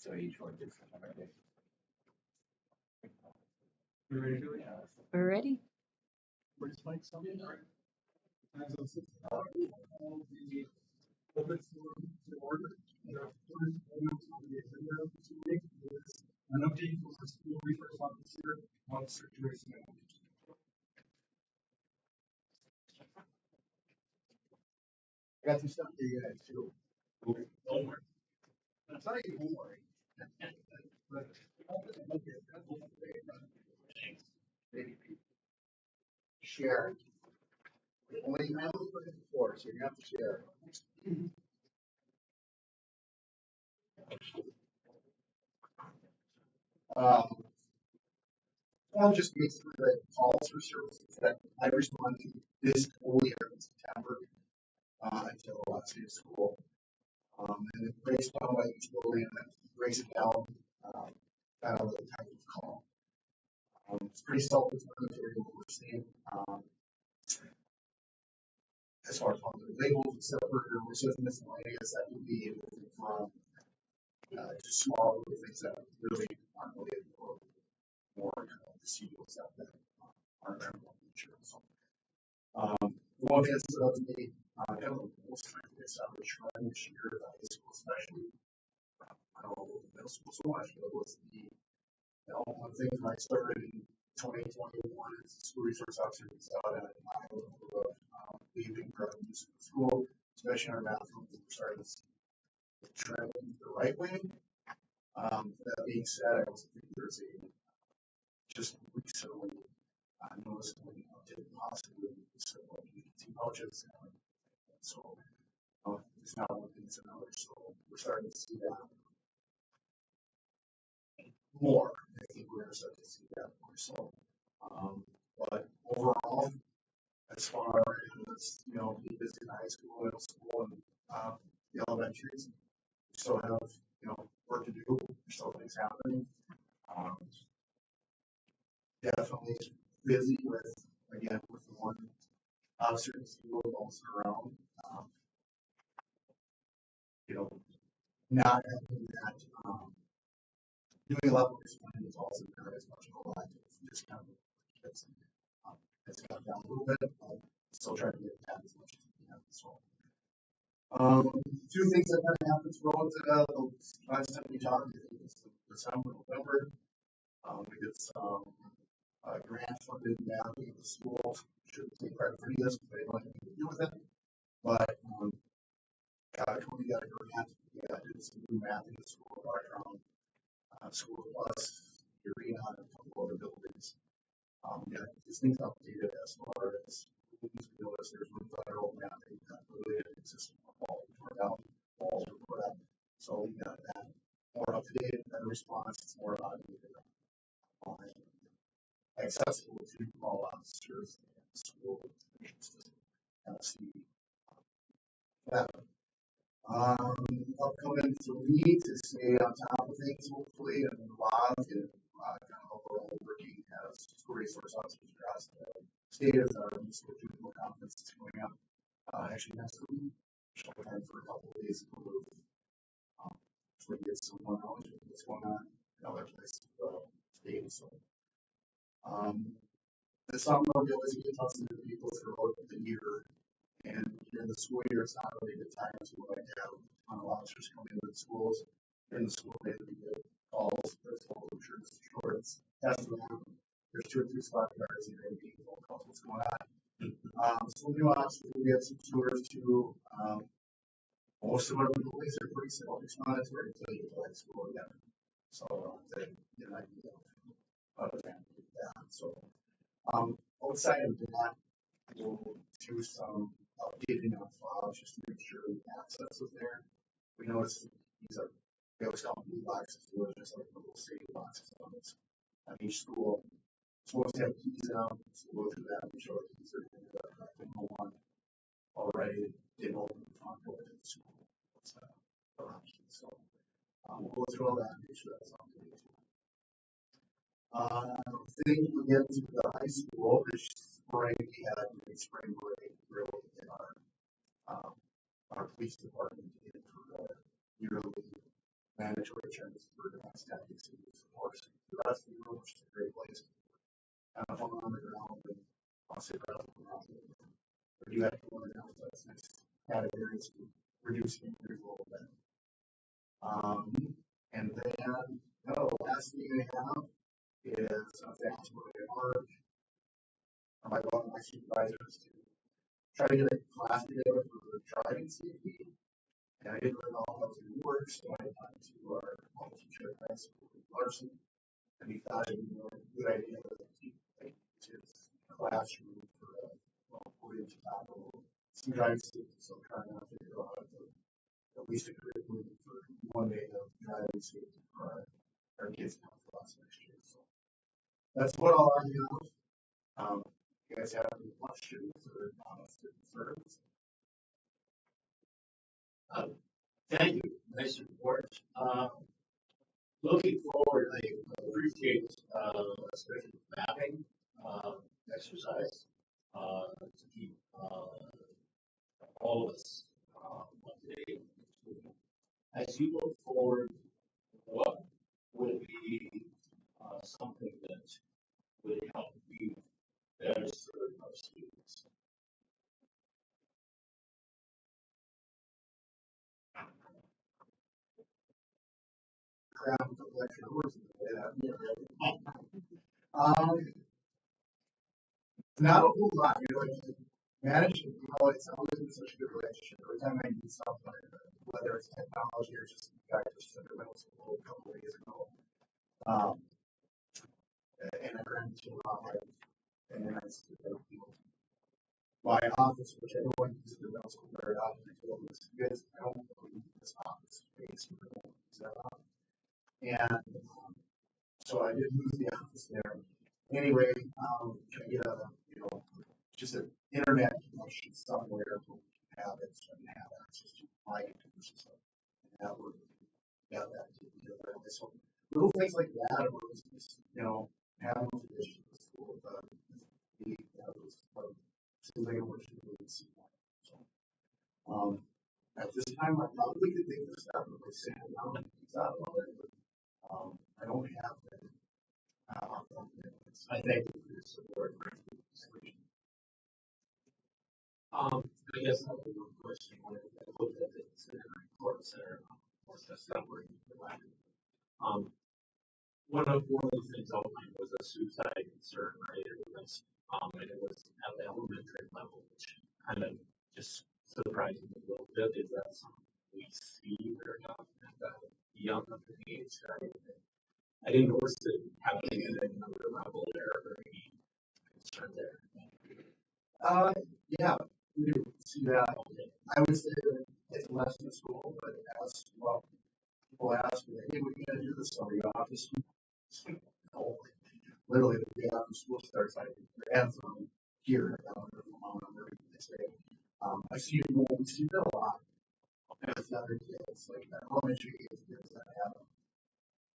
So each one gets another day. You ready to do it? We're ready. Where's Mike? Something? All right. Time's on 6 o'clock. The open forum to order. The first item on the agenda today is an update from our school resource officer on situation. I got some stuff for you guys too. Don't worry. I'll tell you, don't worry. Share. Only you have to put it before, so you have to share. I'll just make through the calls for services that I respond to this whole year in September until the last day of school. And it breaks down by each building and it breaks it down kind of the type of call. It's pretty self-explanatory what we're seeing. As far as the labels, except for we're just miscellaneous, that would be from just small little things that really aren't related or more kind of procedural stuff that aren't criminal nature. So, the one thing that stood out to me, kind of the most frankly, I was trying this year, high school especially, I don't know, middle school so much, but it was one thing when I started in 2021 as a school resource officer, we saw that I was leaving programs in school, especially in our bathrooms, we're starting to see the trend the right way. That being said, I also think there's just recently I noticed when I did possibly like ET pouches, so it's not one thing, it's another. So we're starting to see that more. I think we're going to start to see that more. So, but overall, as far as being busy in high school, middle school, and the elementaries, we still have work to do. There's still things happening. Definitely busy with the one officer in school also around. Not having that doing a lot of explaining is also not as much of a lot. Just kind of it's gone down a little bit, but still trying to get that as much as we can. So, two things that kind of happened throughout the last time we talked, I think it's December, November. We did some grant funded mapping of the school. Shouldn't take credit for this, but they don't have anything to do with it. But Cody got a grant. We did some new mapping of the school around school bus, the arena, and a couple other buildings. This thing's updated as far as we noticed there's one federal mapping that really didn't exist in the fall. We tore down, walls were put up. So we got that more up to date, better response. It's more automated, accessible to all officers and school officials to kind of see that. Upcoming for me to stay on top of things, hopefully, and log and kind of overall working as school resource officers across the state as our school people conference is coming up. Actually, next week, showtime for a couple of days to move. So we get some more knowledge of what's going on in other places of the state. So, the summer we always get tons of new people throughout the year. And during the school year, it's not really a good time to have a ton of officers come into the schools. During the school day, we get calls, there's all the shirts, shorts. That's what happened. There's 2 or 3 spot guards and they get phone calls, what's going on. So new officers, we get some tours too. Most of our employees are pretty self-explanatory until you get to high school again. So they get an idea of that. So outside of that, we'll do some updating on files just to make sure the access is there. We noticed we always call them blue boxes, so they're just like little safety boxes on each school. Supposed to have keys in them, so we'll go through that and show the keys are in the correct one already. Didn't open the front door to the school. So we'll go through all that and make sure that's on the thing we get to the high school this spring, we had a spring break really in our police department for the yearly mandatory charges for advanced tactics and use of force. The rest of the room, which is a great place. Kind of fun on the ground, and I'll say around. But you have to learn how that's nice categories to reduce injuries a little bit. And then the last thing I have is a fast moving art. I want my supervisors to try to get a class together for driving safety. And I didn't really know how it would work, so I talked to our home teacher at high school, Larson, and he thought it would be a good idea to keep his classroom for put into some driving safety. So I'm trying to figure out at least a curriculum for one day of driving safety for our kids come to us next year. So that's what all I have. You guys have any questions or concerns? Thank you. Nice report. Looking forward, I appreciate especially mapping exercise to keep all of us up to date. As you look forward, what would be something that would help you better serve our students? Craft collection hours. Not a whole lot, managing, it's always been such a good relationship. Every time I need something, whether it's technology or just in fact, just in middle school a couple of days ago. And I ran into a lot of, and then I said, my office, which I don't use the middle school very often, I told them, guys, I don't need this office space. And so I did lose the office there. Anyway, can I get a, just an internet connection somewhere to have it so I can have access to my computers and stuff. And that would have that together. So little things like that, or just, having those additions to school, seems like a work to really see that. So, at this time, I probably could think of stuff if I sat down and thought about it, but I don't have that. I thank you for your support. I guess I have one question. When I looked at the court center, one of the things outlined was a suicide concern, right? And it was at the elementary level, which kind of just surprised me a little bit. Is that something we see very often at the young age? I didn't notice it happening at another level there or any concern there. Yeah, we do see that. I would say that it's less in school, but people ask me, hey, what are you going to do this summer? You off this school? No. Literally, the day after school starts, I have some here. I see it more, we see that a lot. And it's other kids, like elementary kids that have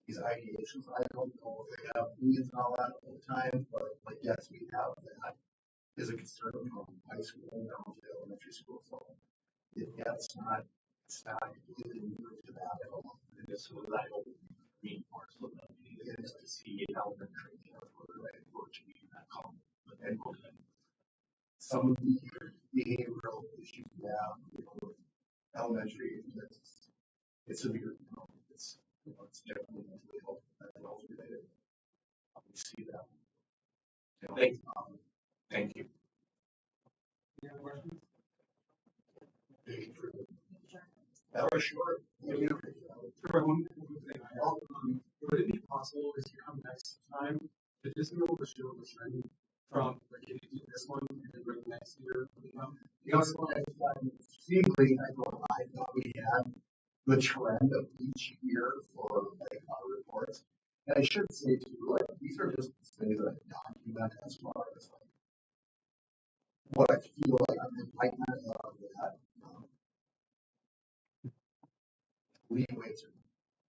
these ideations. I don't know if they have needs and all that all the time, but yes, we have that. Is a concern from high school down to elementary school. So it's not completely new to that at all. And this was, I hope, reinforced with them. It is to see elementary or to be in that column. And some of the behavioral issues we have with elementary, it's severe. It's definitely mentally health related. We see that. Thank you. Any other questions? That was short. Sure, one thing I help. Would it be possible as you come next time to just be able to show the trend from if you do this one and then bring next year? Seemingly, I thought we had the trend of each year for our reports. And I should say too, these are just things that I document as far as what I feel like I'm enlightened of that leeway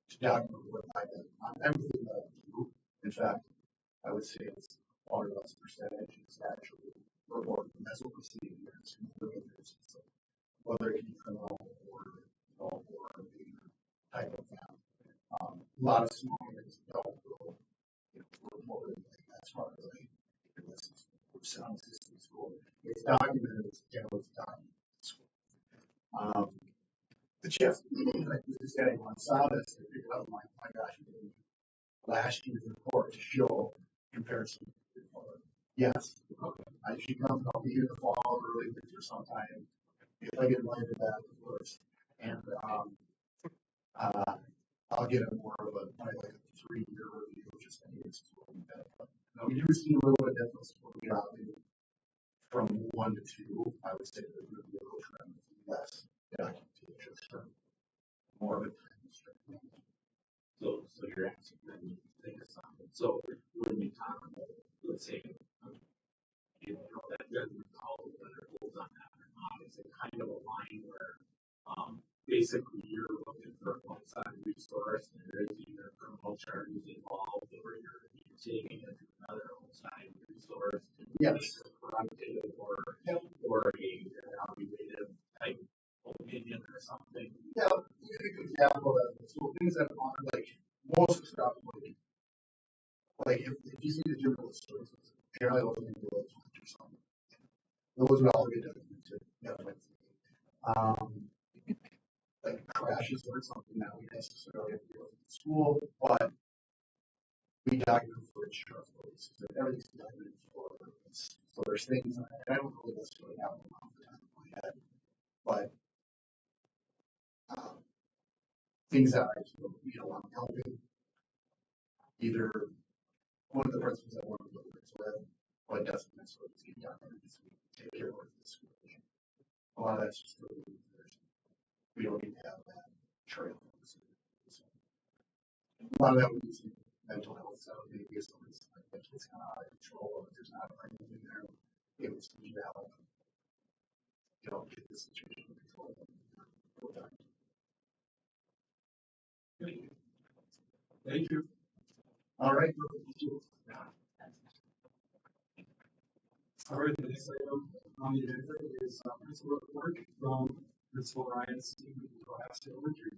to document what I've done on everything that I do. In fact, I would say it's far less percentage is actually reported. And that's what we see here. Whether it be criminal or a major type of lot of small ones don't go, forward as far as like, this is sound system school. It's documented, it's documented. The chef, like this guy, when I saw this, I figured out, like, my gosh, last year's report to show comparison. Yes. Okay. She comes, I'll be here in the fall, early winter sometime. If I get invited back, of course. And I'll get a more of a, probably like a 3-year review, just to get now we do see a little bit of difference when we got from 1 to 2. I would say there's going to be a little trend less documentation, more of a time constraint. So you're asking then you think of something. So when we talk about, let's say, that judgment call, whether it goes on that or not, is it kind of a line where basically you're looking for one side resource and there is either criminal charges involved or you're taking it to another side resource to make a corrective or a evaluative type opinion or something. Yeah, a good example of that. So things that are like most stuff, like if you see the general services, generally looking into those or something. Those would all get documented. Like crashes or something that we necessarily have to go to school, but we document for insurance policies. Everything's documented for. So there's things I don't really necessarily have them off the top of my head, but things that I'm helping either one of the principals that one of the works with, but it doesn't necessarily get documented. So we take care of the school. A lot of that's just really we don't need to have that trail. A lot of that we use mental health stuff. Maybe if somebody's like it's kind of out of control, or if there's not anything there, it was need to help. Get the situation under control. Thank you. All right. All right, the next item on the agenda is principal report from Principal Ryan Steve. I'll ask you over to you.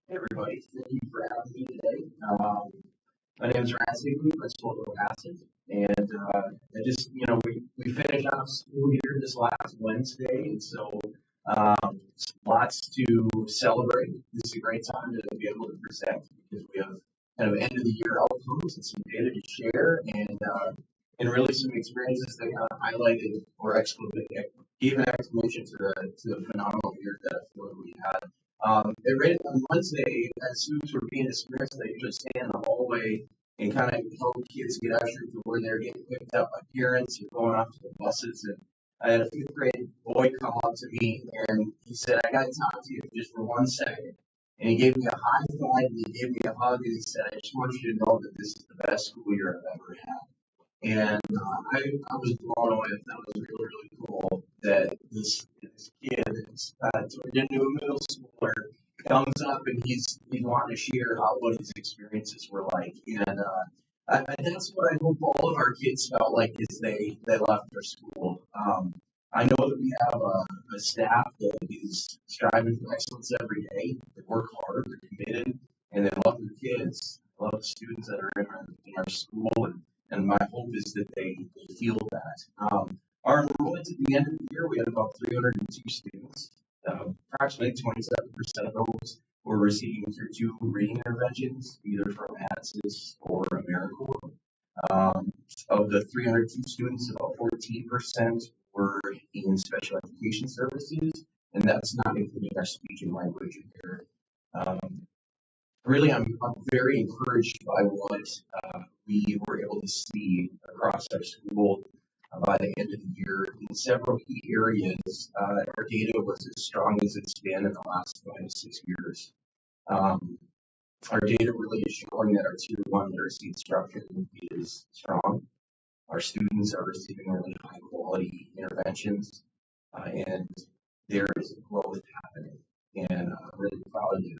Hey everybody, thank you for having me today. My name is Ryan Steve, Principal of Cohasset, and I just, we finished off school year this last Wednesday, and so lots to celebrate. This is a great time to be able to present because we have kind of end of the year outcomes and some data to share, and really some experiences that kind of highlighted or gave an explanation to the phenomenal year that I feel we had. On Wednesday, as students were being dismissed, they usually stand in the hallway and kind of help kids get ushered to where they're getting picked up by parents or going off to the buses. And I had a 5th grade boy come up to me and he said, "I got to talk to you just for 1 second." And he gave me a high five and he gave me a hug and he said, "I just want you to know that this is the best school year I've ever had." And I was blown away. That was really, really cool that this kid turned into a middle schooler, comes up and he's wanting to share what his experiences were like. And that's what I hope all of our kids felt like as they left their school. I know that we have a staff that is striving for excellence every day. They work hard, they're committed, and they love their kids, love the students that are in our school. And my hope is that they feel that. Our enrollment at the end of the year, we had about 302 students. Approximately 27% of those were receiving Tier 2 reading interventions, either from ADSIS or AmeriCorps. Of the 302 students, about 14% were in special education services, and that's not including our speech and language impaired. Really, I'm very encouraged by what we were able to see across our school by the end of the year. In several key areas, our data was as strong as it's been in the last 5 to 6 years. Our data really is showing that our Tier 1 literacy instruction is strong. Our students are receiving really high quality interventions, and there is growth happening. And I'm really proud of you.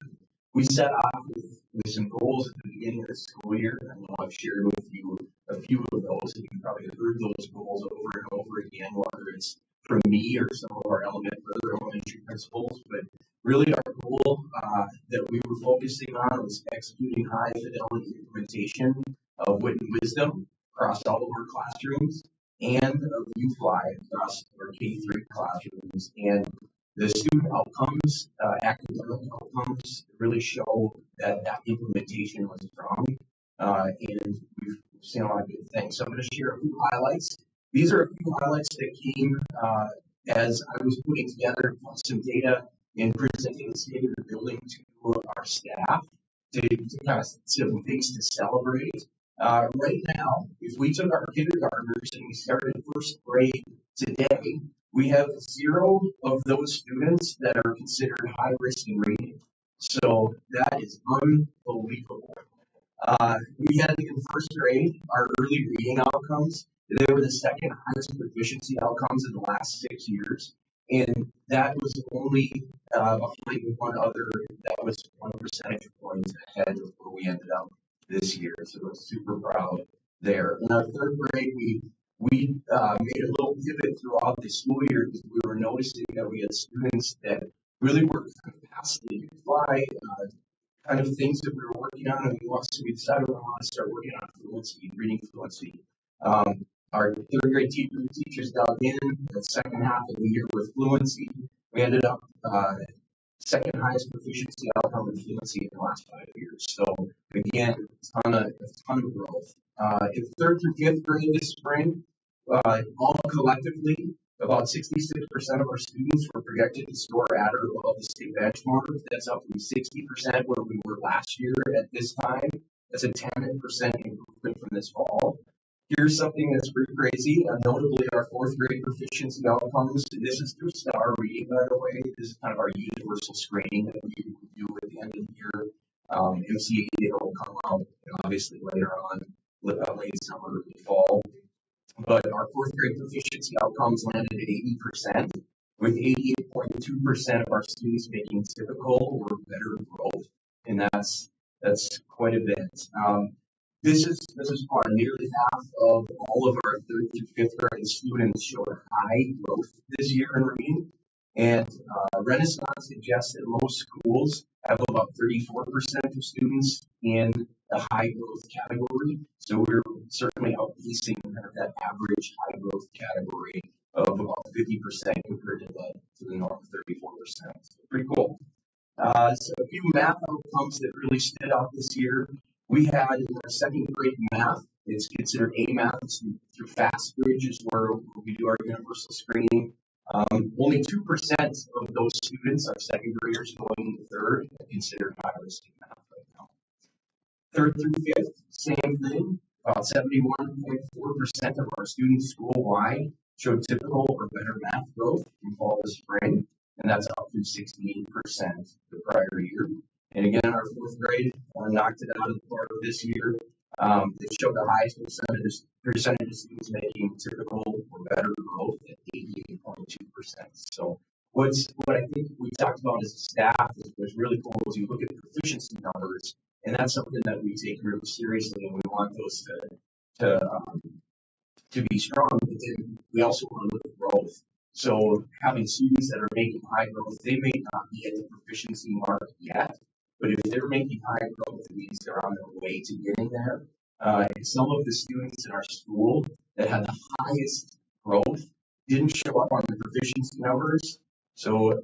We set off with some goals at the beginning of the school year. I know I've shared with you a few of those, and you probably have heard those goals over and over again, whether it's from me or some of our other elementary principals. But Really, our goal that we were focusing on was executing high fidelity implementation of wit and wisdom across all of our classrooms and of UFly across our K-3 classrooms. And the student outcomes, academic outcomes, really show that that implementation was strong, and we've seen a lot of good things. So I'm going to share a few highlights. These are a few highlights that came as I was putting together some data and presenting the state of the building to our staff to kind of some things to celebrate. Right now, if we took our kindergartners and we started first grade today, we have 0 of those students that are considered high risk in reading. So that is unbelievable. We had in first grade our early reading outcomes. They were the second highest proficiency outcomes in the last 6 years. And that was only behind one other that was 1 percentage point ahead of where we ended up this year. So we're super proud there. In our third grade, we made a little pivot throughout the school year because we were noticing that we had students that really were kind of past the fly kind of things that we were working on, and we decided we want to start working on fluency, reading fluency. Our third grade teachers dug in the second half of the year with fluency. We ended up second highest proficiency outcome in fluency in the last 5 years. So again, a ton of growth. In third through fifth grade this spring, all collectively, about 66% of our students were projected to score at or above the state benchmark. That's up from 60% where we were last year at this time. That's a 10% improvement from this fall. Here's something that's pretty crazy. Notably, our fourth grade proficiency outcomes. This is through STAR reading, by the way. This is kind of our universal screening that we do at the end of the year. MCA data will come out obviously later on, late summer, early fall. But our fourth grade proficiency outcomes landed at 80%, with 88.2% of our students making typical or better growth, and that's quite a bit. This is part nearly half of all of our third through fifth grade students showed high growth this year in reading, and Renaissance suggests that most schools have about 34% of students in the high growth category. So we're certainly outpacing that average high growth category of about 50% compared to the norm 34%. So pretty cool. So a few math outcomes that really stood out this year. We had in our second grade math, it's considered A math, it's through FastBridge is where we do our universal screening. Only 2% of those students, our second graders going into third, are considered high risk in math right now. Third through fifth, same thing. About 71.4% of our students school-wide showed typical or better math growth from fall to spring, and that's up from 68% the prior year. And again, our fourth grade knocked it out of the park this year. They showed the highest percentage of students making typical or better growth at 88.2%. So what I think we talked about as a staff is really cool is you look at the proficiency numbers, and that's something that we take really seriously, and we want those to be strong. But then we also want to look at growth. So having students that are making high growth, they may not be at the proficiency mark yet, but if they're making high growth, it means they're on their way to getting there. And some of the students in our school that had the highest growth didn't show up on the proficiency numbers. So,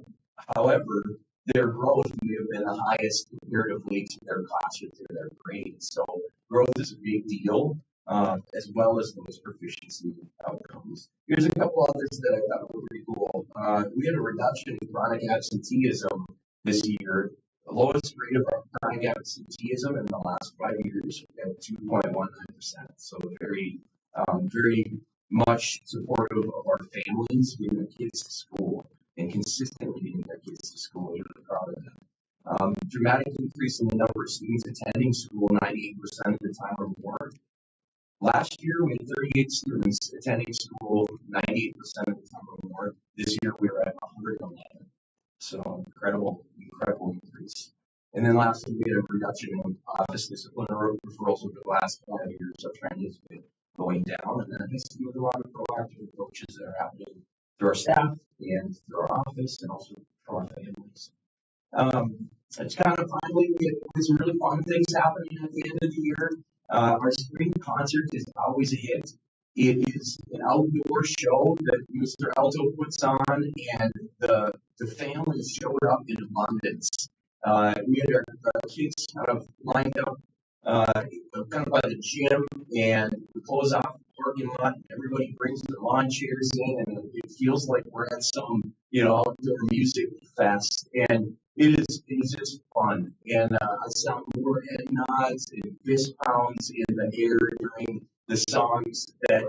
however, their growth may have been the highest comparatively to their class or to their grades. So growth is a big deal, as well as those proficiency outcomes. Here's a couple others that I thought were pretty cool. We had a reduction in chronic absenteeism this year. The lowest rate of chronic absenteeism in the last 5 years at 2.19%. So very much supportive of our families getting their kids to school and consistently getting their kids to school. We're really proud of that. Dramatic increase in the number of students attending school 98% of the time or more. Last year, we had 38 students attending school 98% of the time or more. This year, we were at 111. So incredible increase. And then lastly, we had a reduction in office discipline referrals over the last 5 years. Our trend has been going down, and that has to do with a lot of proactive approaches that are happening through our staff and through our office and also from our families. It's kind of finally, we had some really fun things happening at the end of the year. Our spring concert is always a hit. It is an outdoor show that Mr. Alto puts on, and the families showed up in abundance. We had our kids kind of lined up kind of by the gym, and we close off the parking lot. And everybody brings their lawn chairs in, and it feels like we're at some, outdoor music fest. And it is just fun. And I saw more head nods and fist pounds in the air during the songs than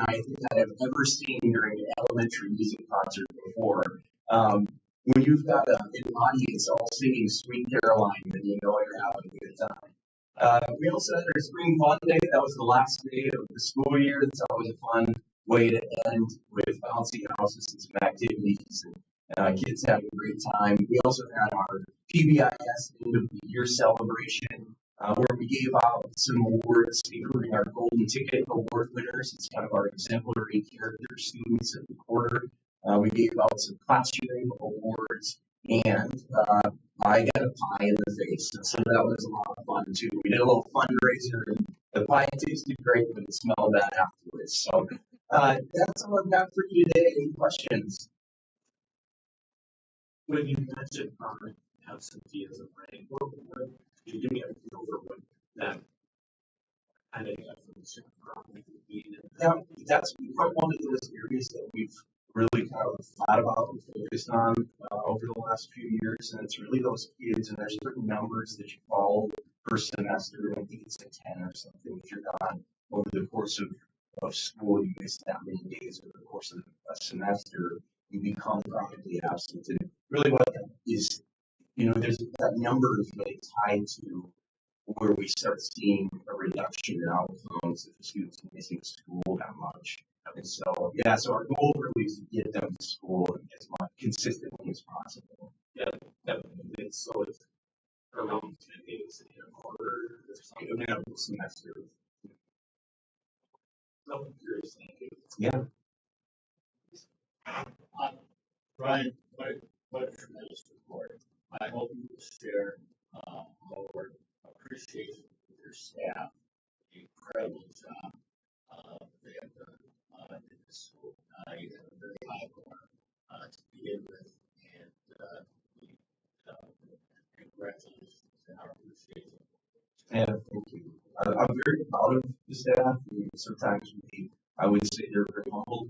I think I have ever seen during an elementary music concert before. When you've got an audience all singing Sweet Caroline, then you know you're having a good time. We also had our spring fun day. That was the last day of the school year. It's always a fun way to end with bouncy houses and some activities and kids having a great time. We also had our PBIS end of the year celebration where we gave out some awards, including our Golden Ticket Award winners. It's kind of our exemplary character students of the quarter. We gave out some costume awards, and I got a pie in the face. So that was a lot of fun too. We did a little fundraiser, and the pie tasted great, but it smelled bad afterwards. So that's all I've got for you today. Any questions? When you mentioned absenteeism, right? What could you give me a feel for what that kind of definition would be? Yeah, that's one of those areas that we've really kind of thought about and focused on over the last few years, and it's really those kids, and there's certain numbers that you follow per semester. I think it's like 10 or something. If you're gone over the course of school, you miss that many days over the course of a semester, you become chronically absent. And really what that is, there's that number is really tied to where we start seeing a reduction in outcomes if the students are missing school that much. And so, yeah, so our goal really is to get them to school as much consistently as possible. Yeah, definitely. So it's around 10 days in a quarter or something. In a semester. So I'm curious, thank you. Yeah. Brian, what a tremendous report. I hope you will share our appreciation with your staff, the incredible job they have done in this school. You have a very high bar to begin with, and congratulations and our appreciation. Yeah, thank you. I'm very proud of the staff. Sometimes I would say they're very humble.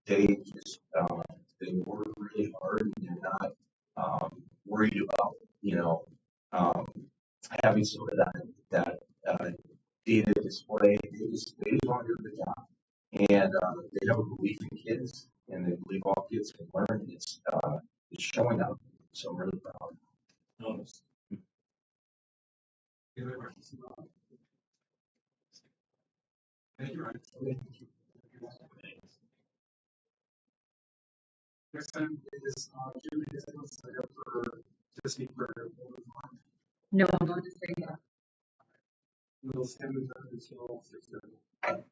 They just they work really hard, and they're not worried about having some of that data display. They just want to do a good job, and they have a belief in kids, and they believe all kids can learn. And it's showing up. So I'm really proud. Notice. Any other questions? Thank you, Ryan. Next time is Jimmy is going to sign up to speak for No, I'm going to say that. We'll stand with them until 6:30.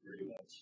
Pretty much.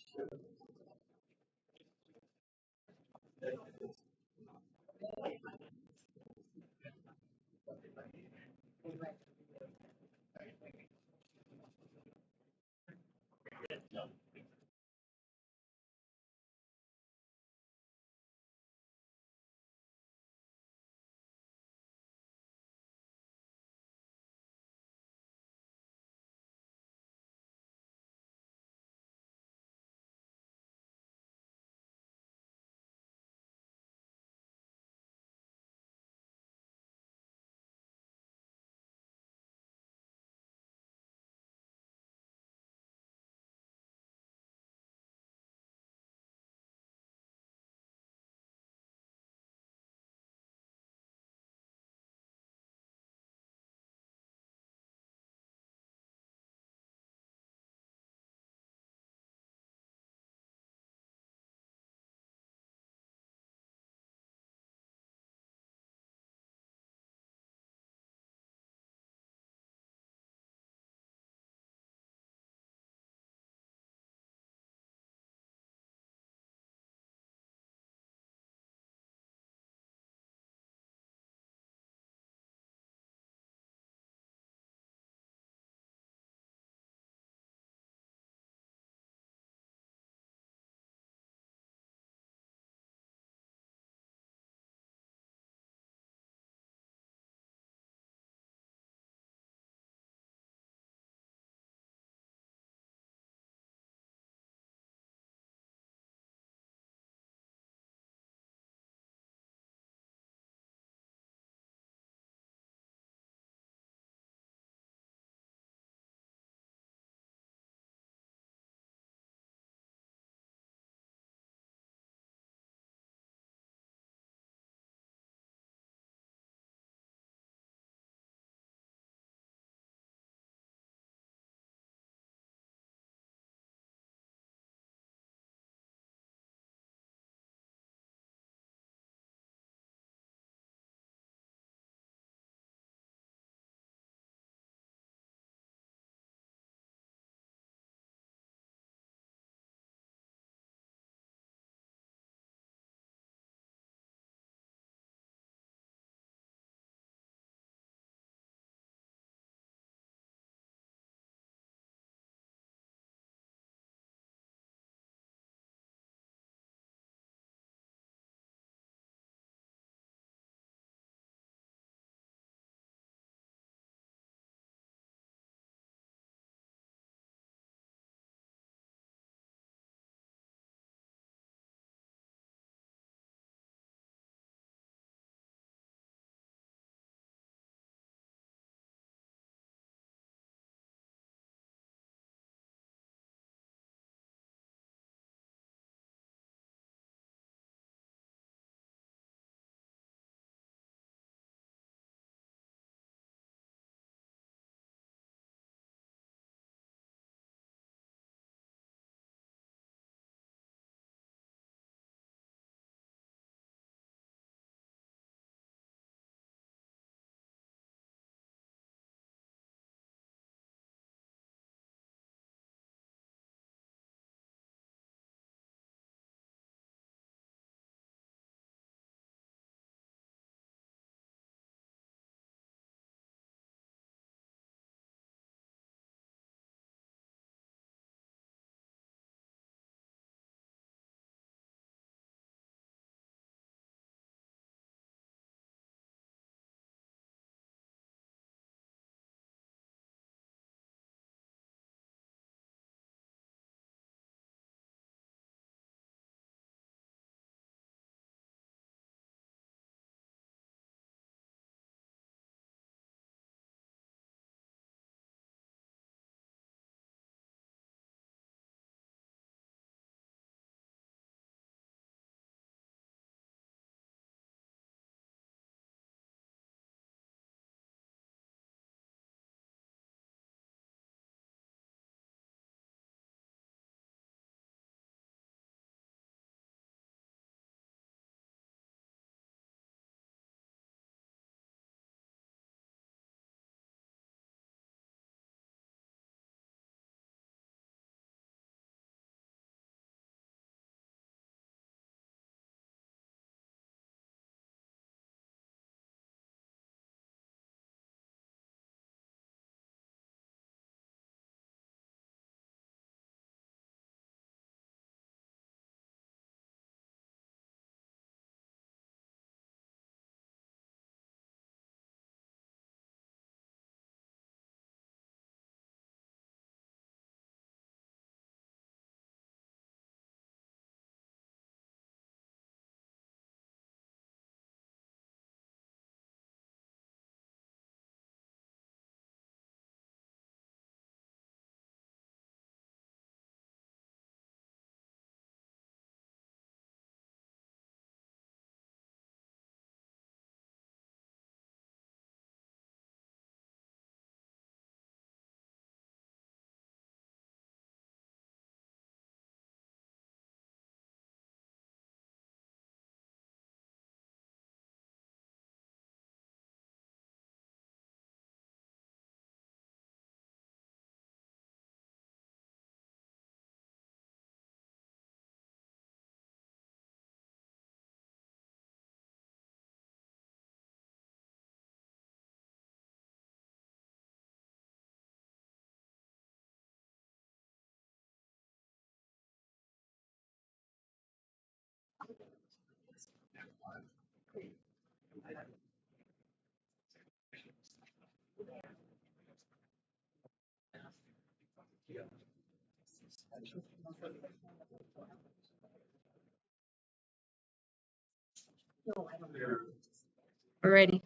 We're ready.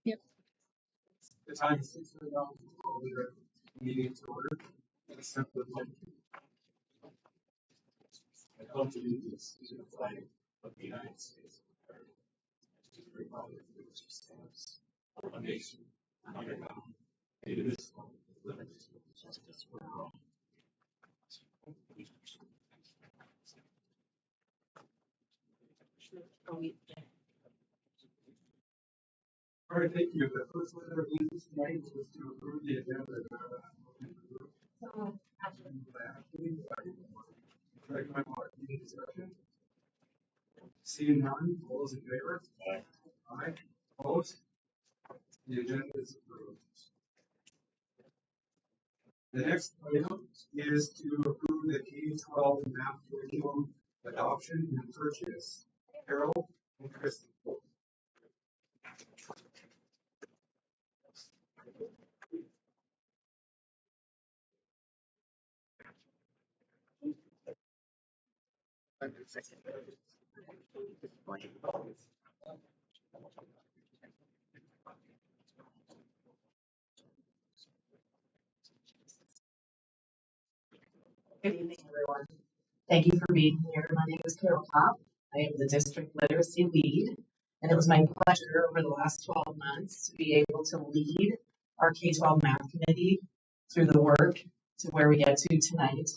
The time is 6:00. Call the meeting to order. Accept the pledge. I pledge allegiance to the flag of the United States of America, and to the republic for which it stands, one nation, under God, indivisible, with liberty and justice for all. All right, thank you. The first order of business tonight was to approve the agenda. Second by Mark. Any discussion? Seeing none, all those in favor? Aye. Aye. Opposed? The agenda is approved. The next item is to approve the K-12 math curriculum adoption and purchase. Carol and Kristen. Good evening, everyone. Thank you for being here. My name is Carol Kopp. I am the district literacy lead, and it was my pleasure over the last 12 months to be able to lead our K-12 math committee through the work to where we get to tonight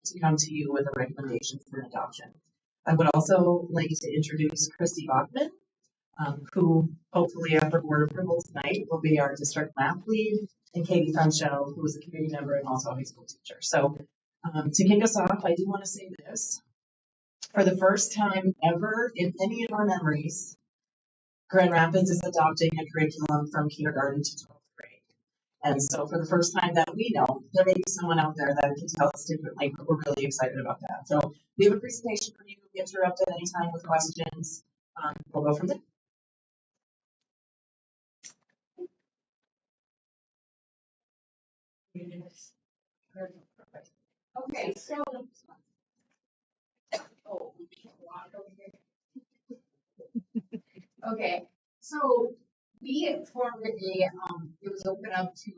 to come to you with a recommendation for an adoption. I would also like to introduce Christy Bachman, who hopefully after board approval tonight will be our district math lead, and Katie Funchel, who is a community member and also a high school teacher. So to kick us off, I do want to say this. For the first time ever in any of our memories, Grand Rapids is adopting a curriculum from kindergarten to 12th grade. And so for the first time that we know, there may be someone out there that can tell us differently, but we're really excited about that. So we have a presentation for you. Interrupt at any time with questions. We'll go from there. Okay, so we can't walk over here. Okay, so we formed it was open up to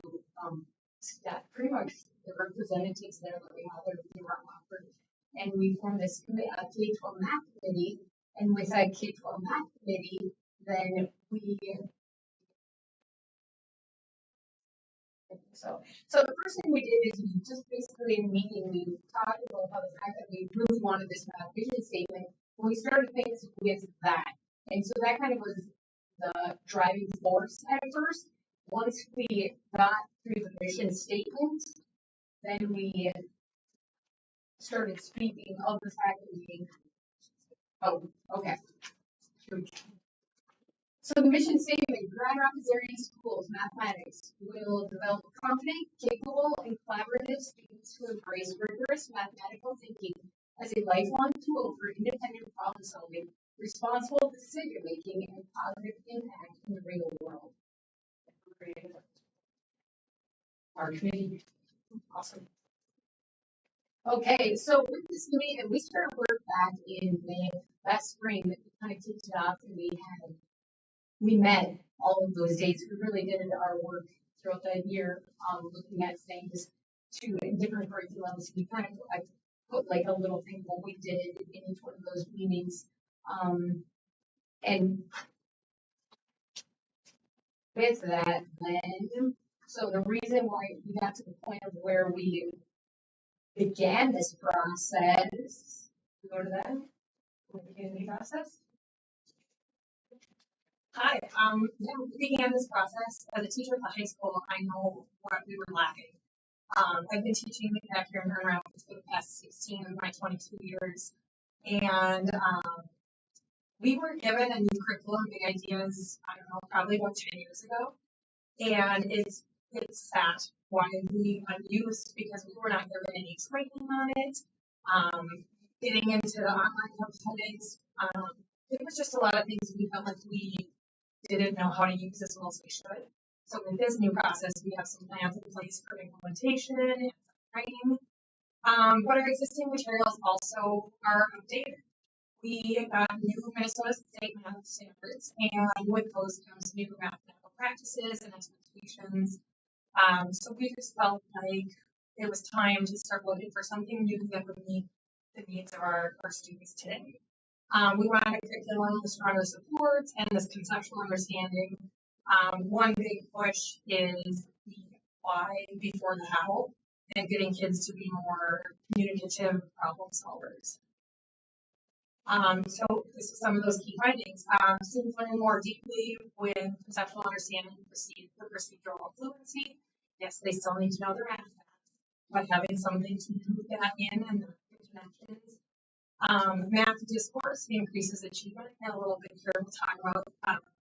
staff, pretty much the representatives there that we have there that were offered, and we formed this K-12 math committee, and with that K-12 math committee, then we. So the first thing we did is we just basically in a meeting, we talked about how the fact that we really wanted this math vision statement, and we started things with that. And so that kind of was the driving force at first. Once we got through the mission statement, then we started speaking of the fact that we, okay. So the mission statement, Grand Rapids Area Schools Mathematics will develop confident, capable, and collaborative students who embrace rigorous mathematical thinking as a lifelong tool for independent problem solving, responsible decision making, and positive impact in the real world. Our committee, awesome. Okay, so with this committee, we started work back in May, last spring, that we kind of kicked it off, and we met all of those dates. We really did our work throughout the year, looking at things to different curriculums. We kind of I put like a little thing what we did in each one of those meetings. And with that, then, so the reason why we got to the point of where we began this process, go to that, beginning the process. Hi, we began this process as a teacher at the high school. I know what we were lacking. I've been teaching back here in Grand Rapids for the past 16 of my 22 years, and we were given a new curriculum, big ideas, I don't know, probably about 10 years ago, and it's sat widely unused because we were not given any training on it. Getting into the online components, it was just a lot of things we felt like we didn't know how to use as well as we should. So with this new process, we have some plans in place for implementation and training. But our existing materials also are updated. We got new Minnesota State math standards, and with those comes new mathematical practices and expectations. So we just felt like it was time to start looking for something new that would meet the needs of our students today. We wanted a curriculum with stronger supports and this conceptual understanding. One big push is the why before the how, and getting kids to be more communicative problem solvers. So this is some of those key findings. Students learn more deeply with conceptual understanding for procedural fluency. Yes, they still need to know their math facts, but having something to move that in and the connections. Math discourse increases achievement, and a little bit here we'll talk about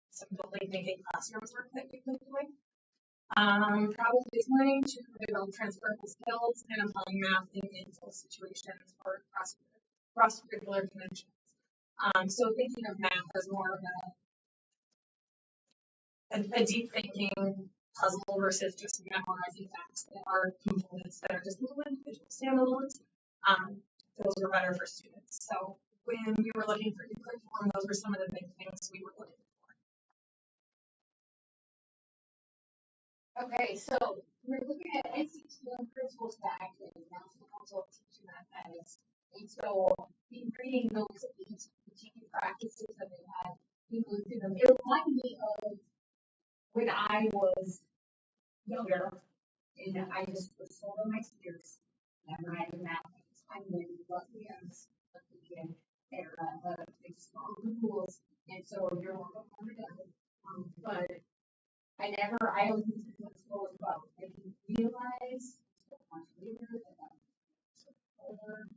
some building thinking classrooms work that we've been doing. Problem-based learning to develop transferable skills and applying math in meaningful situations or cross-curricular dimensions. So thinking of math as more of a deep thinking puzzle versus just memorizing facts that are components that are just little individual standalones. Those were better for students. So when we were looking for new curriculum, those were some of the big things we were looking for. Okay, so we're looking at NCTM principles back in National Council of Teaching Mathematics. And so in reading those teaching practices that they had, people through them, it reminded me of when I was younger and I just was full of my tears memorizing math. I'm really lucky I was in era of big strong rules, and so you're welcome on the but I don't think the principle as well. I didn't realize much later that I was older.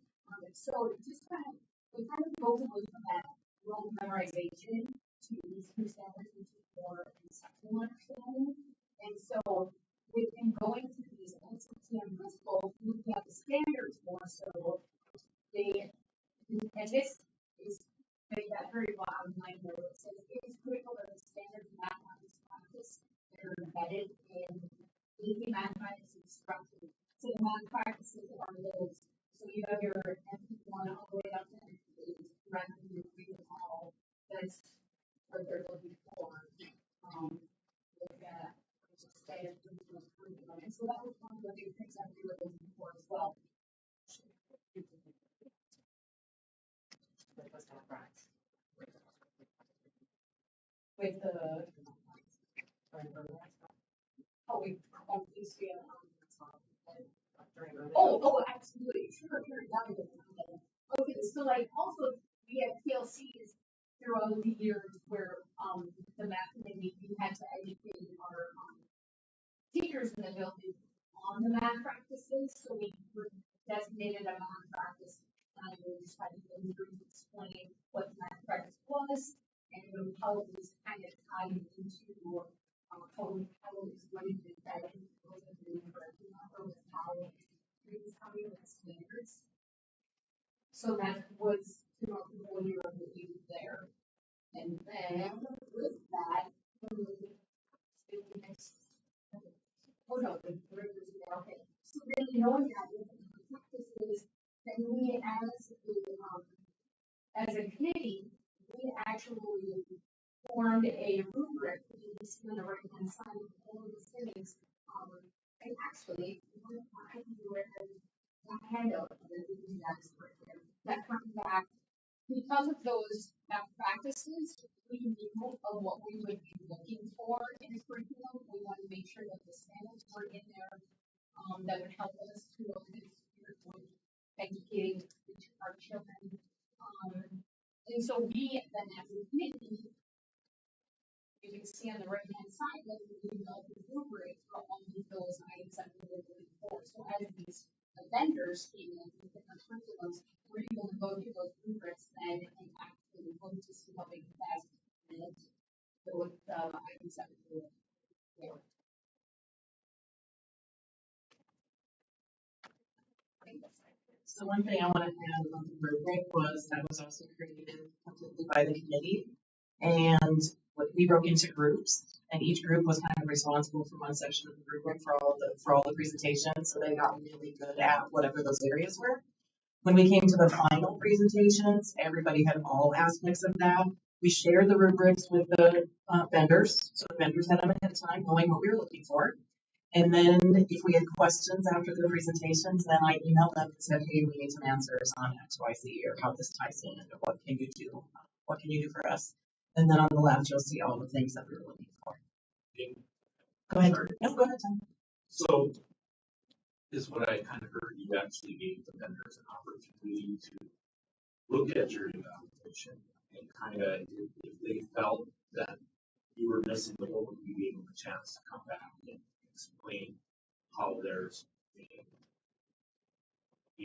So just it kind of goes away from that rote memorization to these two standards, which is more conceptual understanding. And so within going through these NCTM principles, looking at the standards more so, and this is made that very bottom line where it says it is critical that the standards of mathematics practice that are embedded in easy mathematics instruction. So the math practices are those. So you have your MP1 all the way up to MP8, rather than your read them all. That's what they're looking for. And so that was one of the big things that we were looking for as well. With the absolutely, sure. Okay, so like also we had PLCs throughout the years where the math committee we had to educate our teachers in the building on the math practices, so we designated a math practice and we just had to explain what the math practice was and how it was kind of tied into how it was going to be embedded in the curriculum or with how it was coming with standards. So that was throughout the whole year of the year there. And then with that, okay. So then knowing that with the practices, then we as a committee, we actually formed a rubric that you can see on the right hand side of all of these things. And actually, I can do it as a handout that comes back. Because of those practices, we knew of what we would be looking for in a curriculum. We want to make sure that the standards were in there that would help us to educating our children. And so we then as a committee, you can see on the right hand side that we developed a rubric for all of those items that we were looking for. So as these vendors came in with different curriculums, we're able to go through those rubrics and actually look to see how they can best fit with the items that we were looking for. So one thing I want to add about the rubric was that was also created completely by the committee, and we broke into groups, and each group was kind of responsible for one section of the rubric for all the presentations, so they got really good at whatever those areas were. When we came to the final presentations, everybody had all aspects of that. We shared the rubrics with the vendors, so the vendors had them ahead of time, knowing what we were looking for. And then if we had questions after the presentations, then I emailed them and said, hey, we need some answers on X, Y, Z, or how this ties in, and what can you do? What can you do for us? And then on the left, you'll see all the things that we were looking for. Go ahead. Sorry. No, go ahead, Tom. So is what I kind of heard, you actually gave the vendors an opportunity to look at your evaluation and kind of, if they felt that you were missing the whole, you gave them a chance to come back and explain how theirs you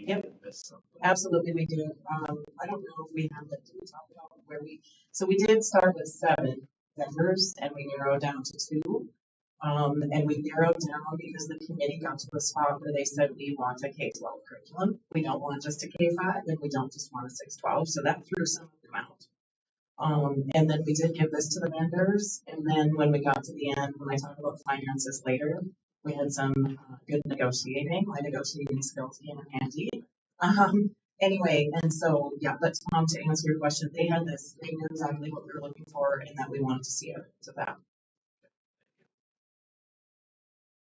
Yep. missed something. Absolutely, we do. I don't know if we have that. Did we talk about where so we did start with 7 vendors and we narrowed down to 2. And we narrowed down because the committee got to a spot where they said we want a K-12 curriculum. We don't want just a K-5 and we don't just want a 6-12. So that threw some of them out. And then we did give this to the vendors. And then when we got to the end, when I talk about finances later, we had some good negotiating. My negotiating skills came in handy. Anyway, and so, yeah, but Tom, to answer your question, they had this, they knew exactly what we were looking for and that we wanted to see evidence of that.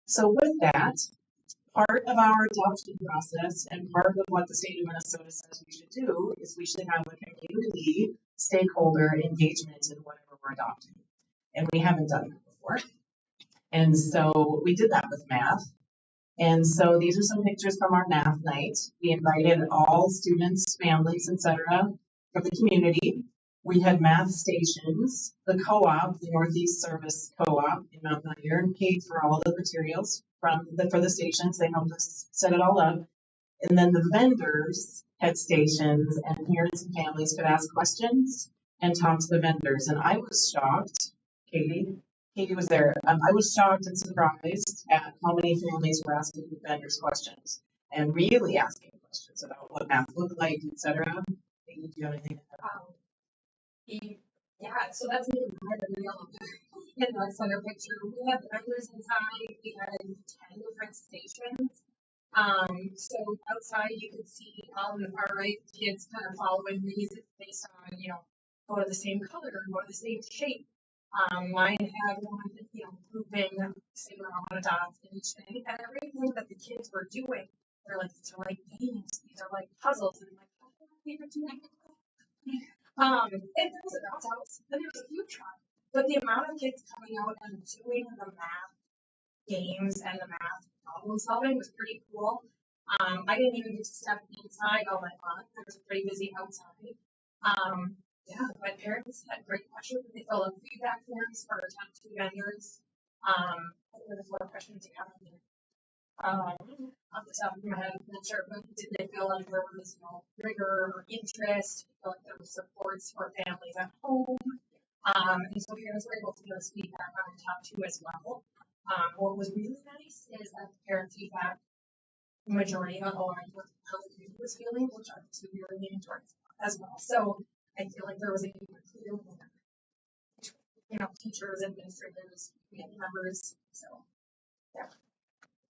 So with that, part of our adoption process and part of what the state of Minnesota says we should do is we should have a community stakeholder engagement in whatever we're adopting. And we haven't done that before. And so we did that with math. And so these are some pictures from our math night. We invited all students, families, etc. from the community. We had math stations. The co-op, the Northeast Service Co-op in Mount Iron, paid for all the materials for the stations. They helped us set it all up. And then the vendors had stations, and parents and families could ask questions and talk to the vendors. And I was shocked, Katie was there. I was shocked and surprised at how many families were asking the vendors questions and really asking questions about what math looked like, etc. Katie, do you have anything to add? Yeah, so that's me in the real in the center picture. We had vendors inside. We had 10 different stations. So outside you could see on the far right kids kind of following these based on, go to the same color, go to the same shape. Mine had one, grouping the same amount of dots in each thing, and everything that the kids were doing, they're like, these are like games, these are like puzzles, and I'm like, how can we even do that? And there was a bounce house, and there was a food truck, but the amount of kids coming out and doing the math games and the math problem solving was pretty cool. I didn't even get to step inside all that fun. It was pretty busy outside. Yeah, my parents had great questions. They filled out feedback forms for our top 2 vendors. What were the 4 questions you have in there? Off the top of my head, I'm not sure, but did they feel like there was, rigor or interest? Feel like there was supports for families at home? And so parents were able to give us feedback on the top 2 as well. What was really nice is that the parent feedback, majority aligned with how the community was feeling, which I really enjoyed as well. So I feel like there was a clear winner. Teachers, administrators, community members. So, yeah.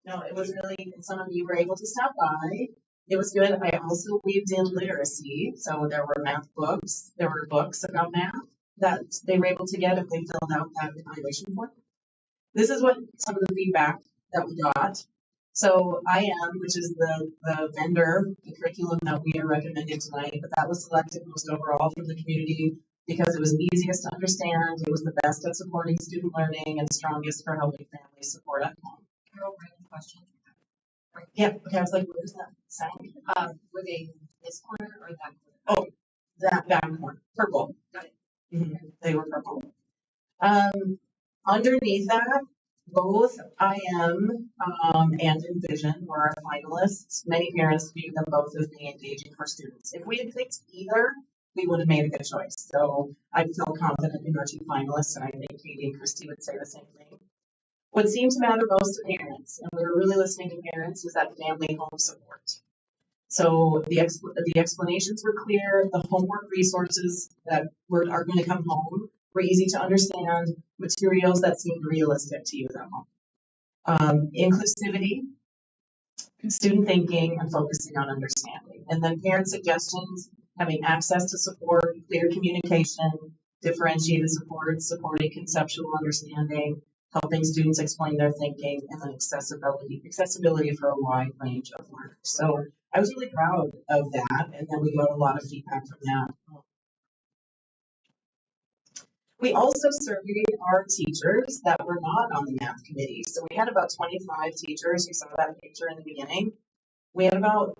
No, it was really, and some of you were able to stop by. It was good. I also weaved in literacy. So there were math books. There were books about math that they were able to get if they filled out that evaluation form. This is what some of the feedback that we got. So IM, which is the vendor, the curriculum that we are recommending tonight, but that was selected most overall from the community because it was easiest to understand, it was the best at supporting student learning, and strongest for helping families support at home. Question. Yeah, okay, I was like, where's that sound? Were they this corner or that corner? Oh, that back corner, purple. Got it. Mm-hmm. They were purple. Underneath that, both IM and Envision were our finalists. Many parents viewed them both as being engaging for students. If we had picked either, we would have made a good choice. So I feel confident in our 2 finalists, and I think Katie and Christy would say the same thing. What seemed to matter most to parents, and we were really listening to parents, is that family home support. So the explanations were clear. The homework resources that are going to come home were easy to understand, materials that seemed realistic to you though. Inclusivity, student thinking, and focusing on understanding. And then parent suggestions, having access to support, clear communication, differentiated support, supporting conceptual understanding, helping students explain their thinking, and then accessibility for a wide range of learners. So I was really proud of that, and then we got a lot of feedback from that. We also surveyed our teachers that were not on the math committee. So we had about 25 teachers. You saw that picture in the beginning. We had about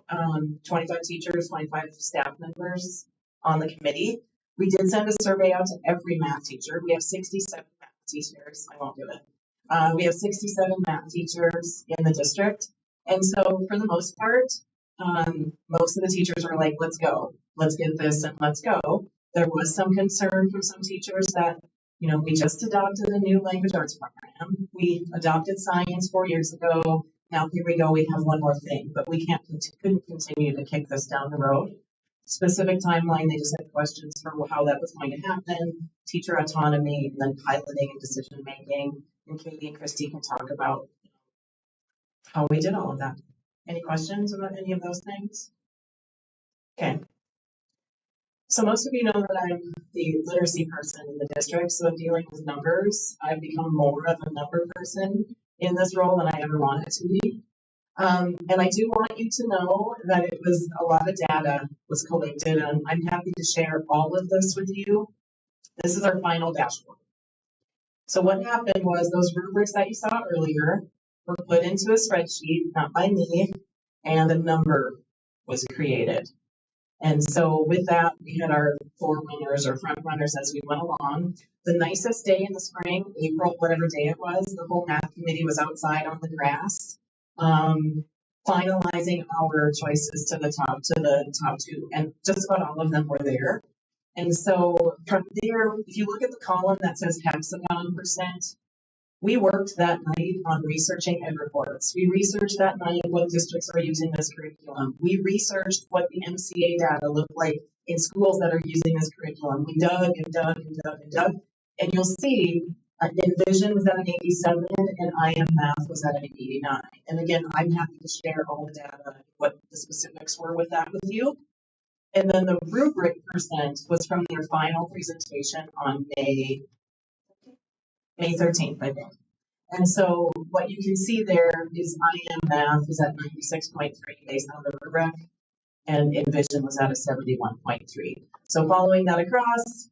25 teachers, 25 staff members on the committee. We did send a survey out to every math teacher. We have 67 math teachers. I won't do it. We have 67 math teachers in the district. And so for the most part, most of the teachers were like, let's go, let's get this and let's go. There was some concern from some teachers that, you know, we just adopted a new language arts program. We adopted science 4 years ago. Now here we go, we have one more thing, but we couldn't continue to kick this down the road. Specific timeline, they just had questions for how that was going to happen, teacher autonomy, and then piloting and decision making. And Katie and Christy can talk about how we did all of that. Any questions about any of those things? Okay. So most of you know that I'm the literacy person in the district, so dealing with numbers, I've become more of a number person in this role than I ever wanted to be. And I do want you to know that it was a lot of data was collected, and I'm happy to share all of this with you. This is our final dashboard. So what happened was those rubrics that you saw earlier were put into a spreadsheet, not by me, and a number was created. And so with that, we had our forerunners or front runners as we went along. The nicest day in the spring, April, whatever day it was, the whole math committee was outside on the grass, finalizing our choices to the top two, and just about all of them were there. And so from there, if you look at the column that says hexagon %, we worked that night on researching ed reports. We researched that night what districts are using this curriculum. We researched what the MCA data looked like in schools that are using this curriculum. We dug and dug and dug and dug. And you'll see Envision was at an 87 and IM Math was at an 89. And again, I'm happy to share all the data, what the specifics were with that with you. And then the rubric % was from their final presentation on May 13th, I think. And so what you can see there is IM Math was at 96.3 based on the rubric, and Envision was at a 71.3. So following that across,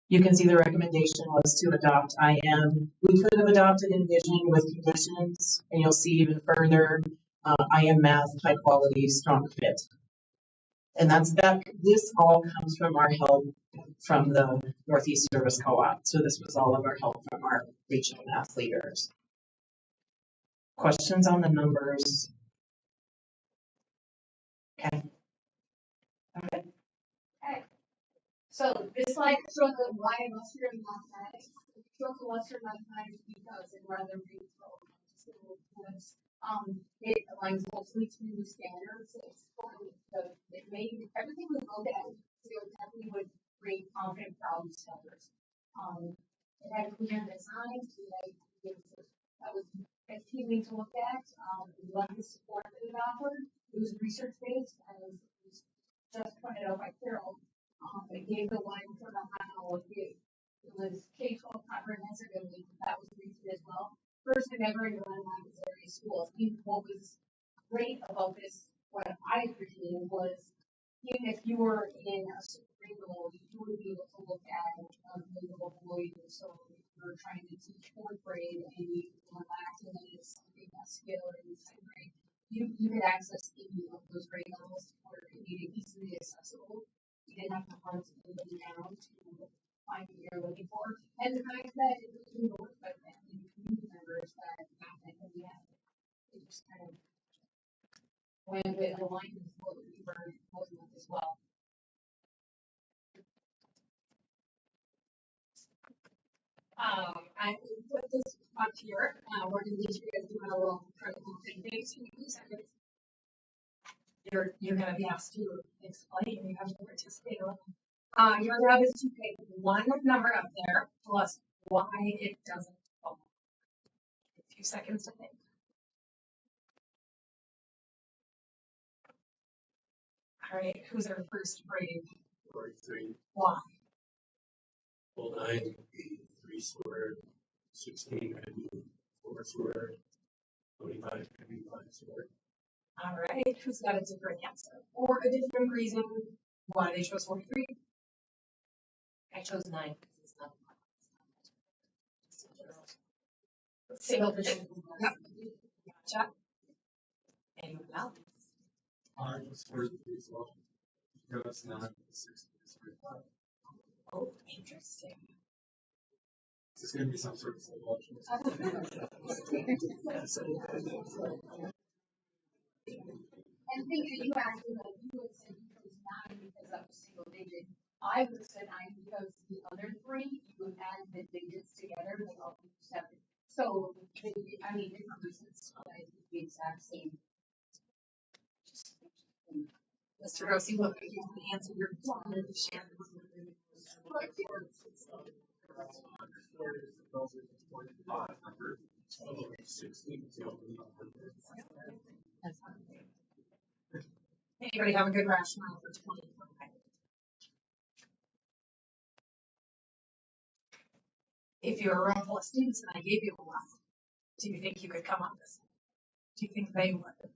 you can see the recommendation was to adopt IM. We could have adopted Envision with conditions, and you'll see even further IM Math, high quality, strong fit. And this all comes from our help from the Northeast Service Co-op. So this was all of our help from our regional math leaders. Questions on the numbers? Okay. Okay. So this slide shows the why Western mathematics. It shows the Western mathematics because it rather be it aligns closely to new standards. It made everything we looked at, so definitely would create confident problem solvers. It had clear design, that was appealing to look at. We loved the support that it offered. It was research based, and was just pointed out by Carol. It gave the line for the how it was K-12 comprehensive, and that was reached as well. First time ever in Montessori schools. What was great about this, what I appreciated was, even if you were in a grade level, you would be able to look at a grade level below you. So if you were trying to teach fourth grade and you were lacking in something, a skill in second grade, you could access any of those grade levels where it made it easily accessible. You didn't have to hunt anybody down to find what you're looking for. And the fact that it was being worked by family and community members that we had, it just kind of went with aligned with what we were proposing as well. I put this up here. We're going to teach you guys doing a little critical thinking. You're going to be asked to explain. You have to participate. Your job is to pick one number up there plus why it doesn't fall. A few seconds to think. All right, who's our first brave? 43. Why? Well, 9 could be 3 squared, 16 could be 4 squared, 25 could be 5 squared. All right, who's got a different answer or a different reason why they chose 43? I chose 9 because it's not. Single digit. Yep. Gotcha. Anyone else? I was for 3 as well. Because 9 6 is 35. Oh, interesting. Is this going to be some sort of psychological? And think that you actually, like, you would say you chose 9 because that was single digit. I would have said 9 because the other 3, you would add the digits together, they all be 7. So, I mean, different reasons, but I think the exact same. Mr. Rossi, what would you answer your wanted to share? Anybody have a good rationale for 25? If you're a room full of students and I gave you a lot, do you think you could come up with this? Do you think they would?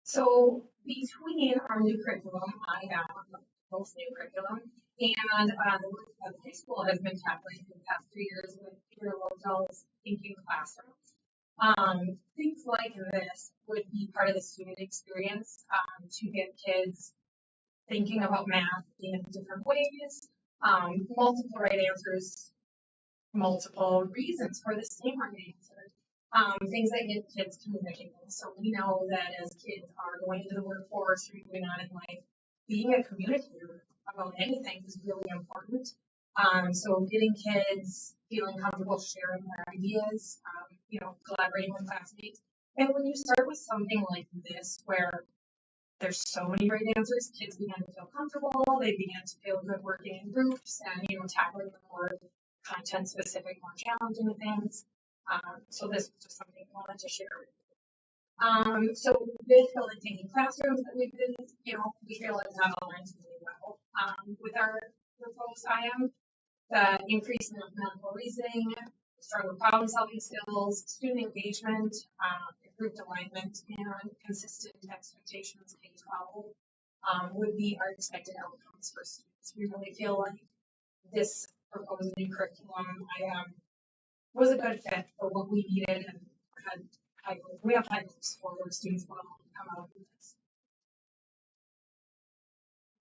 So between our new curriculum, I have both new curriculum, and the work that the high school has been tackling for the past 3 years with Peter Lozell's Thinking Classrooms. Things like this would be part of the student experience to get kids thinking about math in different ways, multiple right answers, multiple reasons for the same right answer. Things that get kids communicating. So we know that as kids are going into the workforce or moving on in life, being a communicator about anything is really important. So getting kids feeling comfortable sharing their ideas, collaborating with classmates. And when you start with something like this, where there's so many right answers, kids begin to feel comfortable, they begin to feel good working in groups and, tackling the more content specific, more challenging things. So this was just something I wanted to share with you. So with building Thinking Classrooms that we've been, we feel like that aligns really well with our proposed IM. The increase in mathematical reasoning, stronger problem solving skills, student engagement, improved alignment, and consistent expectations K-12 would be our expected outcomes for students. We really feel like this proposed new curriculum was a good fit for what we needed and we have high hopes for where students want to come out of this.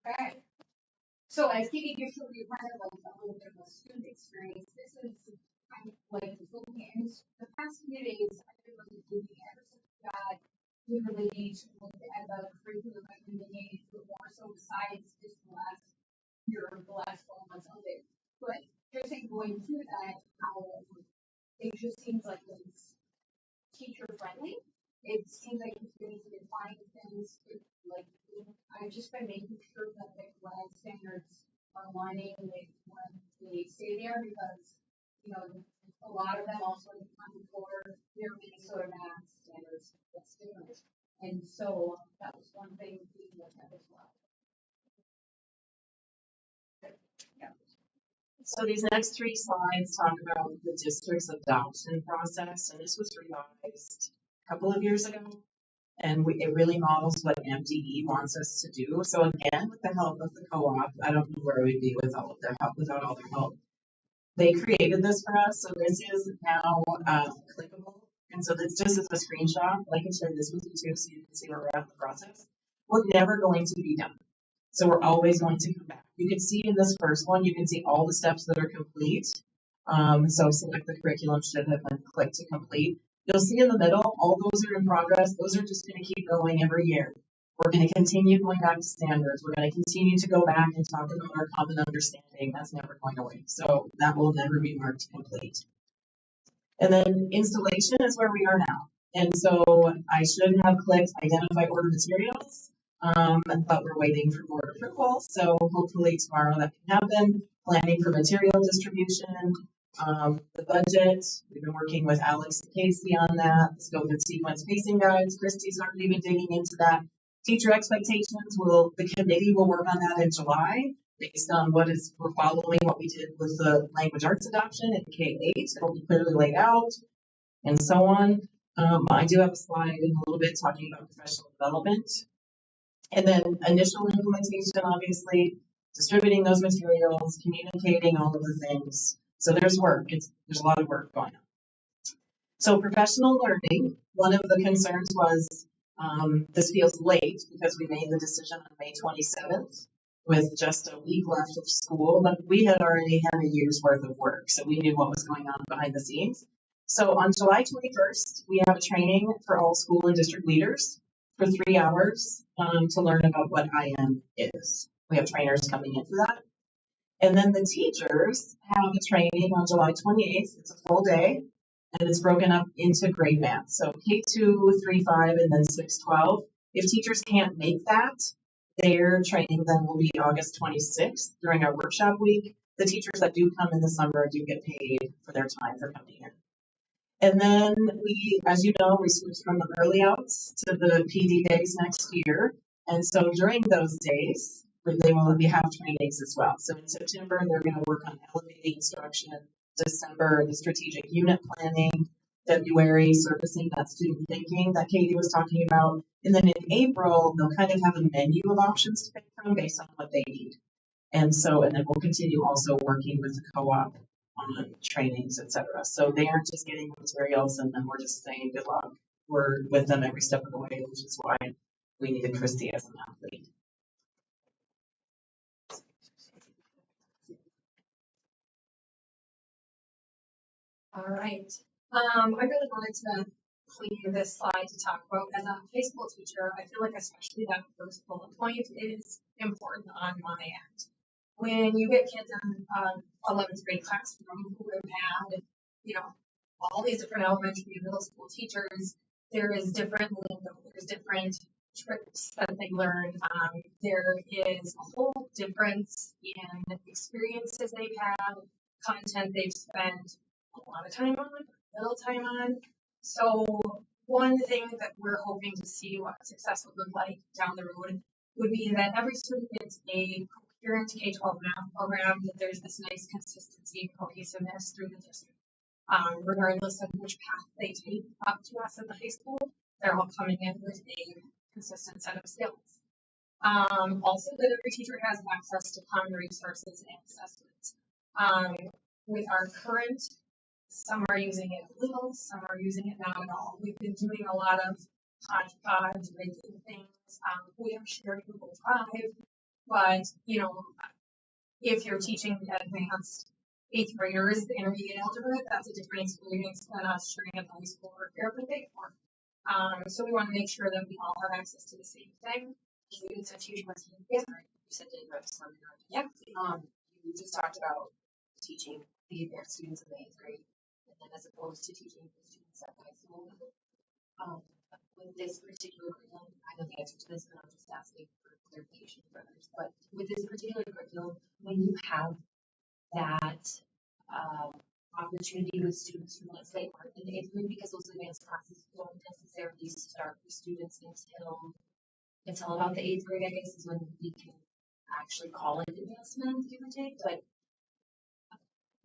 Okay. So as Katie gives you kind of like a little bit of a student experience, this is kind of like looking in the past few days, I've been really looking ever since we got the ability to look at the curriculum I've been looking into more so besides just the last year or the last 12 months of it. But just in going through that, how it just seems like it's teacher friendly. It seems like it's going to define things like I've just been making sure that the grad standards are aligning with when they stay there because a lot of them also come for their Minnesota math standards that's different. And so that was one thing we looked at as well. Yeah. So these next 3 slides talk about the district's adoption process, and this was revised a couple of years ago, and it really models what MDE wants us to do. So again, with the help of the co-op, I don't know where we'd be without all their help. They created this for us, so this is now clickable, and so this just is a screenshot. I can share this with you too, so you can see where we're at in the process. We're never going to be done. So we're always going to come back. You can see in this first one, you can see all the steps that are complete. So select the curriculum should have been clicked to complete. You'll see in the middle, all those are in progress. Those are just going to keep going every year. We're going to continue going back to standards. We're going to continue to go back and talk about our common understanding. That's never going away. So that will never be marked complete. And then installation is where we are now. And so I should have clicked identify order materials. but we're waiting for board approval. So hopefully tomorrow that can happen. Planning for material distribution, the budget. We've been working with Alex and Casey on that. Scope and sequence pacing guides. Christy's already been digging into that. Teacher expectations the committee will work on that in July based on we're following what we did with the language arts adoption in K-8. It'll be clearly laid out and so on. I do have a slide in a little bit talking about professional development. And then initial implementation, obviously, distributing those materials, communicating all of the things. So there's work. There's a lot of work going on. So professional learning, one of the concerns was this feels late because we made the decision on May 27th with just a week left of school, but we had already had a year's worth of work, so we knew what was going on behind the scenes. So on July 21st, we have a training for all school and district leaders for 3 hours to learn about what IM is. We have trainers coming in for that. And then the teachers have a training on July 28th. It's a full day, and it's broken up into grade math. So K2, 3, 5, and then 6, 12. If teachers can't make that, their training then will be August 26th during our workshop week. The teachers that do come in the summer do get paid for their time for coming in. And then as you know, we switched from the early outs to the PD days next year. And so during those days, they will have trainings as well. So in September, they're going to work on elevating instruction. December, the strategic unit planning. February, surfacing that student thinking that Katie was talking about. And then in April, they'll kind of have a menu of options to pick from based on what they need. And then we'll continue also working with the co-op on trainings, etc. So they aren't just getting the materials and then we're just saying good luck. We're with them every step of the way, which is why we needed Christy as an athlete. All right. I really wanted to include this slide to talk about as a high school teacher. I feel like especially that first bullet point is important on my end. When you get kids in 11th grade classroom who have had, all these different elementary and middle school teachers, there is different lingo, there's different tricks that they learn. There is a whole difference in experiences they've had, content they've spent a lot of time on, little time on. So one thing that we're hoping to see what success would look like down the road would be that every student gets a coherent K-12 math program, that there's this nice consistency and cohesiveness through the district. Regardless of which path they take up to us at the high school, they're all coming in with a consistent set of skills. Also that every teacher has access to common resources and assessments. With our current, some are using it a little, some are using it not at all. We've been doing a lot of hodgepodge, making things. We have shared Google Drive, but if you're teaching advanced 8th graders the intermediate algebra, that's a different experience than us sharing at the high school or fairly paid for. So we want to make sure that we all have access to the same thing. It's a huge question. Yeah. You said did register. Yeah. You just talked about teaching the advanced students in the 8th grade, and then as opposed to teaching the students at high school. With this particular curriculum, I know the answer to this, but I'm just asking for clarification for others. But with this particular curriculum, when you have that opportunity with students who, let's say, aren't in the 8th grade, because those advanced classes don't necessarily start for students until about the 8th grade, I guess, is when we can actually call it advancement, give or take. But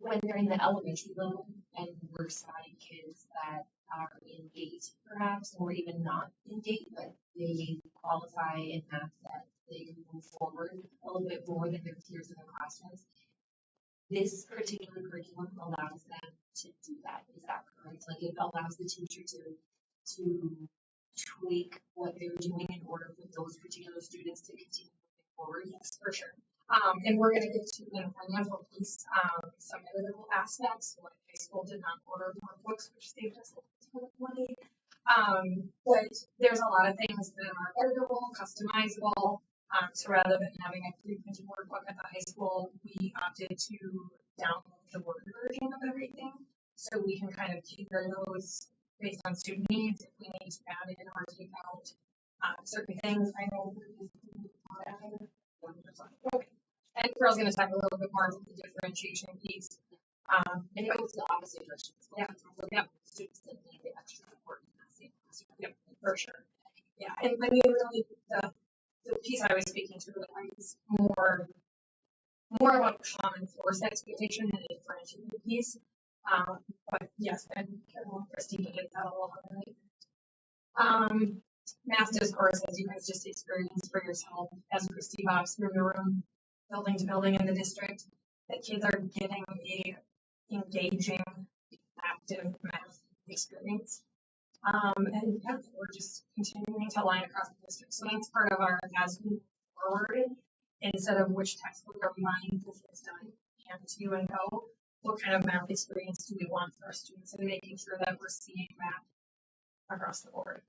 when they're in the elementary level and we're spotting kids that are in gate, perhaps, or even not in gate, but they qualify in math that they can move forward a little bit more than their peers in the classrooms, this particular curriculum allows them to do that. Is that correct? Like it allows the teacher to tweak what they're doing in order for those particular students to continue moving forward? Yes, for sure. And we're going to get to in a financial piece some editable aspects. Like high school did not order more books, which saved us a ton of money. But there's a lot of things that are editable, customizable. So rather than having a pre-printed workbook at the high school, we opted to download the Word version of everything. So we can kind of tailor those based on student needs if we need to add in or take out certain things. I know. Okay. And Carol's going to talk a little bit more about the differentiation piece. And it goes the opposite direction as well. Yeah. Students that need the extra support in that same classroom. Yep, for sure. Yeah, and I mean, really, the piece I was speaking to is more about common force expectation and a differentiating piece. But yes, and Christine can get that a little bit. Math discourse, as you guys just experienced for yourself, as Christy walks through the room, building to building in the district, that kids are getting a engaging, active math experience. And yeah, we're just continuing to line across the district. So that's part of our as we move forward, instead of which textbook are we buying because it's done and to and go, what kind of math experience do we want for our students, and making sure that we're seeing math across the board.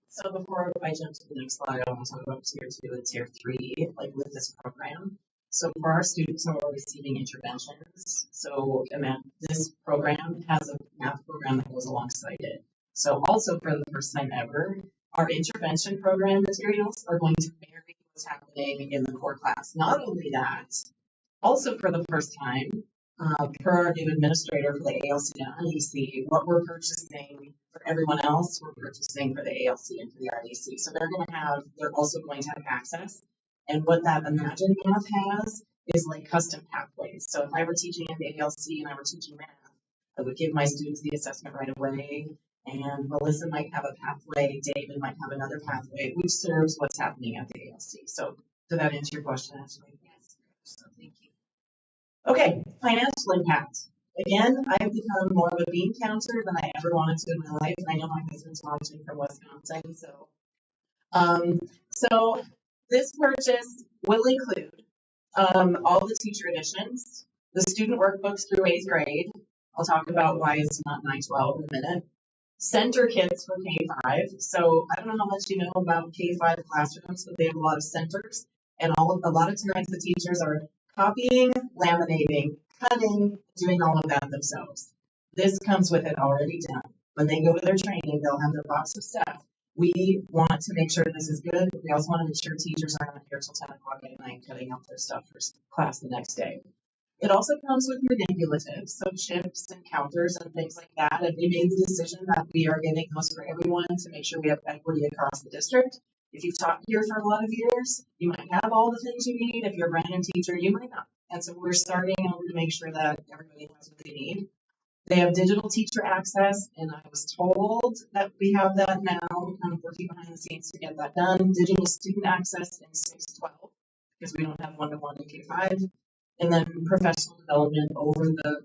So before I jump to the next slide, I want to talk about tier 2 and tier 3, like with this program. So for our students who are receiving interventions, so this program has a math program that goes alongside it. So also for the first time ever, our intervention program materials are going to marry what's happening in the core class. Not only that, also for the first time, per our new administrator for the ALC and RDC, what we're purchasing for everyone else, we're purchasing for the ALC and for the RDC. So they're also going to have access. And what that Imagine Math has is like custom pathways. So if I were teaching in the ALC and I were teaching math, I would give my students the assessment right away. And Melissa might have a pathway, David might have another pathway, which serves what's happening at the ALC. So did that answer your question, Ashley? Yes. So thank you. Okay, financial impact. Again, I've become more of a bean counter than I ever wanted to in my life. I know my husband's watching from Wisconsin, so this purchase will include all the teacher editions, the student workbooks through 8th grade. I'll talk about why it's not 9-12 in a minute. Center kits for K-5. So I don't know how much you know about K-5 classrooms, but they have a lot of centers, and a lot of times the teachers are copying, laminating, cutting, doing all of that themselves. This comes with it already done. When they go to their training, they'll have their box of stuff. We want to make sure this is good. We also want to make sure teachers aren't here till 10 o'clock at night cutting up their stuff for class the next day. It also comes with manipulatives, so chips and counters and things like that. And we made the decision that we are getting those for everyone to make sure we have equity across the district. If you've taught here for a lot of years, you might have all the things you need. If you're a brand new teacher, you might not. And so we're starting over to make sure that everybody has what they need. They have digital teacher access, and I was told that we have that now. I'm working behind the scenes to get that done. Digital student access in 6-12, because we don't have one-to-one in K-5. And then professional development over the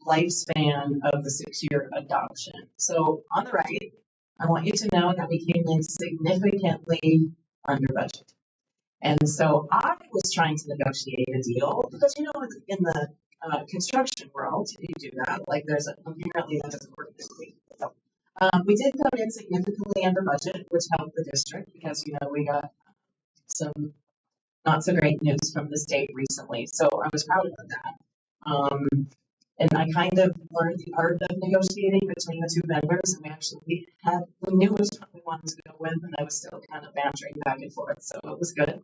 lifespan of the 6-year adoption. So on the right, I want you to know that we came in significantly under budget. And so I was trying to negotiate a deal because, in the construction world, you do that. Like apparently that doesn't work quickly. So we did come in significantly under budget, which helped the district because, we got some not so great news from the state recently. So I was proud of that. And I kind of learned the art of negotiating between the two vendors, and we knew which one we wanted to go with, and I was still kind of bantering back and forth, so it was good.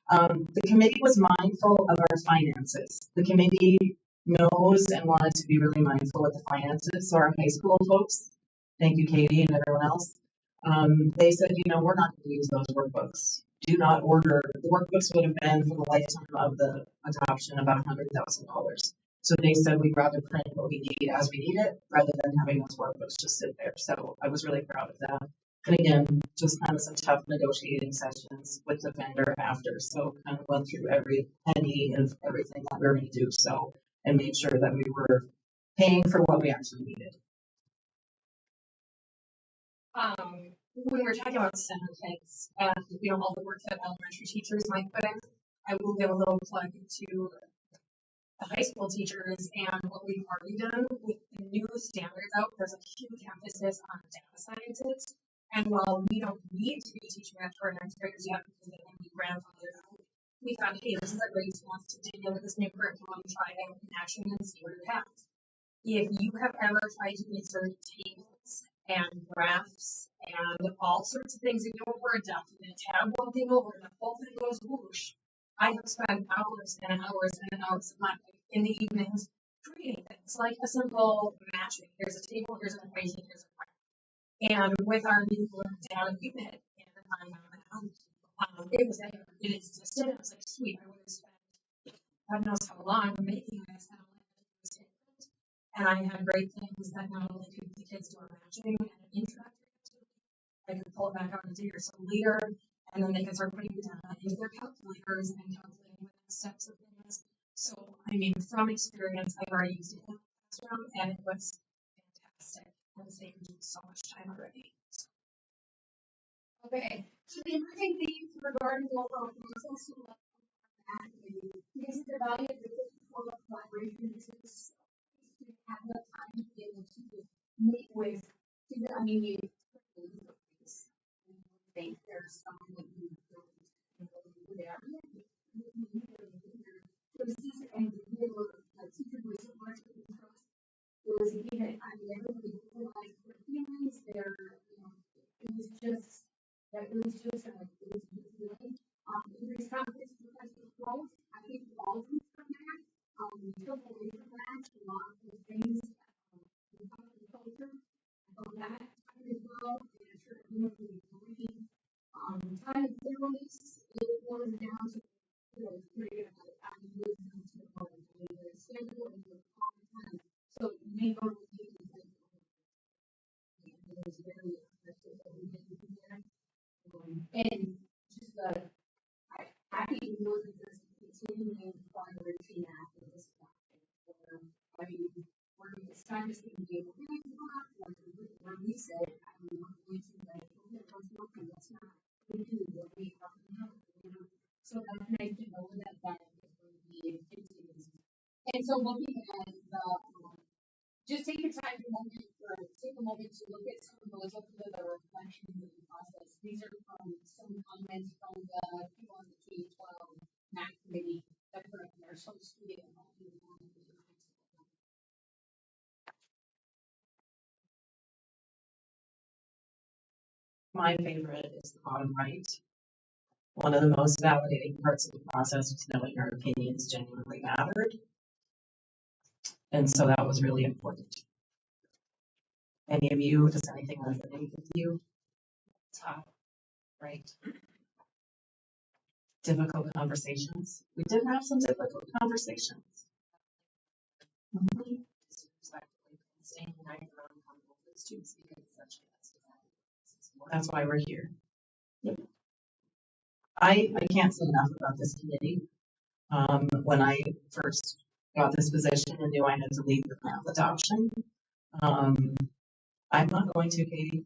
The committee was mindful of our finances. The committee knows and wanted to be really mindful of the finances. So our high school folks, thank you, Katie, and everyone else, they said, we're not going to use those workbooks. Do not order. The workbooks would have been for the lifetime of the adoption about $100,000. So they said we'd rather print what we need as we need it rather than having those workbooks just sit there. So I was really proud of that. And again, just kind of some tough negotiating sessions with the vendor after. So kind of went through every penny of everything that we were going to do. So, and made sure that we were paying for what we actually needed. When we're talking about center kits and all the work that elementary teachers might put in, I will give a little plug to the high school teachers and what we've already done with the new standards out. There's a huge emphasis on data scientists, and while we don't need to be teaching that for our next graders yet because they can be grandfathered out, we thought, hey, this is a great chance to dig into this new curriculum, try it in action, and see what it has. If you have ever tried to insert tables and graphs and all sorts of things that go over a duck, and a tab one thing over, and the whole thing goes whoosh. I have spent hours and hours and hours of my in the evenings creating things like a simple matching. Here's a table, here's an equation, here's a graph. And with our new data unit, it was there. It existed. I was like, sweet, I would have spent God knows how long making this, and all I had to do was hit print. And I had great things that not only could the kids do a matching and an interactive activity, I could pull it back out into your so leader, and then they could start putting it into their calculators and calculating the next steps of things. So, I mean, from experience, I've already used it in the classroom, and it was fantastic. And saved so much time already. So. Okay, so the emerging themes regarding the overall process because the value of the form of collaboration is to have the time to be able to meet with, I mean, you think there's something that you don't do there. It was easy and we were like teacher was so much of the trust. It was even, I mean, everybody realized their feelings, their, you know, it was just, that it was just like, it was really, there's confidence because of growth. I think all of them from that, we took away from that, a lot of the things, in the culture, from that time as well, and I'm sure everyone will be agreeing. Time and thoroughness, it was down to, you know, creative, wisdom to the schedule and the time. So we go to meetings like, it was very effective that we did there. And just the, happy to know that there's continuing collaboration after this project. I mean, it's time to see the when we said, I mean, we're going to like, that's not we do what we have now. So that's nice to know that that is going to be continuous. And so looking at the, just take your time to take a moment to look at some of those over the reflections of the process. These are from some comments from the people on the K-12 MAC committee that put up there. So just read it. My favorite is the bottom right. One of the most validating parts of the process was knowing our opinions genuinely mattered. And so that was really important. Any of you, does anything resonate with you? Top right. Difficult conversations. We did have some difficult conversations. Mm-hmm. That's why we're here. Yep. I can't say enough about this committee. When I first got this position and knew I had to lead the math adoption, I'm not going to, Katie.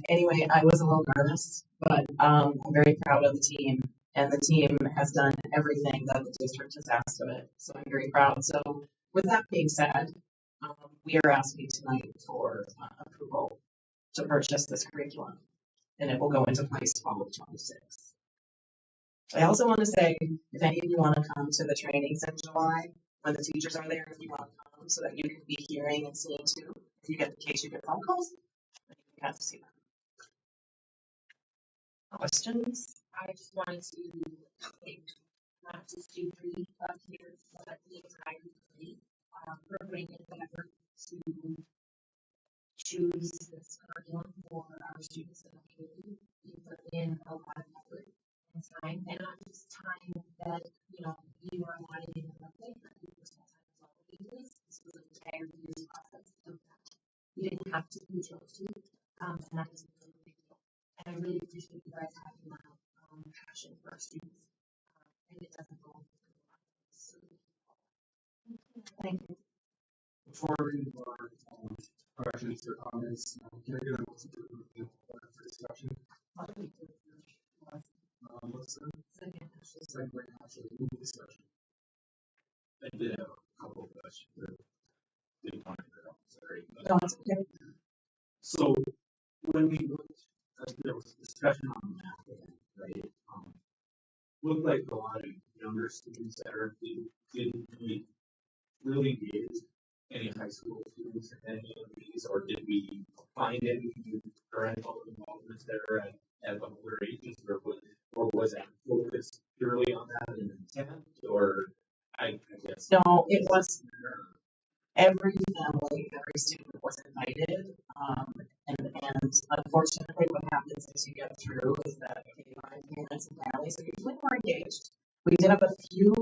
Anyway, I was a little nervous, but I'm very proud of the team, and the team has done everything that the district has asked of it. So I'm very proud. So with that being said, we are asking tonight for approval to purchase this curriculum, and it will go into place fall of 26. I also want to say, if any of you want to come to the trainings in July, when the teachers are there, if you want to come so that you can be hearing and seeing too, if you get in case you get phone calls, then you have to see them. Questions? I just wanted to thank not just you three up here, but the entire committee for putting in the effort to choose this curriculum for our students in the community. You put in a lot of effort and time, and not just time that you are allotted in the birthday, but your personal time as well. This was an entire year's process of that. You didn't have to, you chose to, and that is a really big deal. And I really appreciate you guys having that passion for our students, and it doesn't go. So, thank you. Before we move on, questions or comments, can I get a motion to approve the plan for discussion? Let's second by Ashley, move discussion. I did have a couple of questions. Didn't want to go. Sorry. No, it's okay. So when we looked, there was discussion on math again, right? Looked like a lot of younger students that didn't really engage any high school students in any of these, or did we find any parental involvement there at older ages, or was that focused purely on that in intent, or I guess? No, it was every family, every student was invited. And unfortunately, what happens as you get through is that parents and families are usually more engaged. We did have a few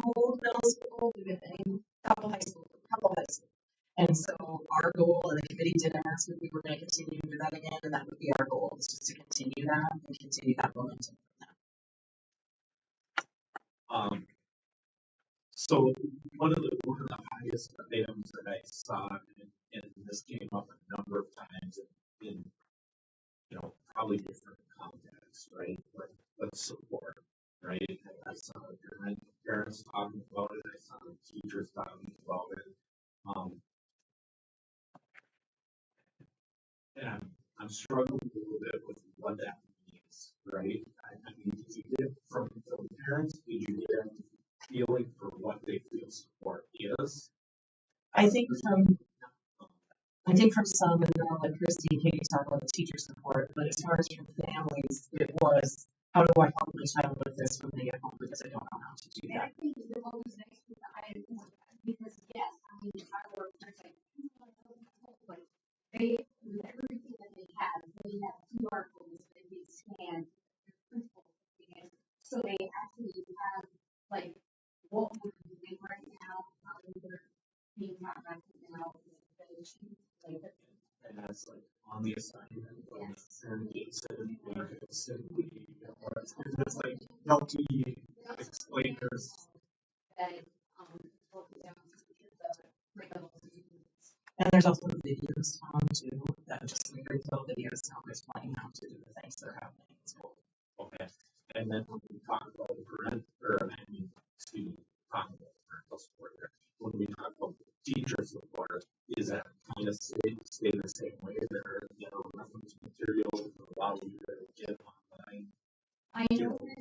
middle school, we did a couple high school, And so our goal, and the committee did ask if we were going to continue to do that again, and that would be our goal, is just to continue that and continue that momentum. So one of the highest items that I saw, and this came up a number of times in probably different contexts, right? But support, right? I saw parents talking about it. I saw teachers talking about it. And I'm struggling a little bit with what that means, right? I mean, did you get from parents? Did you get a feeling for what they feel support is? I think from some, and I'll let Christy and Katie talk about the teacher support, but as far as from families, it was, how do I help my child with this when they get home because I don't know how to do that? I think the one was next to the item because yes, I mean, I work like they, with everything that they have QR codes that they scan, so they actually have like what we're doing right now, how we're being taught right now, And that's like on the assignment, like Jason, it's like help me explain this. And there's also videos too, that just like little videos how they're explaining how to do the things that are happening in school. Okay. And then when we talk about parental support there, when we talk about teacher support, is that kind of stay the same way? There are reference materials that allow you to get online. I know that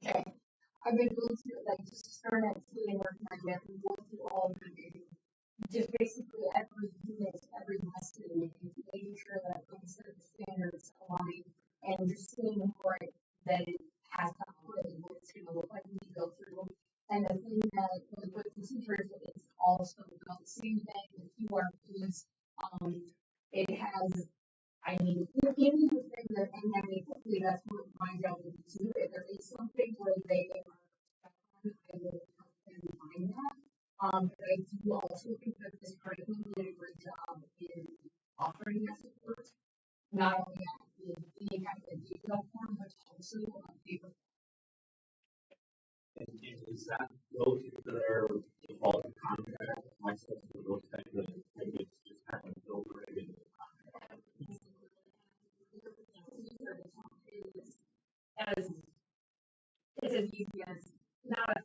okay. I've been going to just start at school and working my way and going through all of them. Just basically every unit, every lesson, making sure that things are the standards align and just seeing for it that it has to operate what it's going to look like when you go through. And the thing that with the teachers is also about the same thing with QR codes. It has, I mean, in the thing that, and I mean, hopefully that's what my job will do. If there is something where they are, I will help them find that. But I do also think that this curriculum did a great job in offering that support, not only in being at the digital form, but also on paper. And is that built into their default contract? My sense of those things that it's just kind of built right into the contract. It's as easy as now if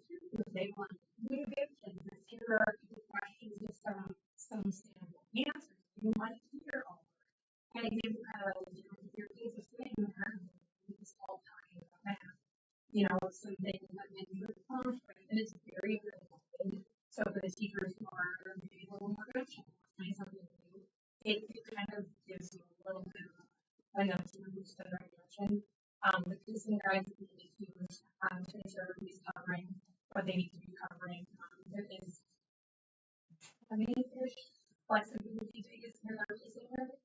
they want we give kids this here are questions with some sample answers. You might hear all and it gives your kids a thing this whole time about math. So they can let them do the conflict and it's very good. So for the teachers who are maybe a little more coaching, something new, it kind of gives you a little bit of enough to boost the right direction. The pacing guides that we need to use to ensure everybody's covering what they need to be covering. There is ish flexibility to use in our pacing guide,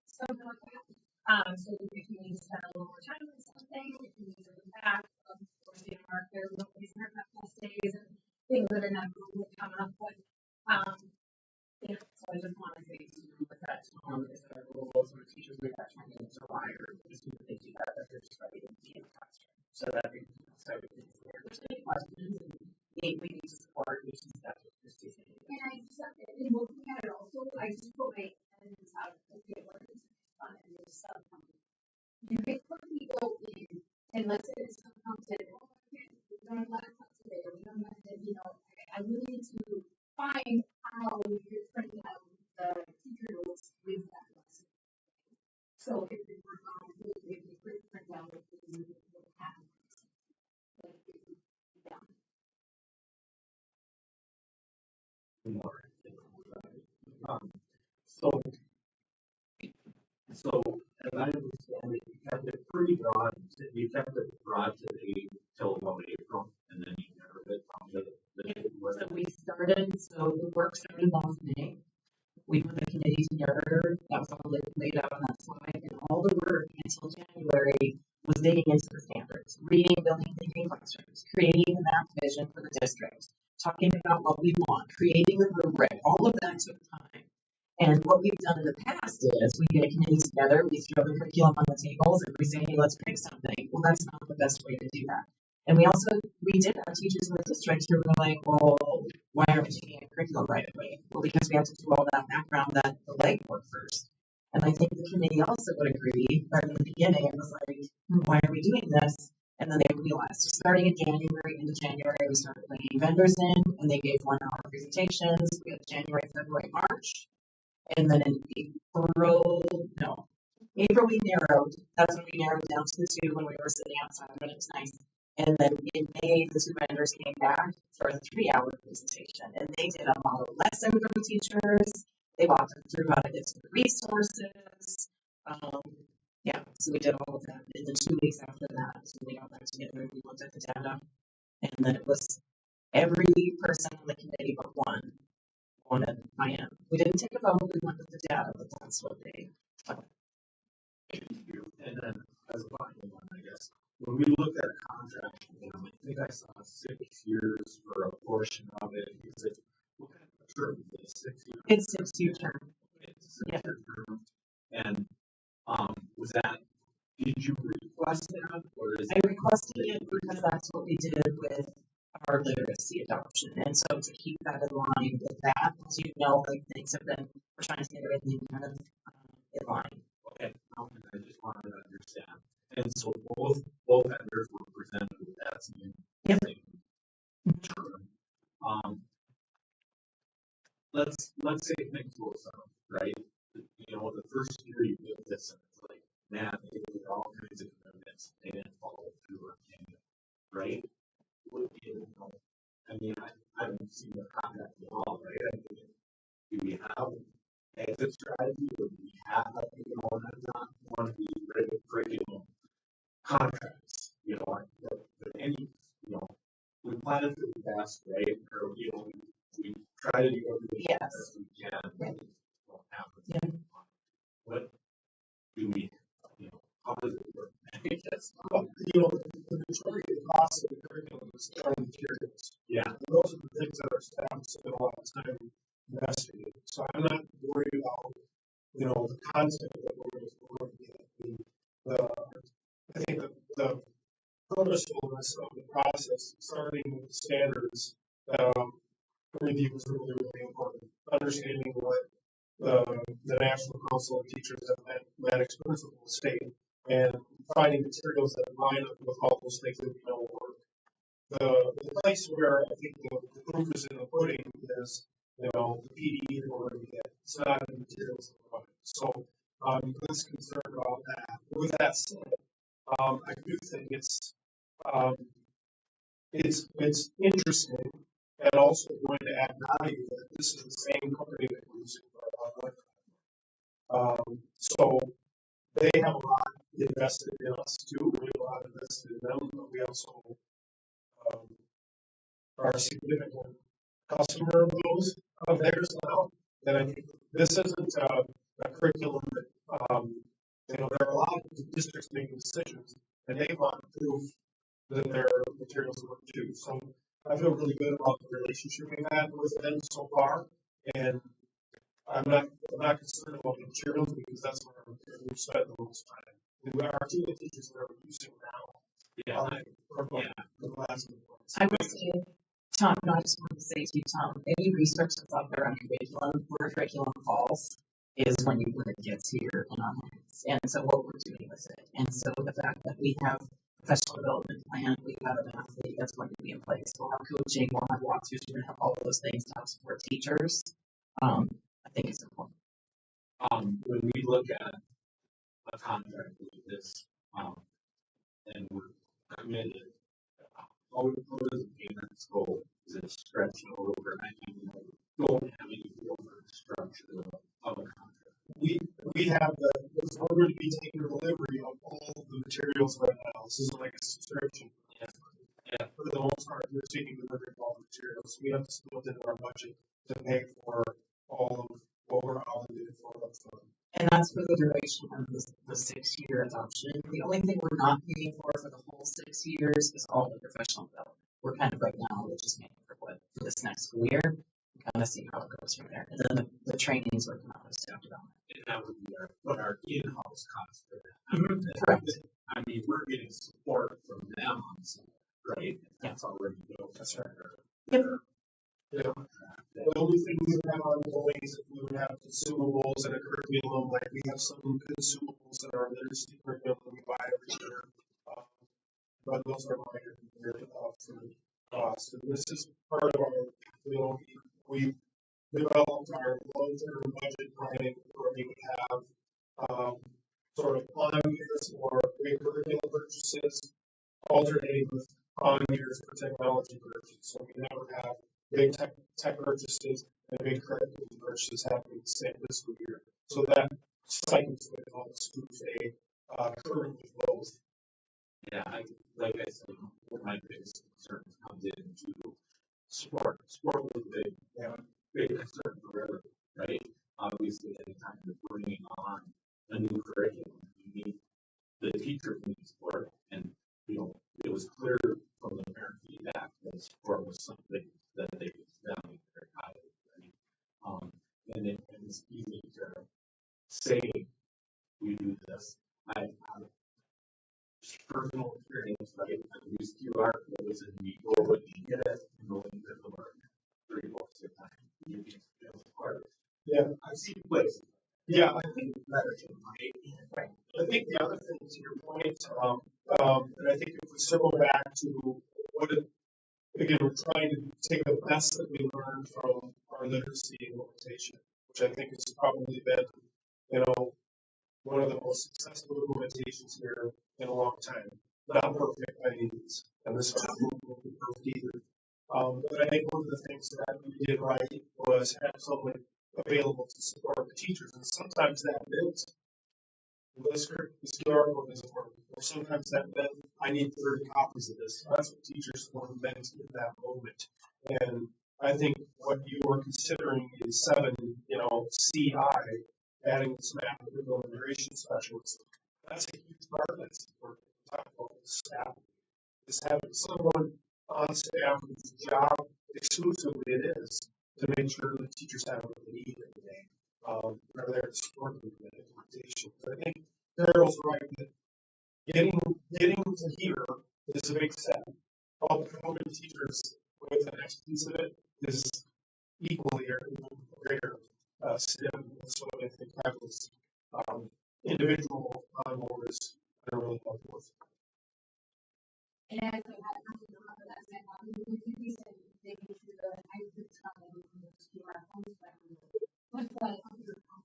something like that. So if you need to spend a little more time on something, if you need to go back, of course, there's no place in our past days and things that are not going to come up. But so I just want to say with that is our rules or teachers make that time in July or as soon as they do that, they're just ready to be in the classroom. So that we can start with things there. There's any questions and we need to support each step of this season. And I just in looking at it also, I just put my hands out okay, what is fun and there's something. You can quickly go in and let's say it's somehow said, oh, okay, we don't have laptop today, or we don't have I really need to find how you print out the teacher notes with that lesson. So if we work on it, if we print out, we would have So, as I understand it, you kept it pretty broad, you kept it broad today till about April, and then you narrowed it from So we started, so the work started last May. We put the committee together, that was all laid out on that slide, and all the work until January was digging into the standards, reading, building, thinking classrooms, creating the map vision for the district, talking about what we want, creating the rubric, all of that took time. And what we've done in the past is we get a committee together, we throw the curriculum on the tables, and we say, hey, let's pick something. Well, that's not the best way to do that. And we did have teachers in the district who were like, well, why aren't we taking a curriculum right away? Well, because we have to do all that background, that the legwork first. And I think the committee also would agree that in the beginning it was like, why are we doing this? And then they realized, so starting in January, into January, we started bringing vendors in, and they gave 1 hour presentations. We had January, February, March. And then in April we narrowed. That's when we narrowed down to the 2 when we were sitting outside, but it was nice. And then in May, the 2 vendors came back for a 3-hour presentation, and they did a model lesson for the teachers. They walked them through how to get to the resources. So we did all of that. And then 2 weeks after that, so we got back together and we looked at the data. And then it was every person on the committee but one wanted IM. We didn't take a vote, we went with the data, but that's what they thought. And then, as a final one, I guess, when we looked at a contract, I think I saw 6 years for a portion of it. Is it, what kind of term is it? 6 years? It's 6-year term. It's a 6-year term. And was that, did you request that? Or is I requested it because that's what we did with our literacy adoption. And so to keep that in line with that, as you know, like things have been, we're trying to get everything kind of in line. Okay, I just wanted to understand. And so both vendors were presented with that same term. Let's say things go south, right? The first year you do this, and it's like, man, they did all kinds of commitments, they didn't follow through on any of it, right? I haven't seen the contract at all, right? Do we have an exit strategy, or do we have, and I'm not one of these regular contracts, but any, we plan for the best, right? Or, we try to do everything as best we can. Right. Won't happen. Yeah. What do we, how does it work? Well, the majority of the cost of the curriculum is on materials. Yeah. And those are the things that our staff spend a lot of time investigating. So I'm not worried about, the content that we're going to get. I think the purposefulness of the process, starting with the standards, review is really, really important. Understanding what the National Council of Teachers and Mathematics principles state, and finding materials that line up with all those things that we know work. The place where I think the proof is in the pudding is, the PDE that we're going to get. It's not in the materials that we're running. So I'm less concerned about that. With that said, I do think it's interesting and also going to add value that this is the same company that we're using for our so they have a lot invested in us too. We have a lot invested in them, but we also are a significant customer of theirs now. And I think this isn't a curriculum that there are a lot of districts making decisions, and they want proof that their materials work too. So I feel really good about the relationship we've had with them so far, and I'm not concerned about the materials because that's where we've spent the most time. Our team of teachers that are using now, the class. I will say, Tom, I just want to say to you, Tom, any research that's out there on curriculum, where curriculum falls, is when it gets here in our hands. And so what we're doing with it. And so the fact that we have professional development plan, we have an athlete that's going to be in place, we'll have coaching, we'll have walkthroughs, we're going to have all of those things to help support teachers. I think it's important. When we look at a contract like this, and we're committed, how does the payments go? Is it stretched over? Don't have any over structure of a contract. we have we're going to be taking delivery of all of the materials right now. This isn't like a subscription. Yeah. For the most part, we're taking delivery of all the materials. We have to build into our budget to pay for all of what we're obligated for up front. And that's for the duration of the 6-year adoption. The only thing we're not paying for the whole 6 years is all the professional development. We're kind of right now, we're just paying for this next school year, kind of see how it goes from there. And then the trainings would come out of staff development. And that would be our in-house cost for that. Correct. I mean, we're getting support from them on some, right? That's already built. That's right. Yep. Yeah. The only thing we would have ongoing is if we would have consumables and a curriculum, like we have some consumables in our literacy curriculum we buy every year. But those are minor compared to the upfront cost. And this is part of our, we developed our long-term budget planning where we would have sort of on years for big curriculum purchases, alternating with on years for technology purchases. So we never have big tech purchases and big curriculum purchases happening the same fiscal year. So that cycles with all the schools currently both. Yeah, like I said, one of my biggest concerns comes into sport. Sport was a big concern forever, right? Obviously, anytime you're bringing on a new curriculum, you need the teachers need sport, and it was clear from the parent feedback that sport was something that they valued very highly, right? And it's easy to say we do this. I personal experience, right? I use QR codes and you go and you get it and go and get the learn 3 or 6 times. You can feel the part. Yeah, I've seen places. Yeah, I think better than right. I think the other thing to your point, and I think if we circle back to again, we're trying to take the best that we learned from our literacy implementation, which I think has probably been, one of the most successful implementations here in a long time. Not perfect by any means, and this one won't be perfect either. But I think one of the things that we did right was have someone available to support the teachers, and sometimes that meant this QR code isn't working, or sometimes that meant I need 30 copies of this. That's what teachers were meant in that moment. And I think what you are considering is 7, CI, adding some applicable integration specialists. That's a huge part of that support. Talk about staff. Is having someone on staff whose job exclusively it is to make sure that teachers have what they need every day. Are there to support the implementation. But I think Daryl's right that getting to here is a big step. All the many teachers with the next piece of it is equally or greater step. So I think that was individual onboarders that are really helpful with. And as I had something on that side, we could be thinking through the hybrid time to our homes. Once that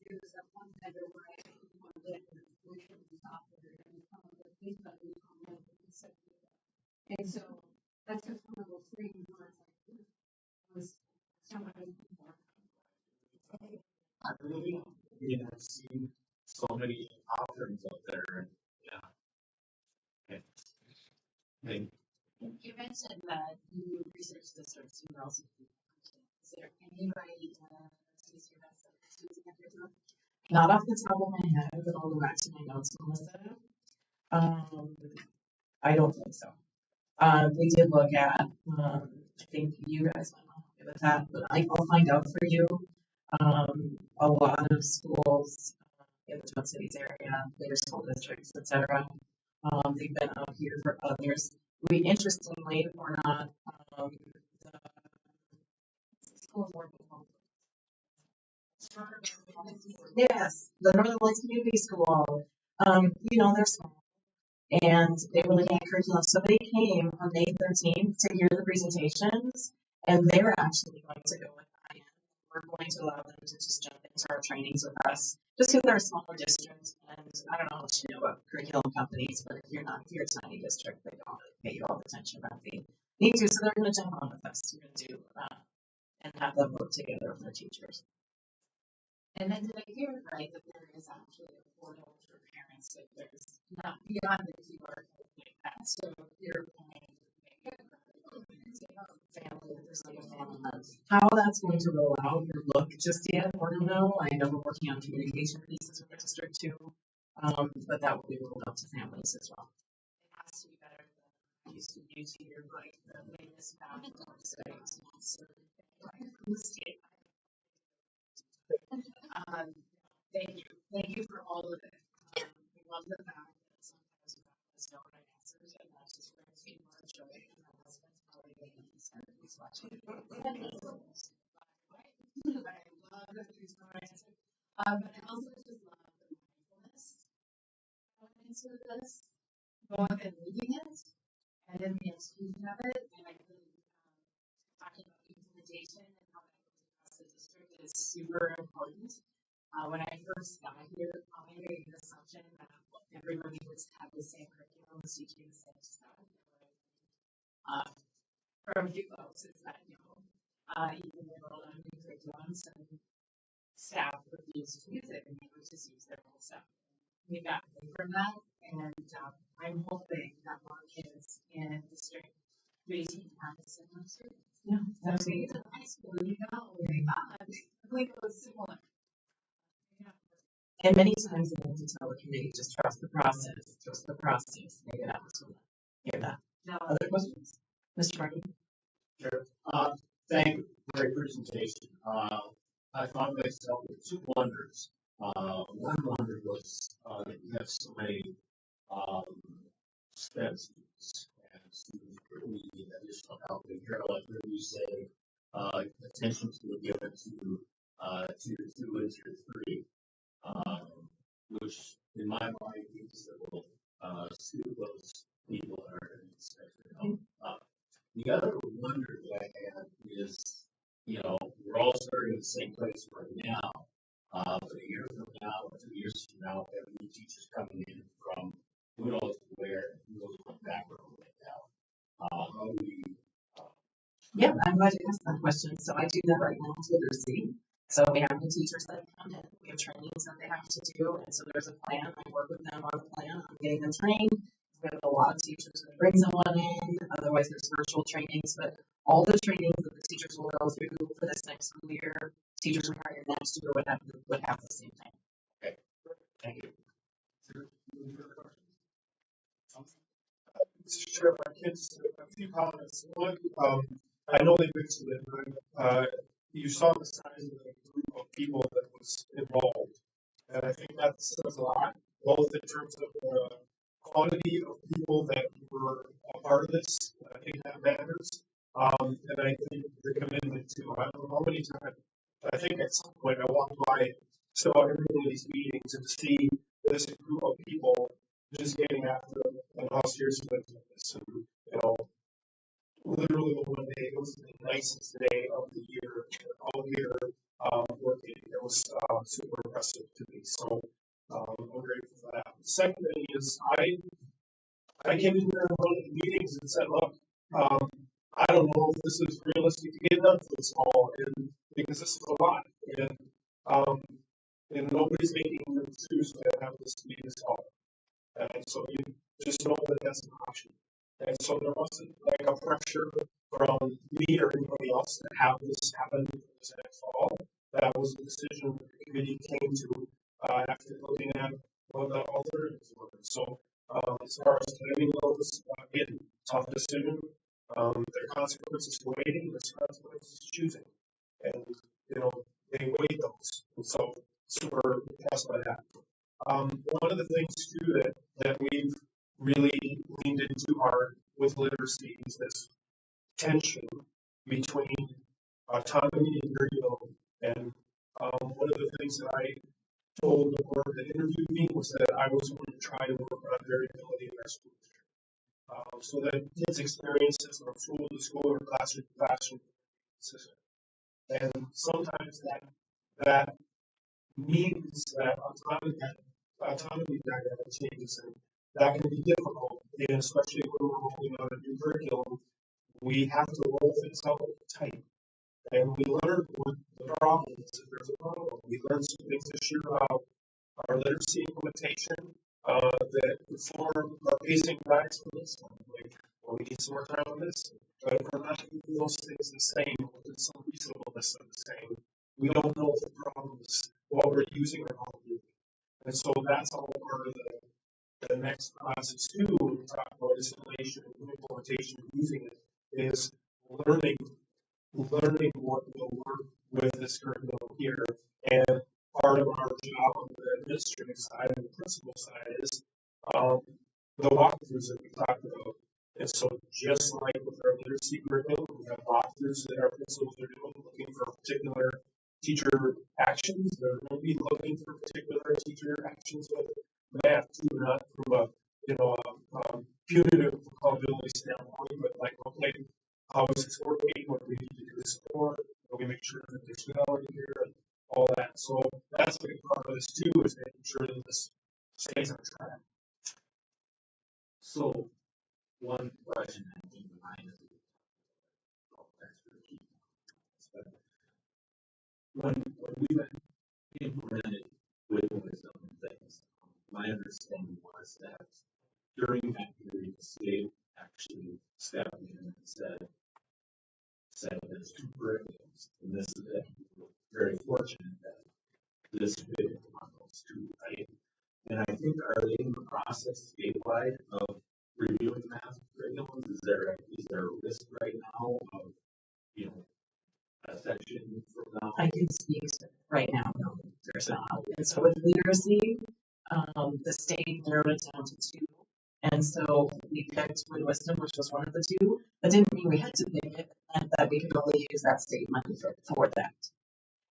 there's that one vendor where I want to get the solution to software and some of the things that we comment and so that's just one of those things where it's like was someone more. I really I've seen so many offerings out there. Yeah. Okay. You mentioned that you research districts who also is there anybody not off the top of my head, but I'll go back to my notes, Melissa. I don't think so. We did look at, I think you guys might not be with that, but I'll find out for you. A lot of schools in the Twin Cities area, bigger school districts, etc. They've been up here for others. We interestingly or not, the schools work with home. Yes, the Northern Lights Community School. They're small. And they were looking at curriculum. So they came on May 13th to hear the presentations, and they're actually going to go with IN. We're going to allow them to just jump into our trainings with us, just because they're a smaller district. And I don't know what you know about curriculum companies, but if you're a tiny district, they don't pay you all the attention that they need to. So they're going to jump on with us. We're going to do and have them work together with their teachers. And then did I hear it right that there is actually a portal for parents if there's not beyond the QR code like that? So if you're planning to make it family, if there's like a family month. How that's going to roll out or look just yet, or don't know. I know we're working on communication pieces with the district too. But that will be rolled out to families as well. It has to be better than I used to use here, like the latest bound websites. Thank you for all of it. We love the fact that sometimes we have to know right answers, and that just brings me more joy. And my husband's probably getting concerned if he's watching. But I love that he's no right answer. But I also just love the mindfulness elements of this, going and reading it, and then the execution of it, and I think talking about implementation and how that goes across the district is super important. When I first got here, I made an assumption that everybody would have the same curriculum, was teaching the same stuff. From you folks, is that even the world on new curriculums and staff refuse to use it and they would just use their own stuff. We got away from that, and I'm hoping that more kids in district 18 have a similar experience. Yeah, that's in high school, oh my God, like it was similar. And many times they have to tell the committee, just trust the process, make it happen. So hear that. No. Other questions? Mr. Markey? Sure. Thank you for your presentation. I found myself with two wonders. One wonder was that you have so many STEM students and students who need additional help. And here, like you say, attention to be given to tier 2 and tier 3. Which in my mind means that will suit those people that are in expected help. The other wonder that I have is, we're all starting at the same place right now, but a year from now, or 2 years from now, we have new teachers coming in from who knows where, who knows what background right now. How do we? Yeah, I'm glad you asked that question. So I do that right now with literacy. So we have the teachers that come in, we have trainings that they have to do, and so there's a plan. I work with them on a plan on getting them trained. We have a lot of teachers that bring someone in, otherwise there's virtual trainings, but all the trainings that the teachers will go through for this next school year, teachers we hire next year would have the same thing. Okay, thank you. Mr. Chair, my kids, a few comments. One, I know they mentioned it, you saw the size of the group of people that was involved. And I think that says a lot, both in terms of the quantity of people that were a part of this. I think that matters. And I think the commitment to, I don't know how many times, I think at some point I walked by still everybody's meetings and to see this group of people just getting after and how serious it is with this. And, literally the one day, it was the nicest day of the year, all year working. It was super impressive to me. So I'm grateful for that. The second thing is I came in here in one of the meetings and said, look, I don't know if this is realistic to get done for this fall, and because this is a lot. And nobody's making an excuse to have this meeting this fall. And so you just know that that's an option. And so there wasn't like a pressure from me or anybody else to have this happen this next fall. That was a decision the committee came to after looking at what the alternatives were. So as far as timing goes, again, tough decision. There are consequences to waiting, there's consequences to choosing. And, they weighed those. And so super impressed by that. One of the things too that we've really leaned into hard with literacy is this tension between autonomy and variability. And one of the things that I told the board that interviewed me was that I was going to try to work on variability in our school district, so that kids' experiences from school to school or classroom to classroom consistent. And sometimes that means that autonomy dynamic changes, and that can be difficult, and especially when we're rolling out a new curriculum. We have to roll things out tight, And we learned what the problem is, if there's a problem. We learned some things this year about our literacy implementation that inform our pacing guides for this one. Like, well, we need some more time on this. But if we're not doing those things the same, or there's some reasonableness of the same, we don't know if the problem is what we're using or not using. And so that's all part of the next process too, when we talk about assimilation and implementation and using it, is learning what will work with this curriculum here. And part of our job on the administrative side and the principal side is the walkthroughs that we talked about. And so just like with our literacy curriculum, we have walkthroughs that our principals are doing, looking for particular teacher actions. They're going to be looking for particular teacher actions with math too, not from a punitive accountability standpoint, but like, okay, how is this working? What do we need to do to support? How do we make sure that there's fidelity here and all that? So that's a big part of this too, is making sure that this stays on track. So one question that came to mind is when we implemented with wisdom and things, my understanding was that during that period, the state actually stepped in and said there's two curriculums, and this is it. We're very fortunate that this fit on those two, right? And I think, are they in the process statewide of reviewing math curriculums? Is there a risk right now of, a section from now? I can speak right now, no, there's not. And so with literacy, the state narrowed it down to two. And so we picked Wood Wisdom, which was one of the two. That didn't mean we had to pick it, and that we could only use that state money for that.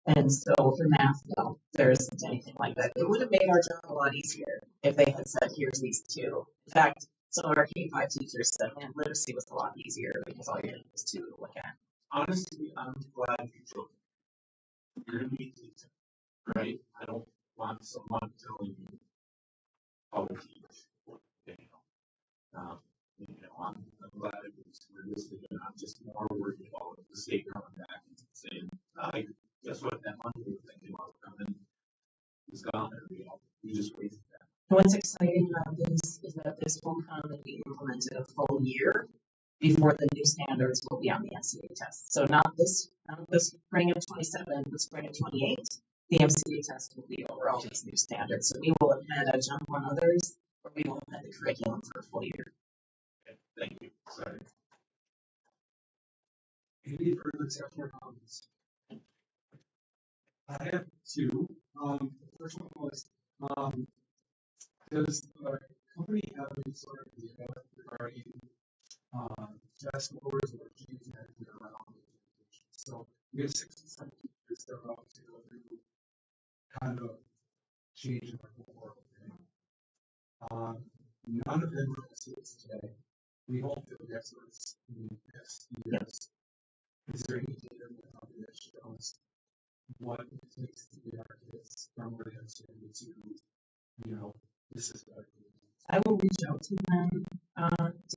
And so for math, no, there isn't anything like that. It would have made our job a lot easier if they had said, here's these two. In fact, some of our K-5 teachers said, man, literacy was a lot easier because all you had was two to look at. Honestly, I'm glad you took it. You're going to be teaching, right? I don't want someone telling me how to teach. I'm glad it was realistic, and I'm just more worried about the state coming back and saying, guess what, that money we were thinking about coming is gone. We just wasted that. What's exciting about this is that this will come and be implemented a full year before the new standards will be on the MCA test. So not this spring of 27, but spring of 28, the MCA test will be over all these new standards. So we will have had a jump on others, or we will have had the curriculum for a full year. Okay, thank you. Sorry. Any further discussion or comments? I have two. The first one was, does the company have any sort of data regarding test scores or changes around education? So we have 67 teachers that are about to go through kind of change in the whole world. None of them are experts today. We hope that the experts in the next years. Is there any data in the company that shows what it takes to get our kids from where they're standing to, this is better? I will reach out to them,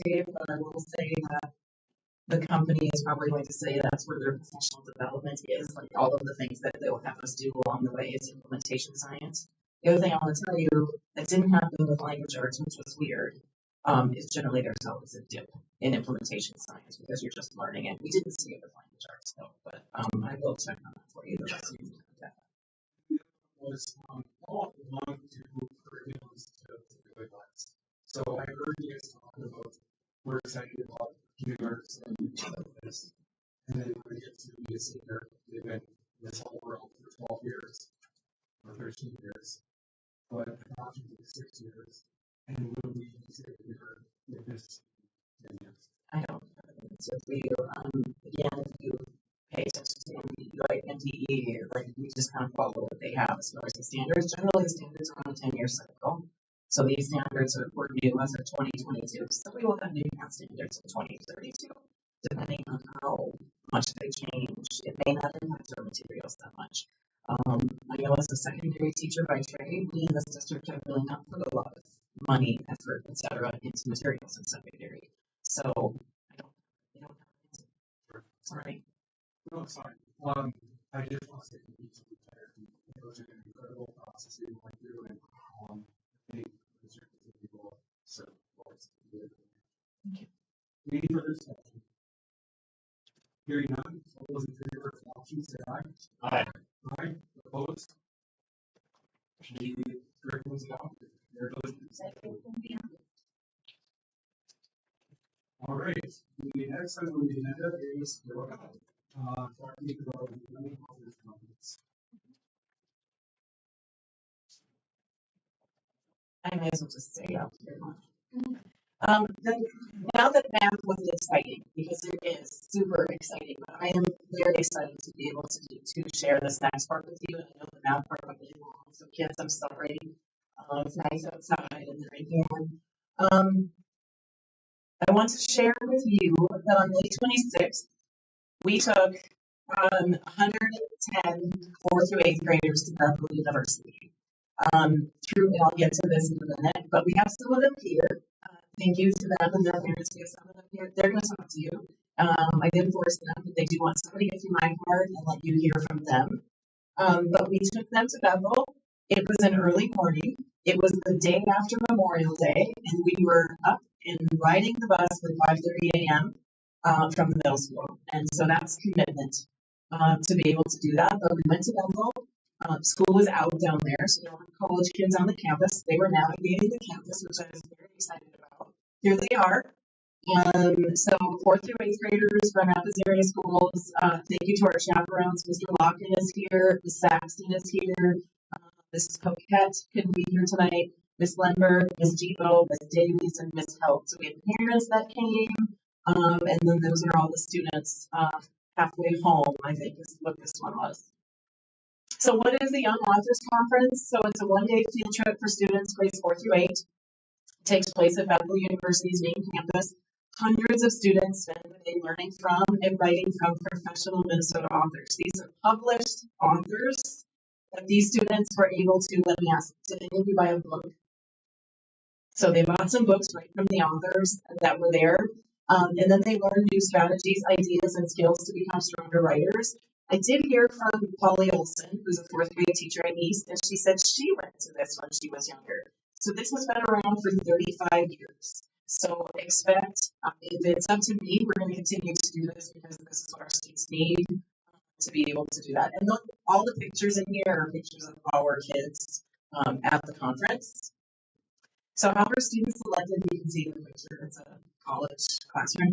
Dave, but I will say that the company is probably going to say that's where their professional development is, like all of the things that they will have us do along the way is implementation science. The other thing I want to tell you that didn't happen with language arts, which was weird, is generally there's always a dip in implementation science because you're just learning it. We didn't see it with language arts though, but I will check on that for you. The rest of you can was all along to curriculums to really last. So I heard you guys talking about we're excited about universe and this, and then when we get to be a senior, they've been in this whole world for 12 years or 13 years, but not for 6 years. And will we use it in this 10 years? I don't have an answer for you. Again, if you pay attention to MDE, like NDE, like we just kind of follow what they have as far as the standards. Generally, the standards are on a 10-year cycle. So these standards were new as of 2022. So we will have new math standards in 2032, depending on how much they change. It may not impact our materials that much. I know as a secondary teacher by trade, we in this district have really not put a lot of money, effort, etc., into materials in secondary. So I don't have an answer. Sorry. No, it's fine. I just want to say thank you to the entire team. It was an incredible process you went through, and I think the circuit of people so forth. Thank you. Any further discussion? Hearing none, all those in favor of adoption say aye. Aye. Aye. Opposed? The curriculum is adopted. Congratulations. All right. The next item on the agenda is talking about the money holders conference. I may as well just say up here. Now that math wasn't exciting, because it is super exciting, but I am very excited to be able to share this next part with you. And I know the math part might be long, so kids, I'm sorry. It's nice outside and they're in here. I want to share with you that on May 26th, we took 110 4th through 8th graders to Bethel University. I'll get to this in a minute, but we have some of them here. Thank you to them and their parents. We have some of them here. They're going to talk to you. I didn't force them, but they do want somebody to get through my part and let you hear from them. But we took them to Bethel. It was an early morning. It was the day after Memorial Day, and we were up and riding the bus at 5:30 a.m. From the middle school. And so that's commitment to be able to do that. But we went to Bethel. School was out down there, so there were college kids on the campus. They were navigating the campus, which I was very excited about. Here they are. So 4th through 8th graders from Rapids area schools. Thank you to our chaperones. Mr. Locken is here. Ms. Saxton is here. Mrs. Coquette couldn't be here tonight. Miss Lemberg, Ms. Gibo, Ms. Davies, and Ms. Hope. So we had parents that came, and then those are all the students halfway home, I think is what this one was. So what is the Young Authors Conference? So it's a one-day field trip for students grades 4 through 8. It takes place at Bethel University's main campus. Hundreds of students spend the day learning from and writing from professional Minnesota authors. These are published authors that these students were able to, let me ask, did any of you buy a book? So they bought some books right from the authors that were there. And then they learned new strategies, ideas, and skills to become stronger writers. I did hear from Polly Olson, who's a 4th grade teacher in East, and she said she went to this when she was younger. So this has been around for 35 years. So expect, if it's up to me, we're going to continue to do this because this is what our students need to be able to do that. And all the pictures in here are pictures of our kids at the conference. So how are students selected? You can see the picture. It's a college classroom.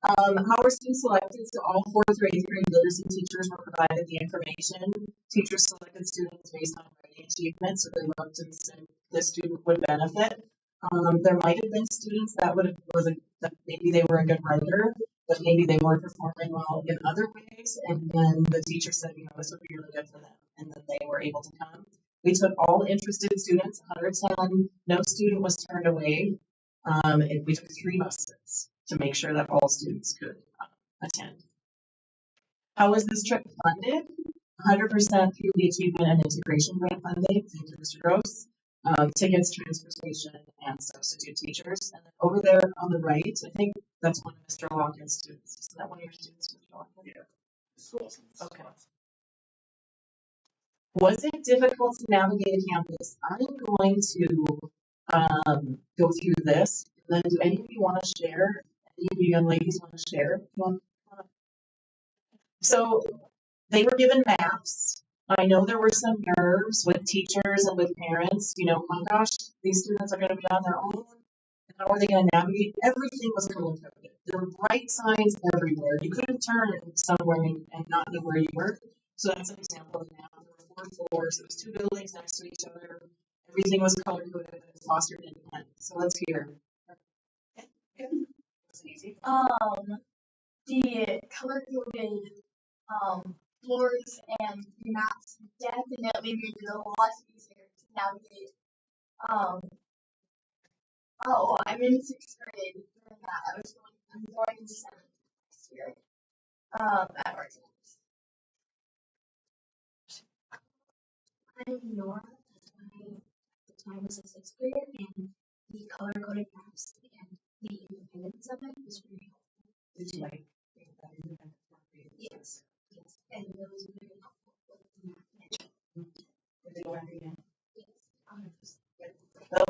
How are students selected? So all 4th through 8th grade literacy teachers were provided the information. Teachers selected students based on writing achievement, so they looked and said this student would benefit. There might have been students that that maybe they were a good writer, but maybe they weren't performing well in other ways, and then the teacher said, this would be really good for them, and then they were able to come. We took all interested students, 110. No student was turned away. And we took 3 buses to make sure that all students could attend. How was this trip funded? 100% through the Achievement and Integration Grant funding. Thank you, Mr. Gross. Tickets, transportation, and substitute teachers. And then over there on the right, I think that's one of Mr. Locken's students. Is that one of your students, Mr. Locken? Yeah. Okay. Was it difficult to navigate a campus? I'm going to go through this. And then do any of you want to share? Any of you young ladies want to share? So they were given maps. I know there were some nerves with teachers and with parents. Oh my gosh, these students are going to be on their own. How are they going to navigate? Everything was color-coded. There were bright signs everywhere. You couldn't turn somewhere and not know where you were. So that's an example of now. There were 4 floors. There was 2 buildings next to each other. Everything was color-coded and fostered independence. So let's hear. The color-coded floors and maps definitely made it a lot easier to navigate. I'm in 6th grade doing that. I'm going into 7th next year at Arts. I'm Nora. At the time was a 6th grader, and the color-coded maps and the independence of it was really helpful. Did you like that independence? Yes. And those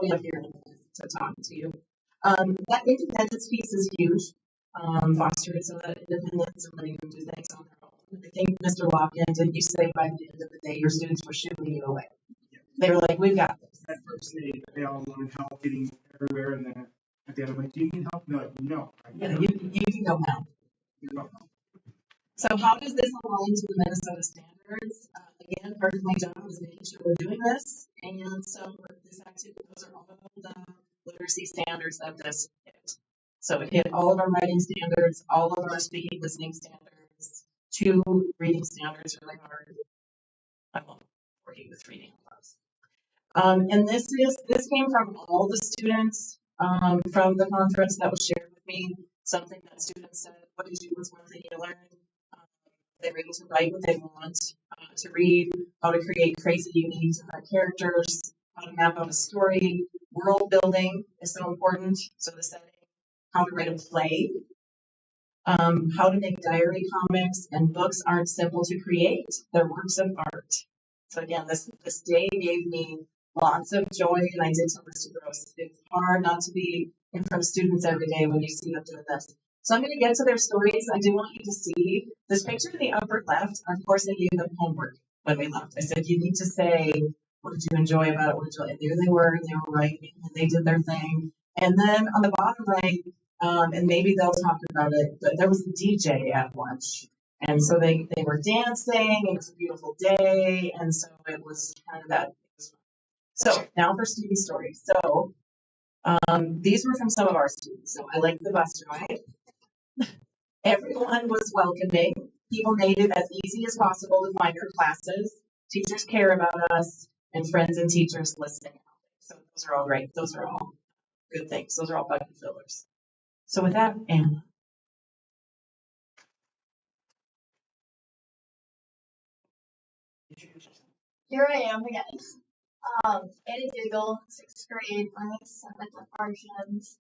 be up here to talk to you. That independence piece is huge. Fostering some of that independence and letting them do things on their own. I think Mr. Locken, didn't you say by the end of the day your students were shooing you away? They were like, we've got this. At first, they all wanted help getting everywhere, and then at the end, I'm like, do you need help? No, no. Yeah, you can go now. So how does this align to the Minnesota standards? Again, part of my job is making sure we're doing this, and so this activity, those are all the literacy standards that this hit. So it hit all of our writing standards, all of our speaking, listening standards, 2 reading standards really hard. I won't bore you with reading clubs. And this came from all the students from the conference that was shared with me. Something that students said, what's one thing you learned? They were able to write what they want, to read, how to create crazy, unique, different characters, how to map out a story. World building is so important. So the setting, how to write a play, how to make diary comics, and books aren't simple to create. They're works of art. So again, this day gave me lots of joy, and I did tell Mr. Gross, it's hard not to be in front of students every day when you see them doing this. So I'm going to get to their stories. I do want you to see this picture in the upper left. Of course, I gave them homework when we left. I said, you need to say, what did you enjoy about it? What did you like? There they were writing, and they did their thing. And then on the bottom right, and maybe they'll talk about it, but there was a DJ at lunch. And so they were dancing, and it was a beautiful day, and so it was kind of that. So now for student stories. So these were from some of our students. So I like the bus ride. Everyone was welcoming. People made it as easy as possible to find our classes. Teachers care about us, and friends and teachers listening. So those are all great. Those are all good things. Those are all bucket fillers. So with that, Anna. Here I am again. Annie Diggle, 6th grade, my seventh margins.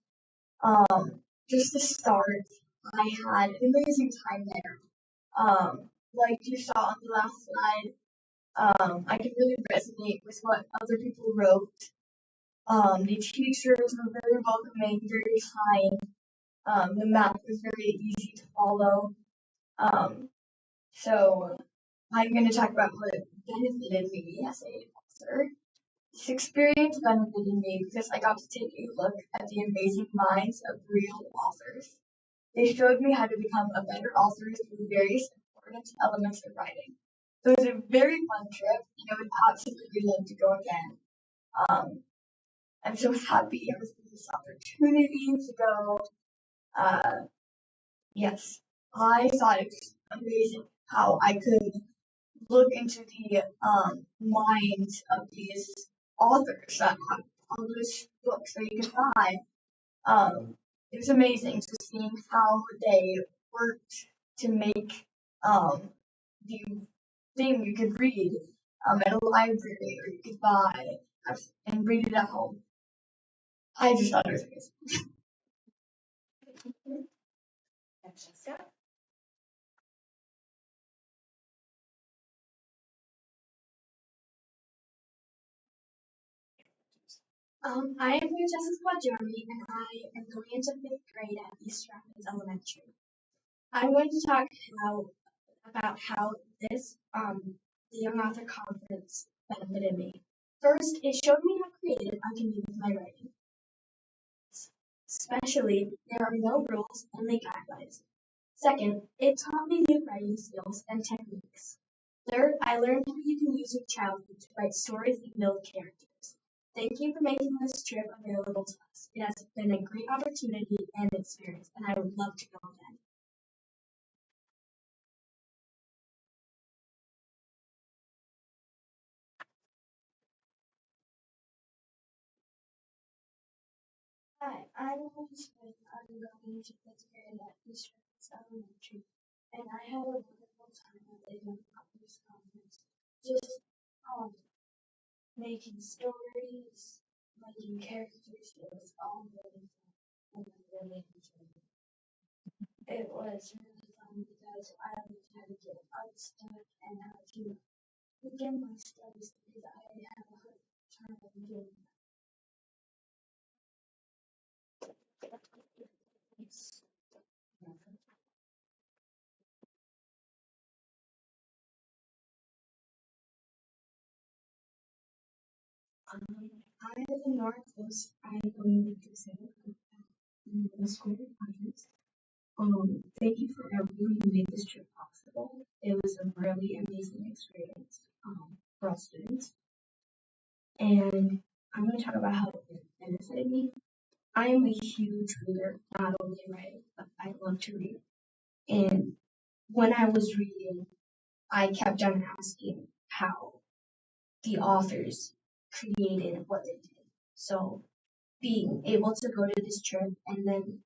Just to start, I had an amazing time there. Like you saw on the last slide, I could really resonate with what other people wrote. The teachers were very welcoming, very kind. The math was very easy to follow. So I'm going to talk about how it benefited me as a author. This experience benefited me because I got to take a look at the amazing minds of real authors. They showed me how to become a better author through various important elements of writing. So it was a very fun trip, and I would absolutely love to go again. I'm so happy I was given this opportunity to go. Yes, I thought it was amazing how I could look into the minds of these authors that have published books that you can buy. It was amazing to see how they worked to make the thing you could read at a library or you could buy and read it at home. I just thought it was amazing. Jessica? I am Jessica Jeremy, and I am going into 5th grade at East Rapids Elementary. I'm going to talk about how this the Young Author Conference benefited me. First, it showed me how creative I can be with my writing. Especially, there are no rules, only guidelines. Second, it taught me new writing skills and techniques. Third, I learned how you can use your childhood to write stories and build characters. Thank you for making this trip available to us. It has been a great opportunity and experience, and I would love to go again. Hi, I'm Elizabeth. I'm going to 5th grade at East Rapids Elementary, and I had a wonderful time at the Young Authors Conference. Just making stories, making characters, it was all really fun, and I really enjoyed it. It was really fun because I learned how to get unstuck and how to begin my studies because I had a hard time doing that. the Northwest, I'm going to say in the school projects. Thank you for everyone who made this trip possible. It was a really amazing experience for all students. And I'm going to talk about how it benefited me. I am a huge reader, not only write, but I love to read. And when I was reading, I kept on asking how the authors created what they did. So being able to go to this trip and then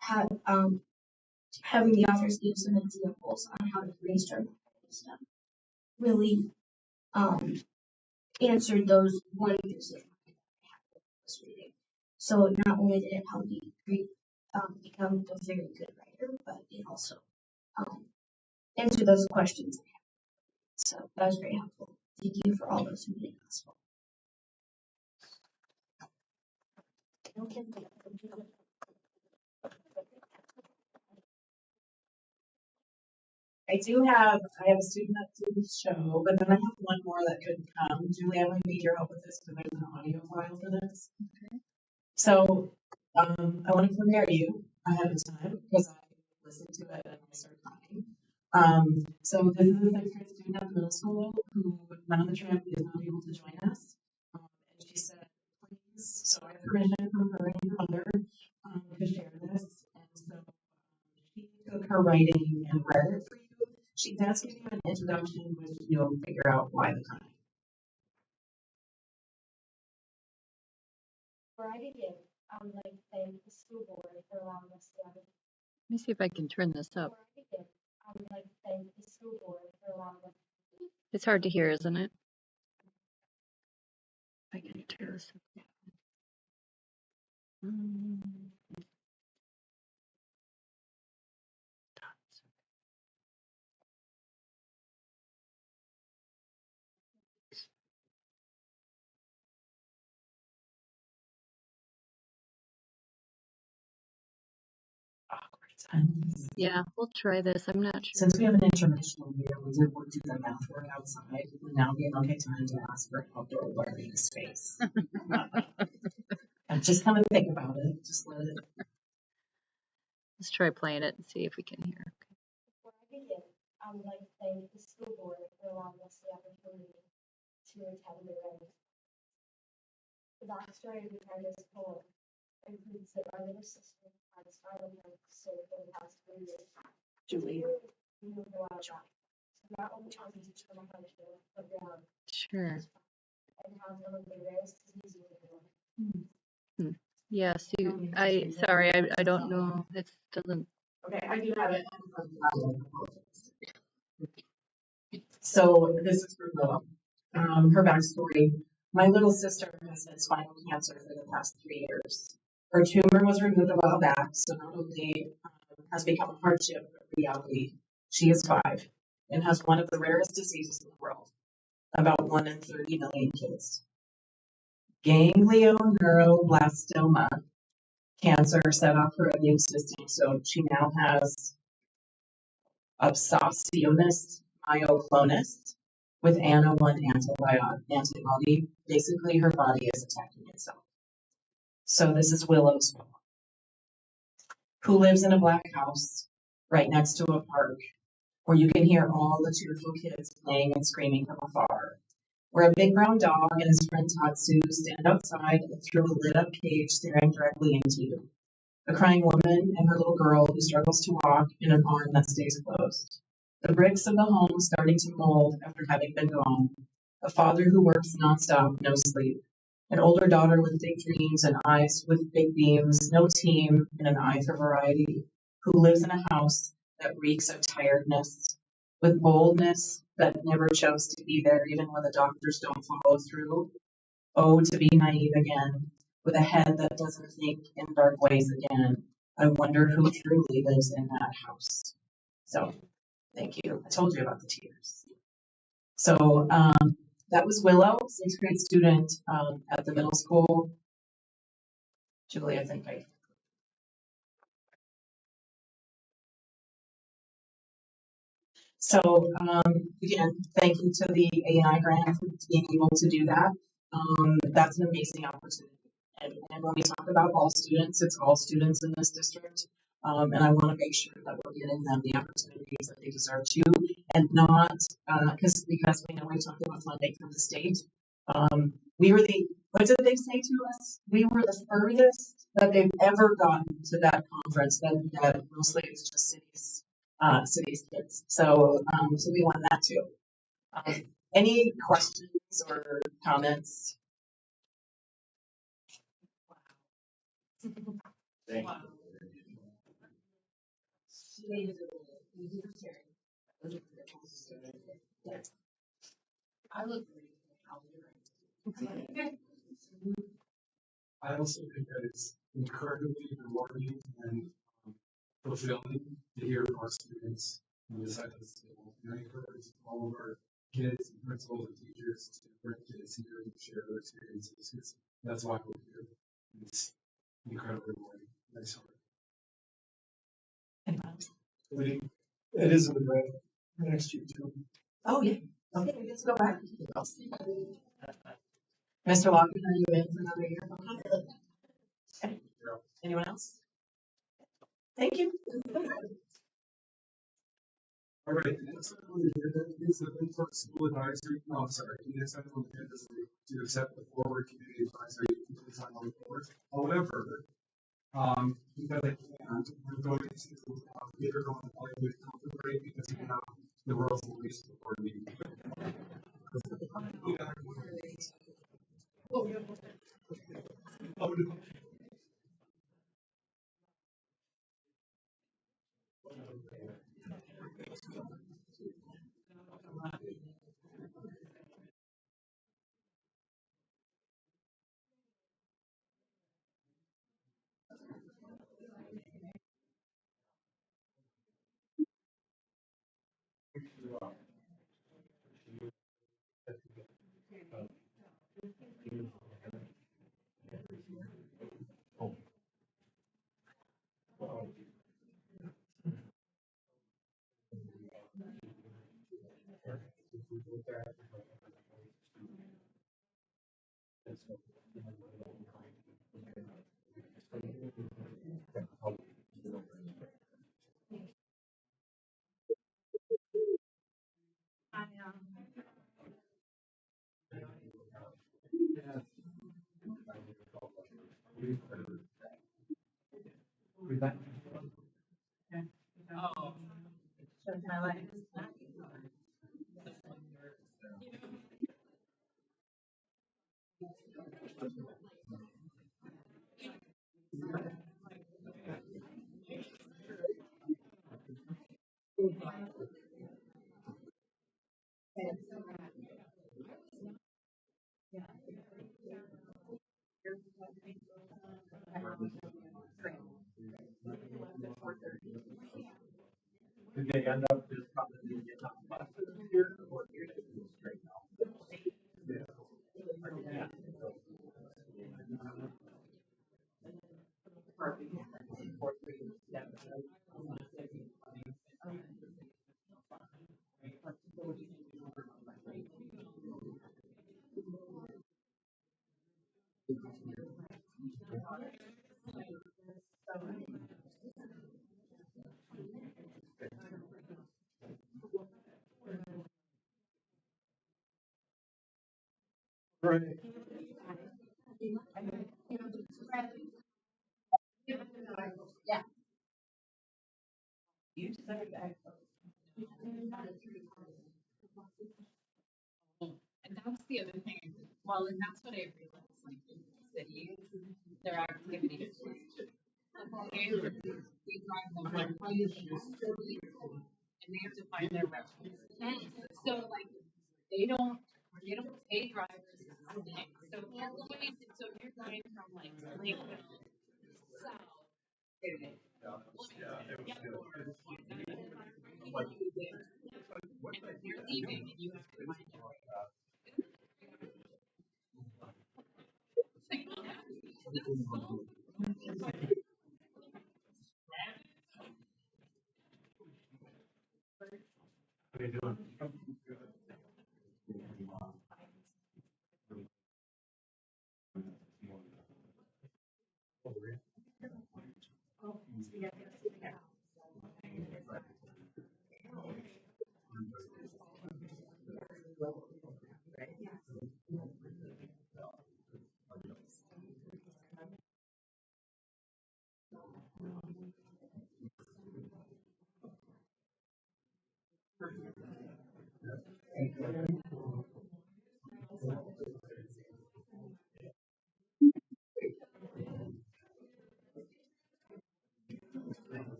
having the authors give some examples on how to brainstorm stuff really answered those wonders that I was reading. So not only did it help me become a very good writer, but it also answered those questions. So that was very helpful. Thank you for all those who made it possible. I have a student that didn't show, but then I have one more that couldn't come. Julie, I'm going to need your help with this because there's an audio file for this. Okay. So, I want to prepare you ahead of time because I listened to it and I started crying. So this is a sixth grade student at the middle school who went on the trip, is not able to join us. And she said, please, so I have permission from her and her mother to share this. And so she took her writing and read it for you. She does give you an introduction, which you'll figure out why the crying. Before I begin, I would like to thank the school board for allowing us to have a Let me see if I can turn this up. Before I begin, I would like to thank the school board for allowing us. It's hard to hear, isn't it? I can turn this up. Awkward times. Yeah, we'll try this. I'm not sure. Since we have an intermission here, we did do the math work outside. It would now be an okay time to ask for outdoor learning space. And just kind of think about it. Just let it. Let's try playing it and see if we can hear. Before I begin, I would like to thank the school board for allowing us the opportunity to attend the wedding. The backstory behind this poem includes that my little sister had a spinal cord surgery for the past 3 years. Julie. We moved a while back. So not only was it just from a punishment, but down. Sure. And how one of the rarest diseases in the world. Yeah, see, sorry, I don't know. It doesn't. Okay, I do have it. So this is for Willow. Her backstory. My little sister has had spinal cancer for the past 3 years. Her tumor was removed a while back, so not only has become a hardship, but reality. She is 5 and has one of the rarest diseases in the world. About 1 in 30 million kids. Ganglioneuroblastoma cancer set off her immune system, so she now has obsessionist myoclonus with ANA1 antibody. Basically, her body is attacking itself. So this is Willow's mom, who lives in a black house right next to a park where you can hear all the cheerful kids playing and screaming from afar, where a big brown dog and his friend Tatsu stand outside through a lit-up cage staring directly into you. A crying woman and her little girl who struggles to walk in an arm that stays closed. The bricks of the home starting to mold after having been gone. A father who works nonstop, no sleep. An older daughter with big dreams and eyes with big beams, no team, and an eye for variety, who lives in a house that reeks of tiredness, with boldness that never chose to be there even when the doctors don't follow through. Oh, to be naive again, with a head that doesn't think in dark ways again. I wonder who truly lives in that house. So, thank you. I told you about the tears. So, that was Willow, 6th grade student at the middle school. Julie, I think So, again, thank you to the A&I grant for being able to do that. That's an amazing opportunity. And when we talk about all students, it's all students in this district. And I want to make sure that we're getting them the opportunities that they deserve to, and not because we know we talked about funding from the state. We were what did they say to us? We were the furthest that they've ever gotten to that conference. That mostly it's just cities kids. So we won that too. Any questions or comments? Thank Wow. I look I also think that it's incredibly rewarding and fulfilling to hear our students on this side of the table. And I encourage all of our kids, and principals, and teachers to bring kids here and share their experiences. Because that's why we're here. It's incredibly rewarding. Nice heart. It is in the grant next year too. Oh, yeah. Okay, let's go back. Mr. Lockman, are you in for another year? Okay. Anyone else? Thank you. All right, the next item on the agenda is the Benford School Advisory. No, I'm sorry. The next item on the agenda is to accept the forward community advisory design report. However, because I can't, we're going to later on with comfort break because we have the world's least board meeting. Oh, no. Oh, shows my life. Did they end up just probably getting on buses here or you're just going straight out? Right. Yeah. You said that. And that's the other thing, well, and that's what I realized, like in cities, their activities. They drive them like crazy, and they have to find their reference. So like, they don't pay drivers to connect. So if you're going from like Lakeville south. And you're leaving and you have to find your way. How you doing?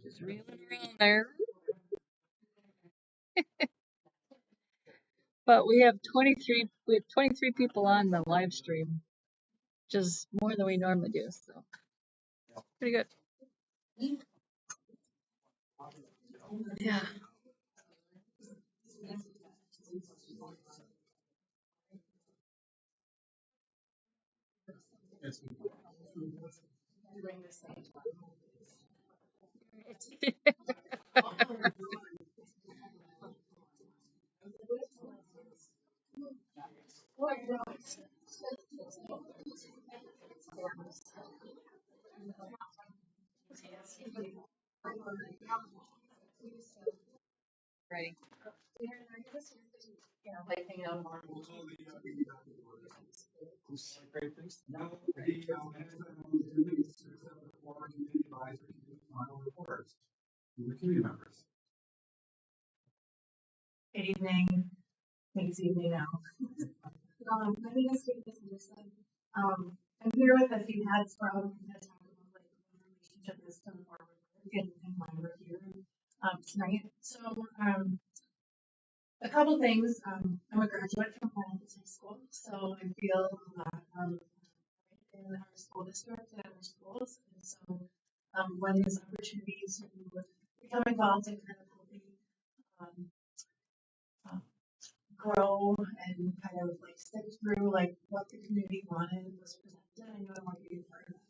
Just reeling around there. But we have 23 people on the live stream, which is more than we normally do, so pretty good. Yeah. Right. Great, thanks. Now, the management opportunities to accept the former community advisory committee final reports. The community members. Good evening. Thanks, evening now. My name is Kate Anderson. I'm here with a few heads from the town of like relationship system or good and why we're here tonight. So a couple things. I'm a graduate from Meeting-6 High School, so I feel that in our school district and our schools, and so when there's opportunities to become involved in kind of helping grow and kind of like stick through like what the community wanted was presented. I know I want to be a part of that.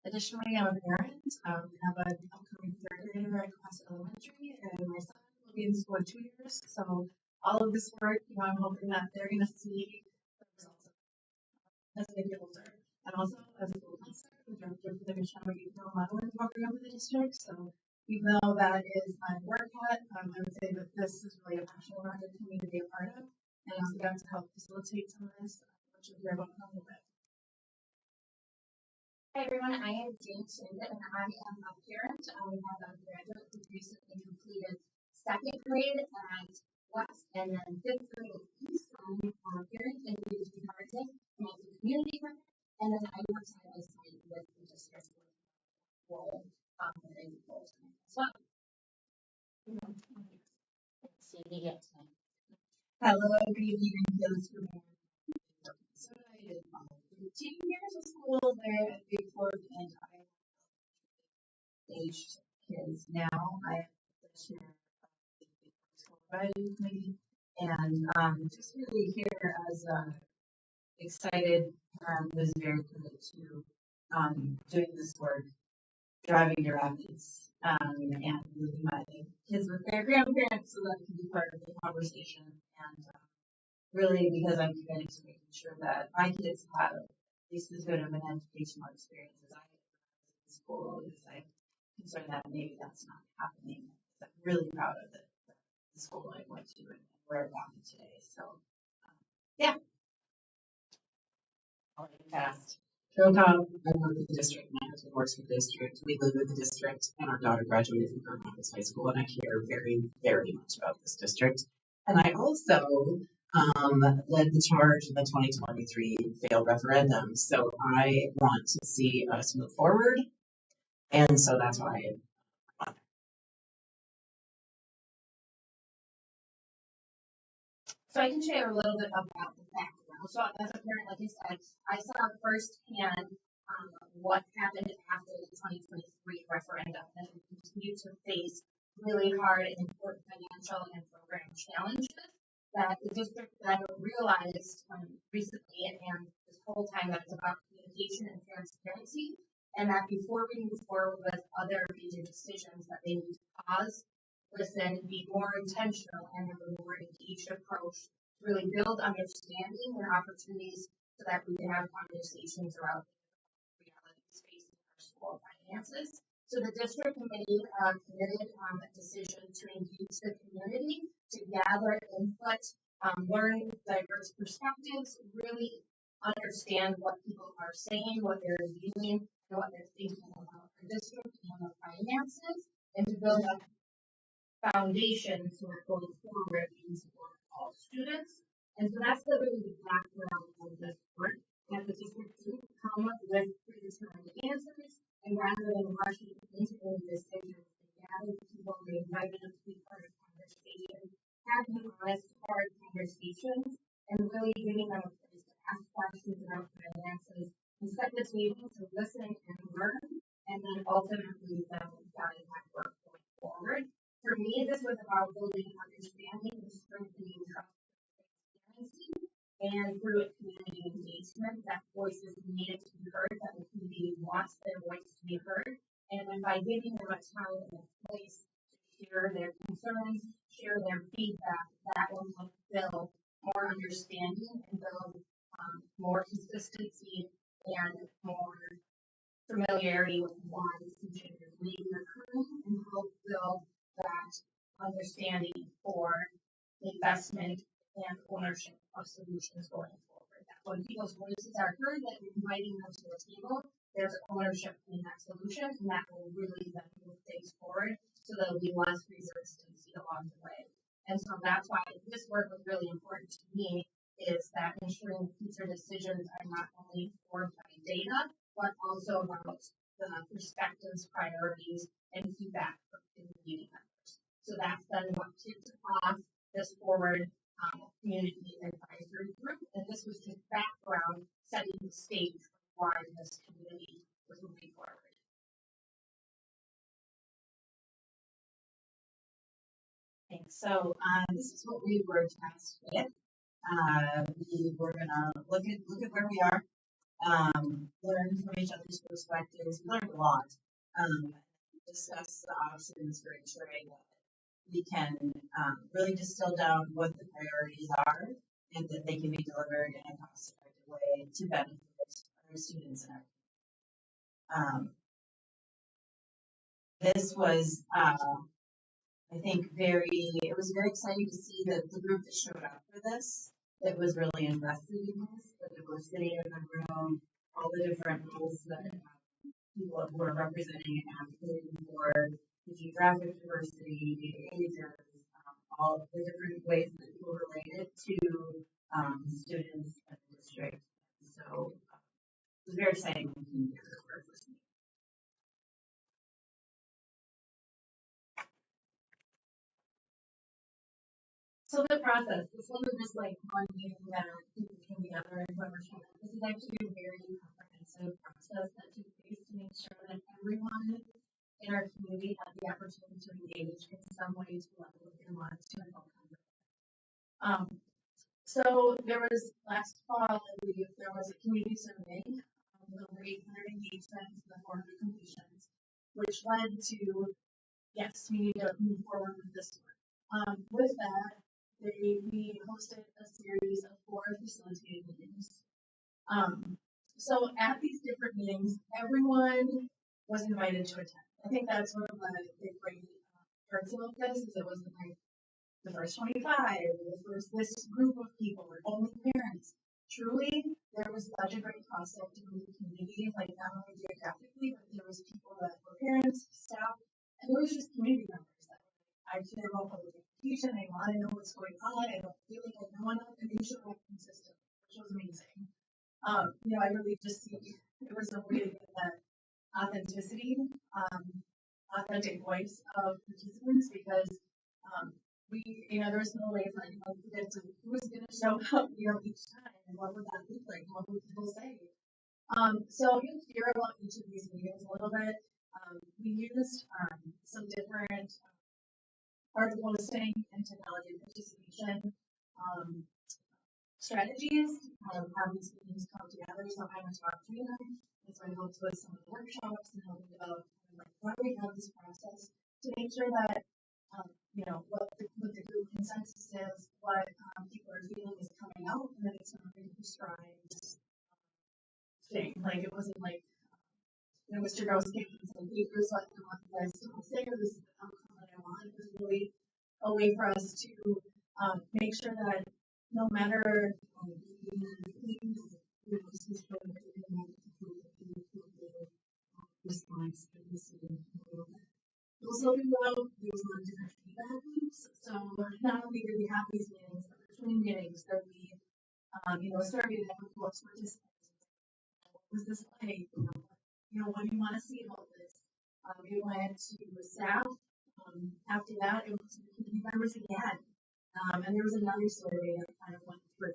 Additionally, I'm a parent. I have an upcoming third grader at Class Elementary, and my son will be in school in 2 years. So all of this work, I'm hoping that they're going to see the results of it as they get older. And also, as a school counselor, I'm director for the Michelle Youth Modeling Program in the district. So even though that is my work at, I would say that this is really a passion project for me to be a part of. And I also got to help facilitate some of this, which you'll hear about in a little bit. Hi everyone, I am Jane Shinden and I am a parent. I have a graduate who recently completed second grade at West and then fifth grade at East. I'm a parent in community parenting and also community parent. And then I work side by side with the district role in full time as well. Hello, good evening, those who are so I did 15 years of school there at Big Fork, and I aged kids now. I am the chair of the school advisory committee, and just really here as a excited parent who's very committed to doing this work, driving to Rapids, and leaving my kids with their grandparents so that I can be part of the conversation. And really, because I'm committed to making sure that my kids have at least as good of an educational experience as I had in school, because I'm concerned that maybe that's not happening. So I'm really proud of the school I went to and where I'm at today. So, yeah. I'll make it fast. I work with the district. My husband works with the district. We live with the district, and our daughter graduated from Grand Rapids High School, and I care very, very much about this district. And I also led the charge in the 2023 failed referendum. So I want to see us move forward, and so that's why I'm on. So I can share a little bit about the background. So as a parent, like I said, I saw firsthand what happened after the 2023 referendum, and we continue to face really hard and important financial and program challenges that the district then realized recently and this whole time that it's about communication and transparency, and that before we move forward with other major decisions that they need to pause listen, be more intentional, and have a more engaged approach to really build understanding and opportunities so that we can have conversations around realities facing our school finances. So the district committee committed a decision to engage the community to gather input, learn diverse perspectives, really understand what people are saying, what they're viewing, and what they're thinking about the district and the finances, and to build a foundation for going forward and support all students. And so that's the really the background of this work. That the district to come up with predetermined answers, and rather than rushing into any decisions, they gathered people, they invited them to be part of conversation, having honest, hard conversations, and really giving them a place to ask questions about finances and set the table to listen and learn, and then ultimately guide that work going forward. For me, this was about building understanding and strengthening trust and transparency, and through community engagement, that voices needed to be heard, that the community wants their voice to be heard, and then by giving them a time and a place to share their concerns, share their feedback, that will help build more understanding and build more consistency and more familiarity with why teaching is leading the curve, and help build that understanding for investment and ownership of solutions going forward. That when people's voices are heard, that you're inviting them to the table, there's ownership in that solution, and that will really then move things forward, so there'll be less resistance along the way. And so that's why this work was really important to me, is that ensuring future decisions are not only informed by data, but also about the perspectives, priorities, and feedback from community members. So that's then what kicked off this forward community advisory group, and this was just background setting the stage for why this community was moving forward. Thanks. So this is what we were tasked with. We were gonna look at where we are, learn from each other's perspectives. We learned a lot. Discuss the options for ensuring that we can really distill down what the priorities are, and that they can be delivered in a cost-effective way to benefit our students and our. This was, I think, it was very exciting to see that the group that showed up for this, that was really invested in this, that it was sitting in the room, all the different roles that people who are representing and advocating for the geographic diversity, the ages, all the different ways that people related to students at the district. So it was very exciting when we came together for our first meeting. So the process, this wasn't just like one meeting that people came together and whoever showed up. This is actually a very comprehensive process that took place to make sure that everyone in our community had the opportunity to engage in some way to level with their lives to help them. So there was last fall, I believe, there was a community survey with over 800 engagements and 400 completions, which led to, yes, we need to move forward with this work. With that, we hosted a series of 4 facilitated meetings. So at these different meetings, everyone was invited to attend. I think that's one of the great parts about this, is it wasn't like the first 25, the first this group of people, or only parents. Truly, there was such a great concept in the community, like not only geographically, but there was people that were parents, staff, and there was just community members that I care about public education, I want to know what's going on, I don't feel like I know enough, and they showed up consistent, which was amazing. I really just see there was a way to get that authenticity, authentic voice of participants, because there was no way for anyone to get to who was going to show up, each time, and what would that look like, what would people say. So you'll hear about each of these meetings a little bit. We used some different article listing and technology participation strategies of how these meetings come together. So I'm a talk trainer, and so I helped with some of the workshops and helping develop why we have this process to make sure that what the group consensus is, what people are feeling is coming out, and then it's not going to be stride just thing. Like it wasn't like Mr. Gross taking some papers like I want you guys to say this is the outcome that I want. It was really a way for us to make sure that no matter this is response to this also well, there was a lot of different feedback loops. So not only did we have these meetings, but between meetings there we a survey that would go up to participants. What was this like? What do you want to see about this? It went to staff. After that, it went to the community members again. And there was another survey that kind of went through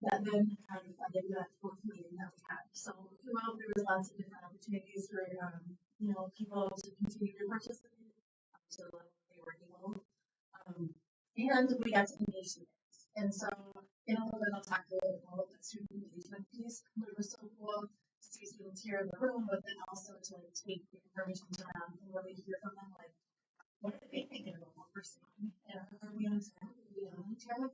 that then kind of funded that fourth meeting that we had. So throughout, there was lots of different opportunities for people to continue to participate to the level they were able. And we got to engage students. And so in a little bit, I'll talk a little bit more about that student engagement piece. But it was so cool to see students here in the room, but then also to take the information to them and really hear from them, like, what are they thinking about what we're seeing? And are we on track? Are we on track?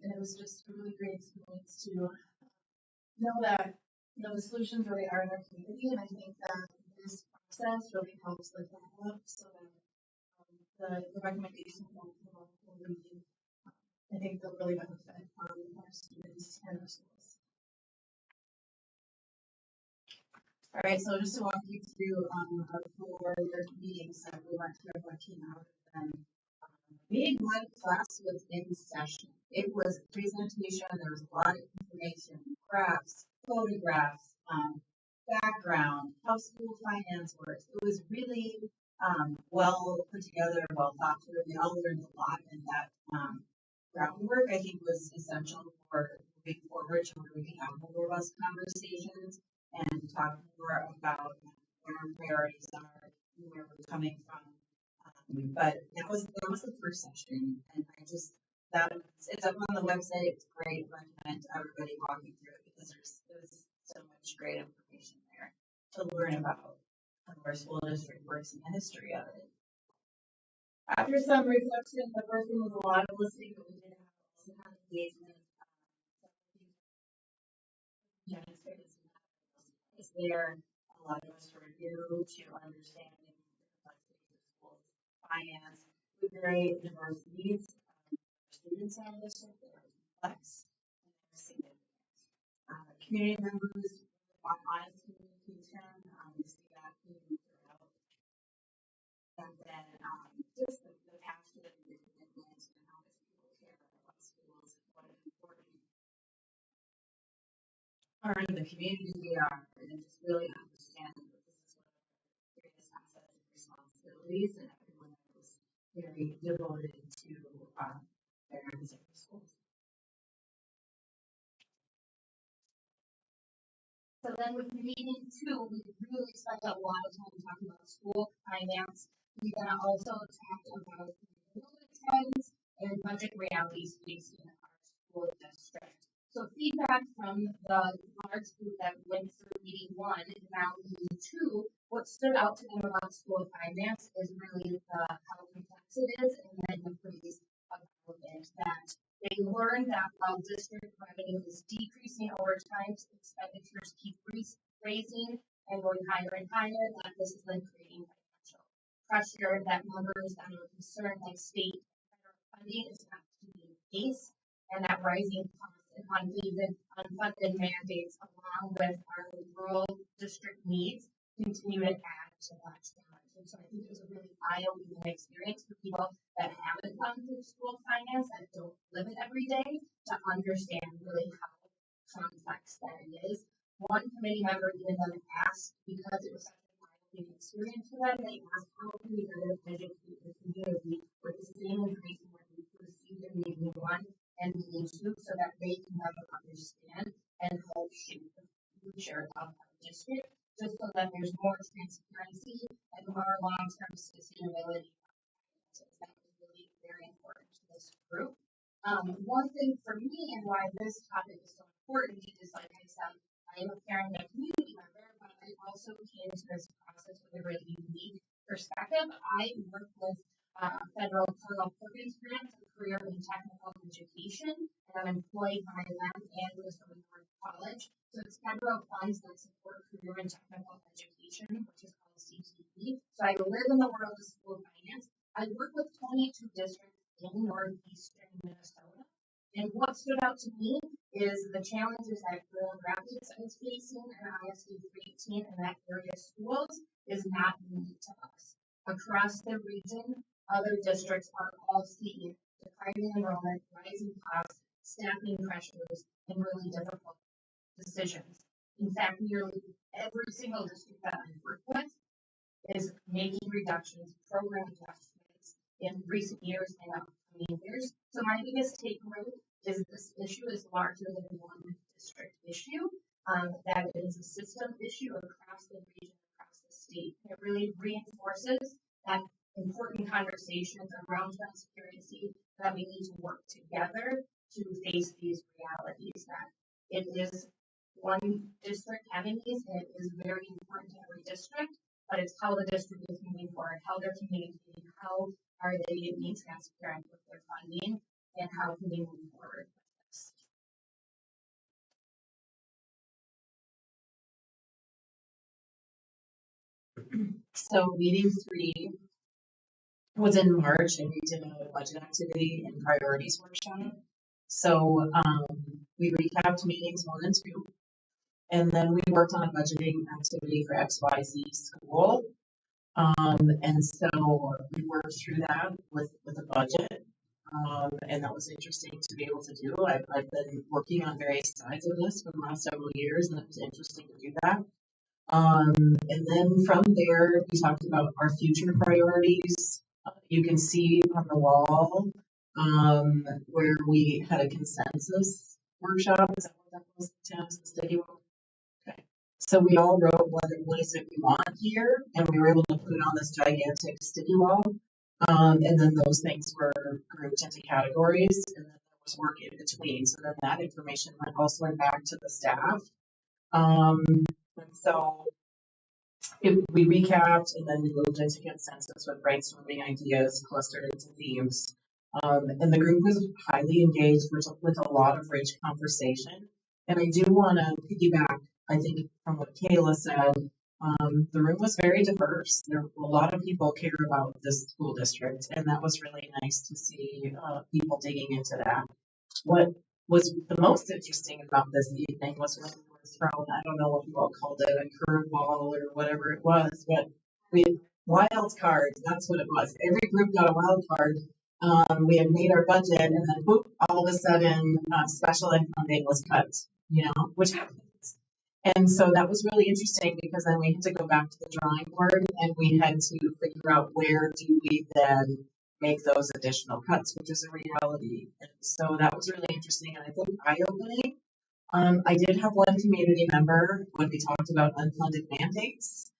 And it was just a really great experience to know that the solutions really are in our community, and I think that this process really helps like that up so that the recommendations that come up will really, I think they'll really benefit our students and our schools. All right, so just to walk you through our 4 meetings that we went through, what came out of them. Meeting 1 class was in session. It was a presentation. There was a lot of information, graphs, photographs, background, how school finance works. It was really well put together, well thought through. We all learned a lot, and that groundwork I think was essential for moving forward to where we can have more robust conversations and talk more about what our priorities are, where we're coming from. But that was the first session, and it's up on the website. It's great. Recommend everybody walking through it because there's so much great information there to learn about how our school district works and the history of it. After some reflection, the first one was a lot of listening, but we did also have engagement. Is there a lot of us were new to understanding the complexities of schools finance with very diverse needs. Students in our district that are complex and they're significant. Community members want honest communication. We see that throughout. And then just the passion and the commitment and how much people care about schools, what is important. Part of the community we are, and just really understand that this is one of our greatest assets and responsibilities, and everyone is very devoted to their schools. So then with meeting 2, we really spent a lot of time talking about school finance. We then also talked about enrollment trends and budget realities facing our school district. So feedback from the large group that went through meeting 1 and now meeting 2, what stood out to them about school finance is really how complex it is, and then the phrase about it that they learned that while district revenue is decreasing over time, expenditures keep raising and going higher and higher, that this is then creating financial pressure, that members that are concerned like state and federal funding is not keeping pace, and that rising costs and unfunded mandates along with our rural district needs continue to add to that challenge. And so I think it was a really eye-opening experience for people that haven't gone through school finance, that don't live it every day, to understand really how complex that it is. One committee member even then asked, because it was such an eye-opening experience for them, they asked, how can we better educate the community with the same information that we received in meeting 1 and meeting 2 so that they can better understand and help shape the future of our district, just so that there's more transparency and more long-term sustainability. So that was really very important to this group. One thing for me and why this topic is so important is, like I said, I am a parent and a community member, but I also came to this process with a really unique perspective. I work with a federal programs grant for career and technical education, and I'm employed by them and with North College. So it's federal funds that support career and technical education, which is called CTE. So I live in the world of school finance. I work with 22 districts in northeastern Minnesota. And what stood out to me is the challenges that Grand Rapids is facing and ISD 318 in that area of schools is not unique to us. Across the region, other districts are all seeing declining enrollment, rising costs, staffing pressures, and really difficult decisions. In fact, nearly every single district that I work with is making reductions, program adjustments in recent years and upcoming years. So my biggest takeaway is this issue is larger than one district issue, that it is a system issue across the region, across the state. It really reinforces that important conversations around transparency that we need to work together to face these realities, that it is one district having these, and it is very important to every district, but it's how the district is moving forward, how they're communicating, how are they being transparent with their funding, and how can we move forward with this. So meeting 3 was in March, and we did a budget activity and priorities workshop. So we recapped meetings 1 and 2, and then we worked on a budgeting activity for XYZ school. And so we worked through that with a budget, and that was interesting to be able to do. I've been working on various sides of this for the last several years, and it was interesting to do that. And then from there, we talked about our future priorities. You can see on the wall where we had a consensus workshop. Is that what that was, Tim? The sticky wall? Okay. So we all wrote what is it we want here, and we were able to put it on this gigantic sticky wall. And then those things were grouped into categories, and then there was work in between. So then that information also went back to the staff. And so we recapped, and then we moved into consensus with brainstorming ideas clustered into themes. And the group was highly engaged with a lot of rich conversation. And I do want to piggyback, I think, from what Kayla said. The room was very diverse. There were a lot of people care about this school district, and that was really nice to see people digging into that. What was the most interesting about this evening was when we were thrown, I don't know what you all called it, a curveball or whatever it was, but wild cards, that's what it was. Every group got a wild card. We had made our budget, and then whoop, all of a sudden, special ed funding was cut, which happens. And so that was really interesting because then we had to go back to the drawing board and we had to figure out where do we then make those additional cuts, which is a reality. And so that was really interesting and I think eye-opening. I did have one community member when we talked about unfunded mandates,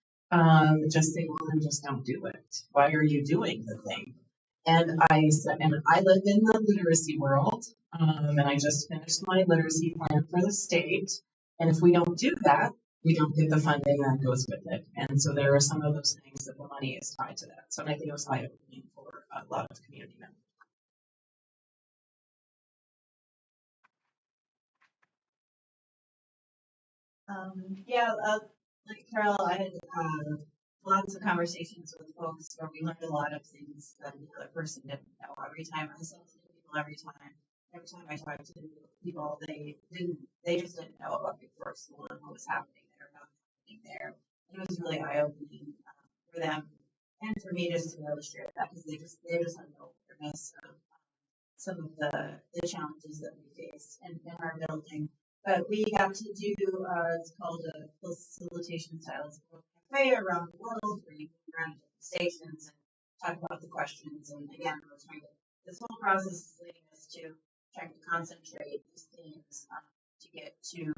just say, well, then just don't do it. Why are you doing the thing? And I said, and I live in the literacy world, and I just finished my literacy plan for the state. And if we don't do that, we don't get the funding that goes with it. And so there are some of those things that the money is tied to that. So I think it was eye-opening for a lot of community members. Like Carol, I had lots of conversations with folks where we learned a lot of things that the other person didn't know. Every time I saw people, every time I talked to people, they just didn't know about Before School and what was happening there, not happening there. And it was really eye-opening for them and for me just to be able to share that because they just had no awareness of some of the challenges that we face in our building. But we got to do, it's called a facilitation styles cafe around the world where you go around different stations and talk about the questions. And again, we're trying to, this whole process is leading us to trying to concentrate these themes to get to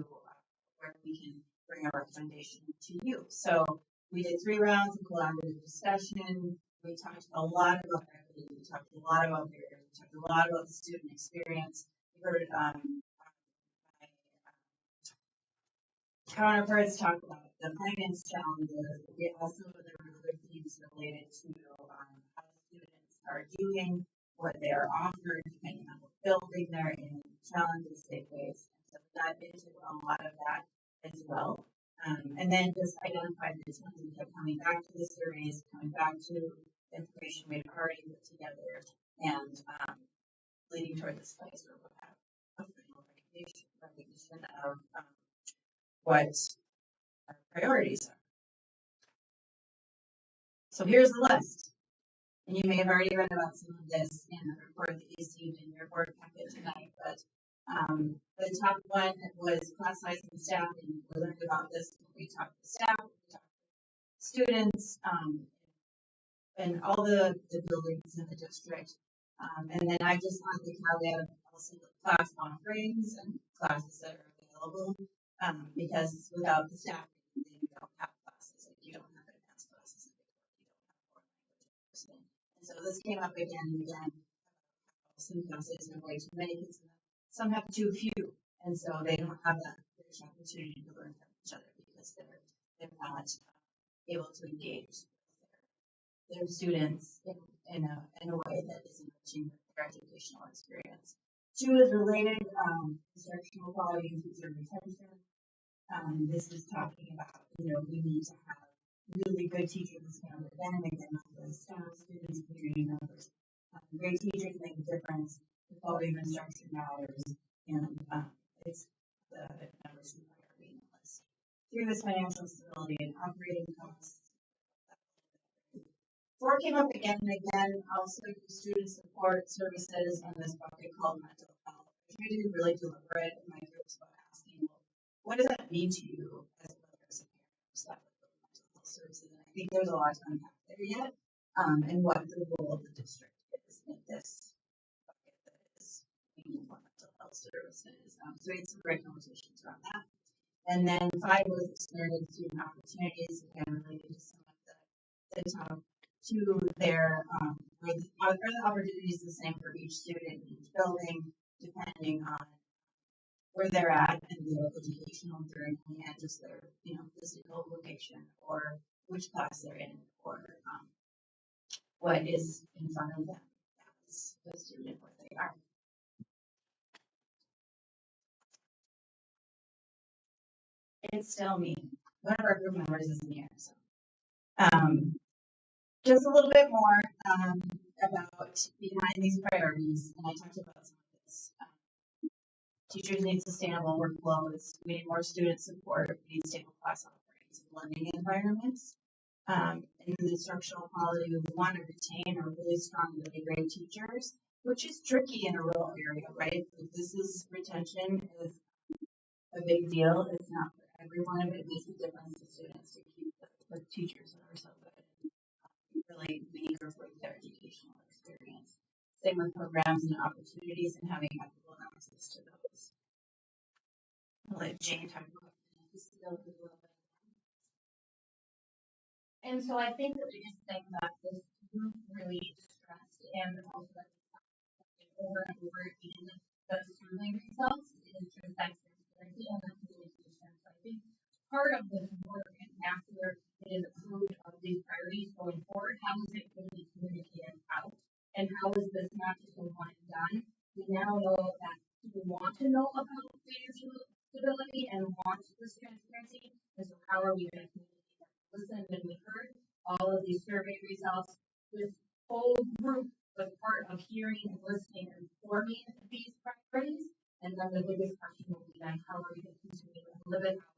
where we can bring our recommendation to you. So we did 3 rounds of collaborative discussion. We talked a lot about equity. We talked a lot about barriers. We talked a lot about the student experience. We heard counterparts talk about the finance challenges. We also there were other themes related to how students are doing, what they are offered, depending on what building they're in, challenges they face. So dive into a lot of that as well. And then just identify the tools and kept coming back to the surveys, coming back to the information we've already put together, and leading toward this place where we'll have a final recognition of what our priorities are. So here's the list. And you may have already read about some of this in the report that you received in your board packet tonight, but the top one was class size and staffing. We learned about this when we talked to staff, we talked to students, and all the buildings in the district. And then I just wanted to caveat also the class offerings and classes that are available, because without the staff, you don't have classes. Like you don't have advanced classes. You don't have foreign language. And so this came up again and again. Some classes have way too many kids in them. Some have too few, and so they don't have that rich opportunity to learn from each other because they're not able to engage their students in a way that is enriching their educational experience. 2 is related, instructional quality and teacher retention. This is talking about, we need to have really good teachers who stand with them and get the staff, students, community members. Great teachers make a difference. The quality of instruction matters, and it's the numbers who are reading the list. 3 is financial stability and operating costs. 4 came up again and again. Also, student support services in this bucket called mental health. I tried to be really deliberate in my groups about asking, well, what does that mean to you as a parent staff with mental health services? And I think there's a lot to unpack there yet, and what the role of the district is in this bucket that is being for mental health services. So we had some great conversations around that. And then 5 was expanded student opportunities, again related to some of the top to their are the opportunities the same for each student in each building, depending on where they're at and their educational journey and just their physical location or which class they're in or what is in front of them as a student where they are. It's still me. One of our group members isn't here, so just a little bit more about behind these priorities, and I talked about some of this. Teachers need sustainable workflows. We need more student support. We need stable class offerings and learning environments. In the instructional quality, we want to retain a really strong, really great teachers, which is tricky in a rural area, right? If this is retention is a big deal. It's not for everyone, but it makes a difference to students to keep the teachers that are so good. Really make or break their educational experience. Same with programs and opportunities and having equitable access to those. I'll let Jane talk about this a little bit. And so I think the biggest thing that this group really stressed and also over and over in the survey results is just that transparency and that communication. So I think part of this work and after it is approved of these priorities going forward, how is it going to be communicated out? And how is this not just a one and done? We now know that people want to know about financial stability and want this transparency. And so how are we going to communicate that? Listen, and we heard all of these survey results. This whole group was part of hearing and listening and forming these priorities. And then the biggest question will be then how are we going to continue to live it out,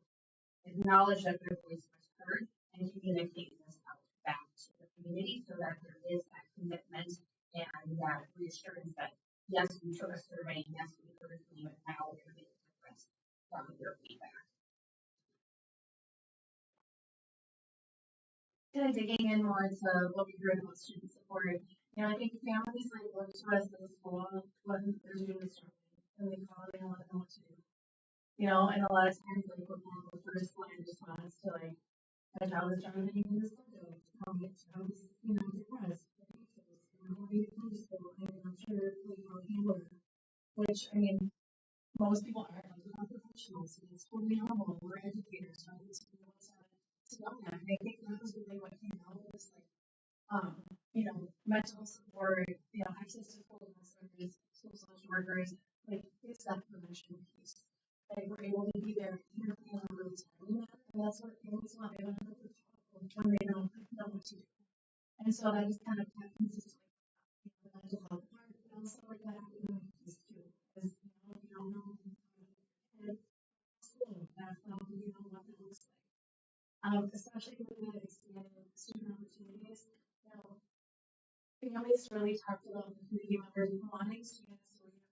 acknowledge that their voice was heard, and communicate this out back to the community so that there is that commitment and that reassurance that yes, we took a survey, yes, we heard from you, and now we're going to make a difference from your feedback. Kind of digging in more into what we heard about student support. I think families like look to us in the school when they're doing the survey and they call in and let them know what to do. And a lot of times like what the first line response to like my child is trying to get into this subject, my child is, depressed, I'm going to homeschool, and I'm sure how to handle that. Which most people aren't like professionals, so it's totally normal. We're educators, right? So we want to know that. And I think that was really what came out was like mental support, access to school counselors, school social workers, like it's that prevention piece. Like we're able to be there in a really timely manner, and that's what parents want. They want to put the child when they don't know what to do. And so that is kind of that consistent with the mental health part, but also like that academic piece too. Because you don't know and school, that's what that looks like. Especially with the expanded student opportunities, families really talked about the community members wanting students to lead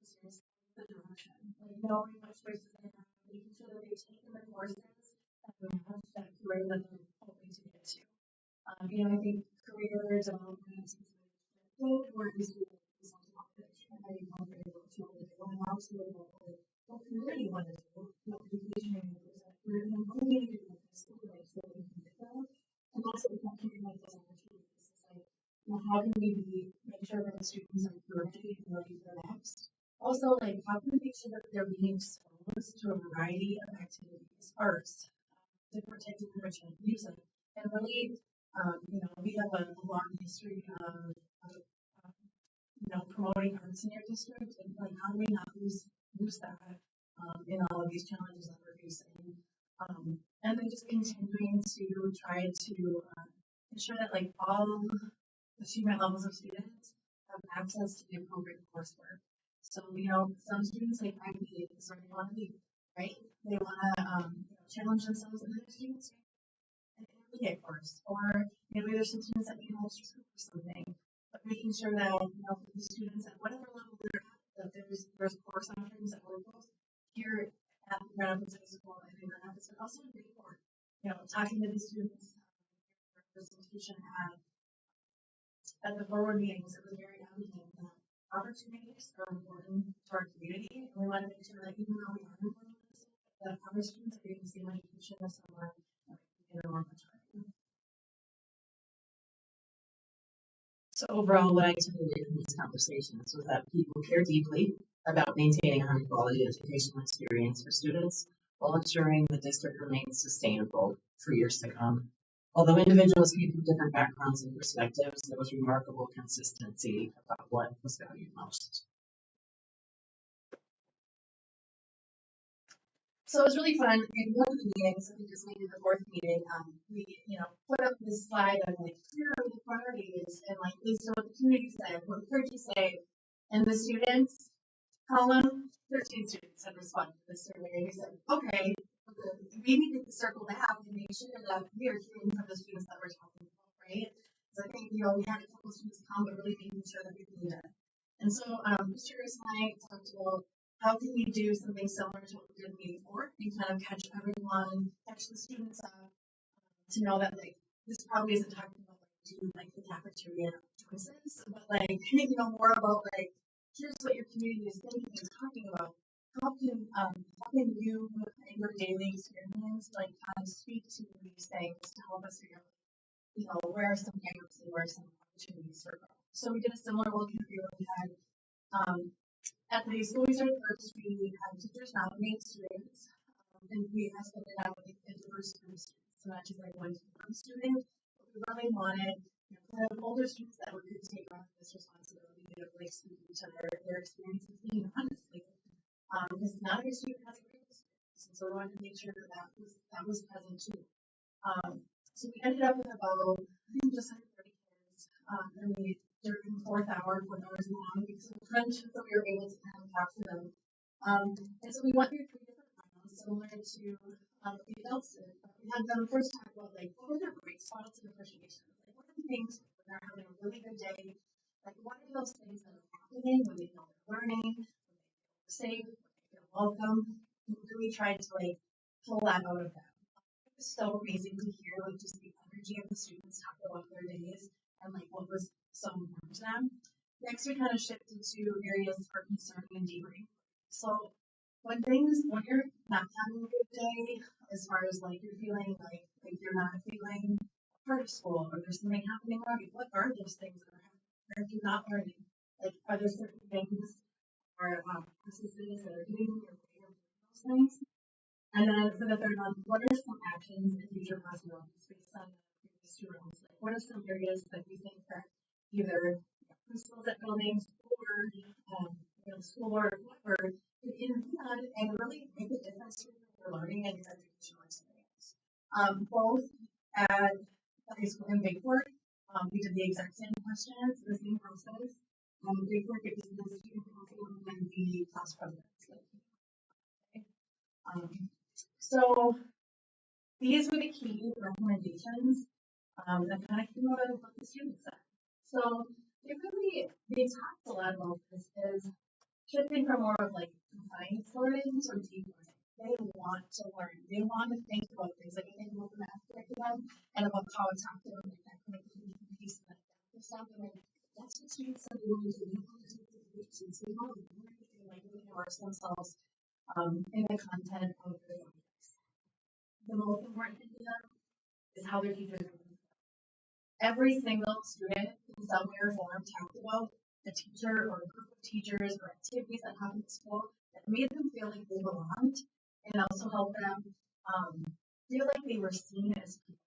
students the direction, like knowing what choices they have, making sure that they've taken the courses that they have that career that they're hoping to get to. I think career development is good, or at least we want to offer it, and I know very well too, like going out to what career you want to do, what education you want to do, we're only to do this school life so we can get them, and that's what we want to do with those opportunities. How can we make sure that the students are ready and ready for next? Also, how can we make sure that they're being exposed to a variety of activities, arts, different types of enrichment, music, and really, we have a long history of promoting arts in your district, and how do we not lose that in all of these challenges that we're facing? And then just continuing to try to ensure that all achievement levels of students have access to the appropriate coursework. So, some students IB is where they want to be, right? They want to challenge themselves, and other students an intermediate course, or maybe there's some students that need extra scoop or something. But making sure that for the students at whatever level they're at, that there's course offerings that work both here at Grand Rapids High School and in Grand Rapids, but also in Bayport. Talking to the students, representation at the forward meetings, it was very evident that opportunities are important to our community, and we want to make sure that even though we are important, that our students are getting the same education as someone in a normal time. So overall, what I took away from these conversations was that people care deeply about maintaining a high quality educational experience for students while ensuring the district remains sustainable for years to come. Although individuals came from different backgrounds and perspectives, there was remarkable consistency about what was valued most. So it was really fun. In one of the meetings, I think it was maybe the fourth meeting, we, put up this slide of here are the priorities, and these are what the community said, what the clergy say, and the students column, 13 students had responded to this survey, and we said, okay, we need to circle back and make sure that we are hearing from the students that we're talking about, right? So I think, we had a couple of students come, but really making sure that we can do that. And so, Mr. Chris and I talked about how can we do something similar to what we did in meeting 4 and kind of catch everyone, catch the students up to know that this probably isn't talking about the cafeteria choices, but more about here's what your community is thinking and talking about. How can you in your daily experience kind of speak to these things to help us figure out where are some gaps and where are some opportunities for growth. So we did a similar look at we had at the school we started first, we had teachers nominate students, and we asked them to nominate a diverse group of students, so not just one student, but we really wanted kind of older students that would take on this responsibility of speaking to their experiences, being honestly, because not every student has a great experience, and so we wanted to make sure that was present too. So we ended up with about just under 30 kids, and during the fourth hour, 4 hours long, because of the crunch, so we were able to kind of capture them. And so we went through 3 different rounds, similar to the adults did. We had them first talk about what were their bright spots and appreciations. What are the things when they're having a really good day? What are those things that are happening when they know they're learning, when they feel safe, when they feel welcome? We really tried to pull that out of them. It was so amazing to hear just the energy of the students talk about their days and what was so important to them. Next, we kind of shifted to areas for concern and debrief. So when you're not having a good day, as far as you're feeling you're not feeling part of school or there's something happening around you, what are those things that are happening? Or if you're not learning, are there certain things or processes that are doing your way of doing those things? And then for the third one, what are some actions and future possibilities based on these 2 rooms? Like, what are some areas that you think that either principals at buildings or school board or whoever could intervene on and really make a difference in your learning and your educational experience? Both at the high school in Bayport, we did the exact same questions, the same process. Bayport, it was the student council and the class presidents. So these were the key recommendations that kind of came out of what the students said. So they talked a lot about this is shifting from more of like compliance learning to deep learning. They want to learn. They want to think about things like think about the math curriculum and about how it's active and that kind of piece of something. That's what students are doing. They want to really immerse themselves in the content of the subjects. The most important thing to them is how their teachers are. Every single student in some way or form talked about a teacher or a group of teachers or activities that happened at school that made them feel like they belonged and also helped them feel like they were seen as people.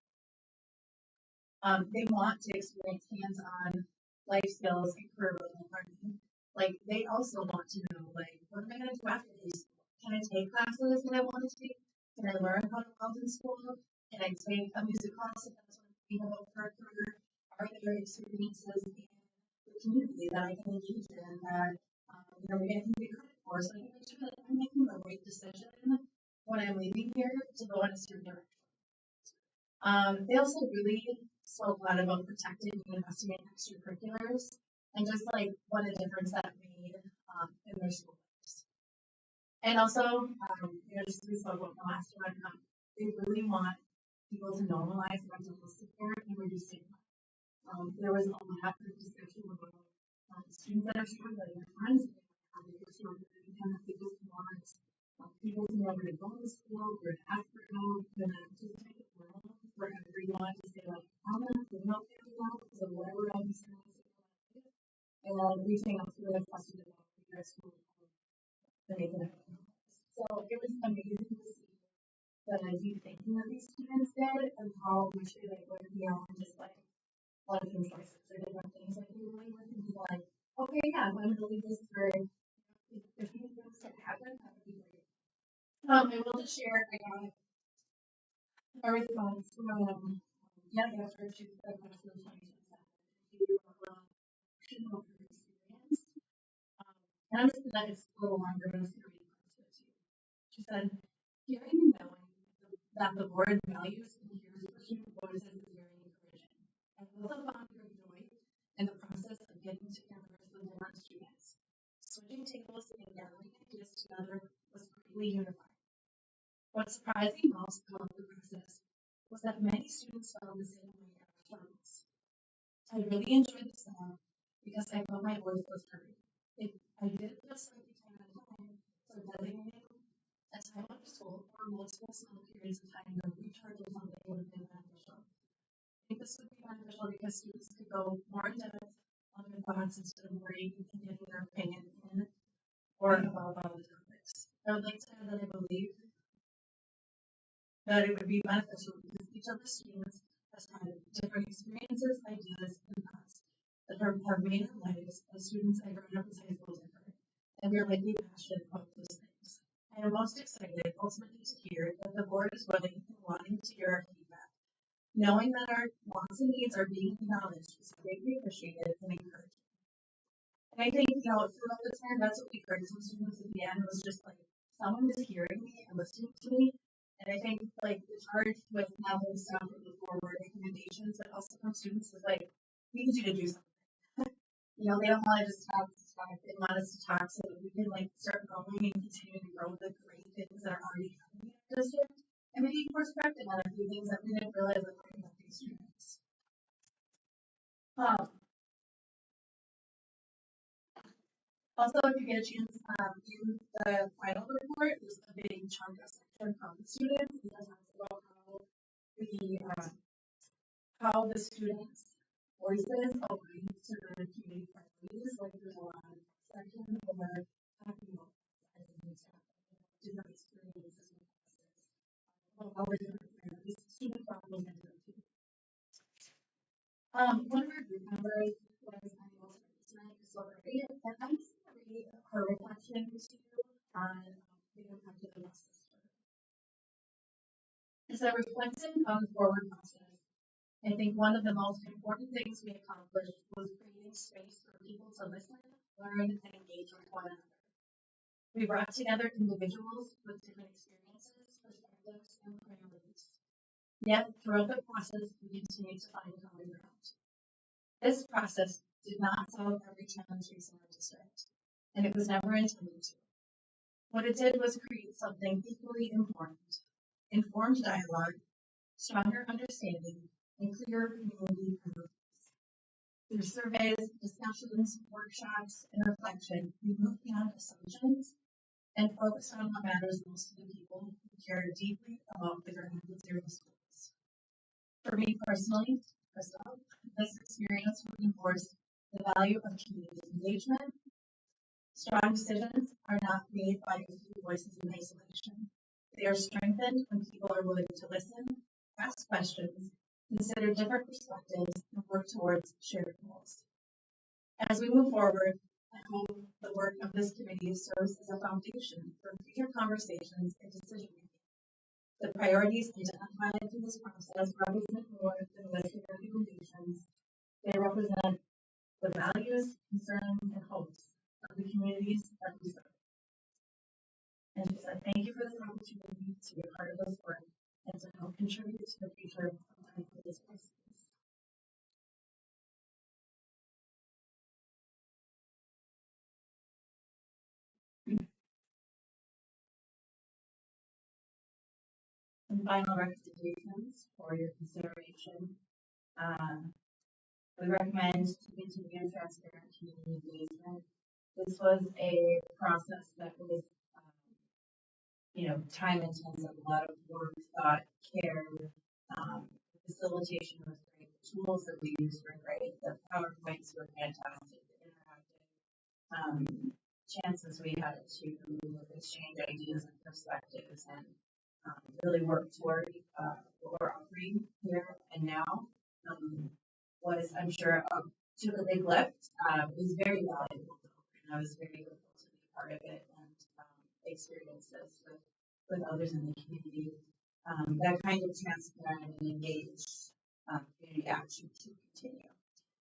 They want to experience hands-on life skills and career learning. Like they also want to know, like, what am I going to do after this? Can I take classes that I want to take? Can I learn how to weld in school? Can I take a music class if that's what I'm thinking about for a career? Are there experiences in the community that I can engage in that maybe I can get credit for? So I can make sure that I'm making the right decision when I'm leaving here to go in a certain direction. They also really spoke a lot about protecting and investing in extracurriculars and just like what a difference that made in their school lives. And also, just we spoke about the last one, they really want people to normalize mental health support and reduce stigma. There was a lot of discussion about students that are struggling, their friends that are struggling, and people who want people to know where to go to school, where to ask for help, and just make it normal for everyone to say, like, I'm going to help you out because of whatever I'm experiencing. And reaching out to the question about their school to make it happen. So it was amazing to see the deep thinking that these students did and how much they went beyond just like life choices or different things. Like we really were thinking like, okay, yeah, I'm going to leave this for if these things can happen, that would be great. I will just share I got a response from after she said class in 2027. Experience. And I'm just gonna it's a little longer, but I'm just gonna read parts of it too. She said, hearing and knowing that the board values and hears student voices is very encouraging. I also found great joy in the process of getting together with the different students. Switching tables and gathering ideas together was greatly unifying. What surprised me most about the process was that many students felt the same way afterwards. I really enjoyed the song because I felt my voice was heard. I did feel slightly time at time, so designating a time after school or multiple small periods of time to recharge or something would have been beneficial. I think this would be beneficial because students could go more in depth on their thoughts instead of worrying and getting their opinion in or about all the topics. I would like to add that I believe that it would be beneficial because each of the students has had different experiences, ideas, and thoughts that have made our lives as students I grown up as high school different, and we are likely passionate about those things. I am most excited ultimately to hear that the board is willing and wanting to hear our feedback. Knowing that our wants and needs are being acknowledged is greatly appreciated and encouraged. And I think, throughout the time, that's what we heard from students at the end was just like, someone is hearing me and listening to me. And I think, like, it's hard with now the stuff with the forward recommendations, but also from students is like, we need you to do something. They don't want to just talk, they want us to talk so that we can, like, start growing and continue to grow the great things that are already happening in the district. And maybe perspective on a few things that we didn't realize that were impacting students. Also, if you get a chance, in the final report, there's a big chunk of section from the students that talks about how the students' voices align to the community priorities. Like there's a lot of sections where talking about different experiences and processes. All the different priorities, student problems and so great. And I'm just going to read her reflection to you on the impact of the bus system. As I reflected on the forward process, I think one of the most important things we accomplished was creating space for people to listen, learn, and engage with one another. We brought together individuals with different experiences, perspectives, and priorities. Yet, throughout the process, we continued to find common ground. This process did not solve every challenge facing our district, and it was never intended to. What it did was create something equally important: informed dialogue, stronger understanding, and clearer community priorities. Through surveys, discussions, workshops, and reflection, we moved beyond assumptions and focused on what matters most to the people who care deeply about the Grand Rapids area schools. For me personally, Crystal, this experience reinforced the value of community engagement. Strong decisions are not made by a few voices in isolation. They are strengthened when people are willing to listen, ask questions, consider different perspectives, and work towards shared goals. As we move forward, I hope the work of this committee serves as a foundation for future conversations and decision making. The priorities identified through this process represent more than listed recommendations. They represent the values, concerns, and hopes of the communities that we serve. And she said, thank you for this opportunity to be a part of this work and to help contribute to the future of this place. Some final recommendations for your consideration. We recommend to continue transparent community engagement. This was a process that was, time intensive, a lot of work, thought, care, facilitation was great. The tools that we used were great. The PowerPoints were fantastic. The interactive chances we had to exchange ideas and perspectives and really work toward what we're offering here and now was, I'm sure, took a big lift. It was very valuable, and I was very grateful to be part of it and experience this with others in the community. That kind of transparent and engaged community action to continue.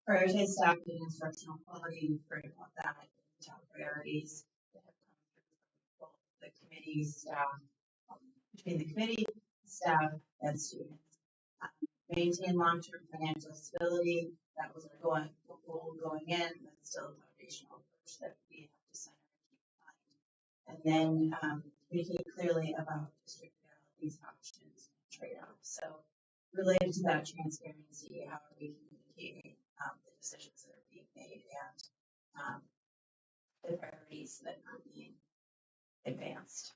Prioritize staff and instructional quality. You've heard about that. Top priorities that have come through both the committee staff, between the committee, staff, and students. Maintain long-term financial stability. That was our goal going in. That's still a foundational approach that we have to center and keep in mind. And then communicate clearly about district realities, options, and trade-offs. So related to that transparency, how are we communicating the decisions that are being made and the priorities that are being advanced.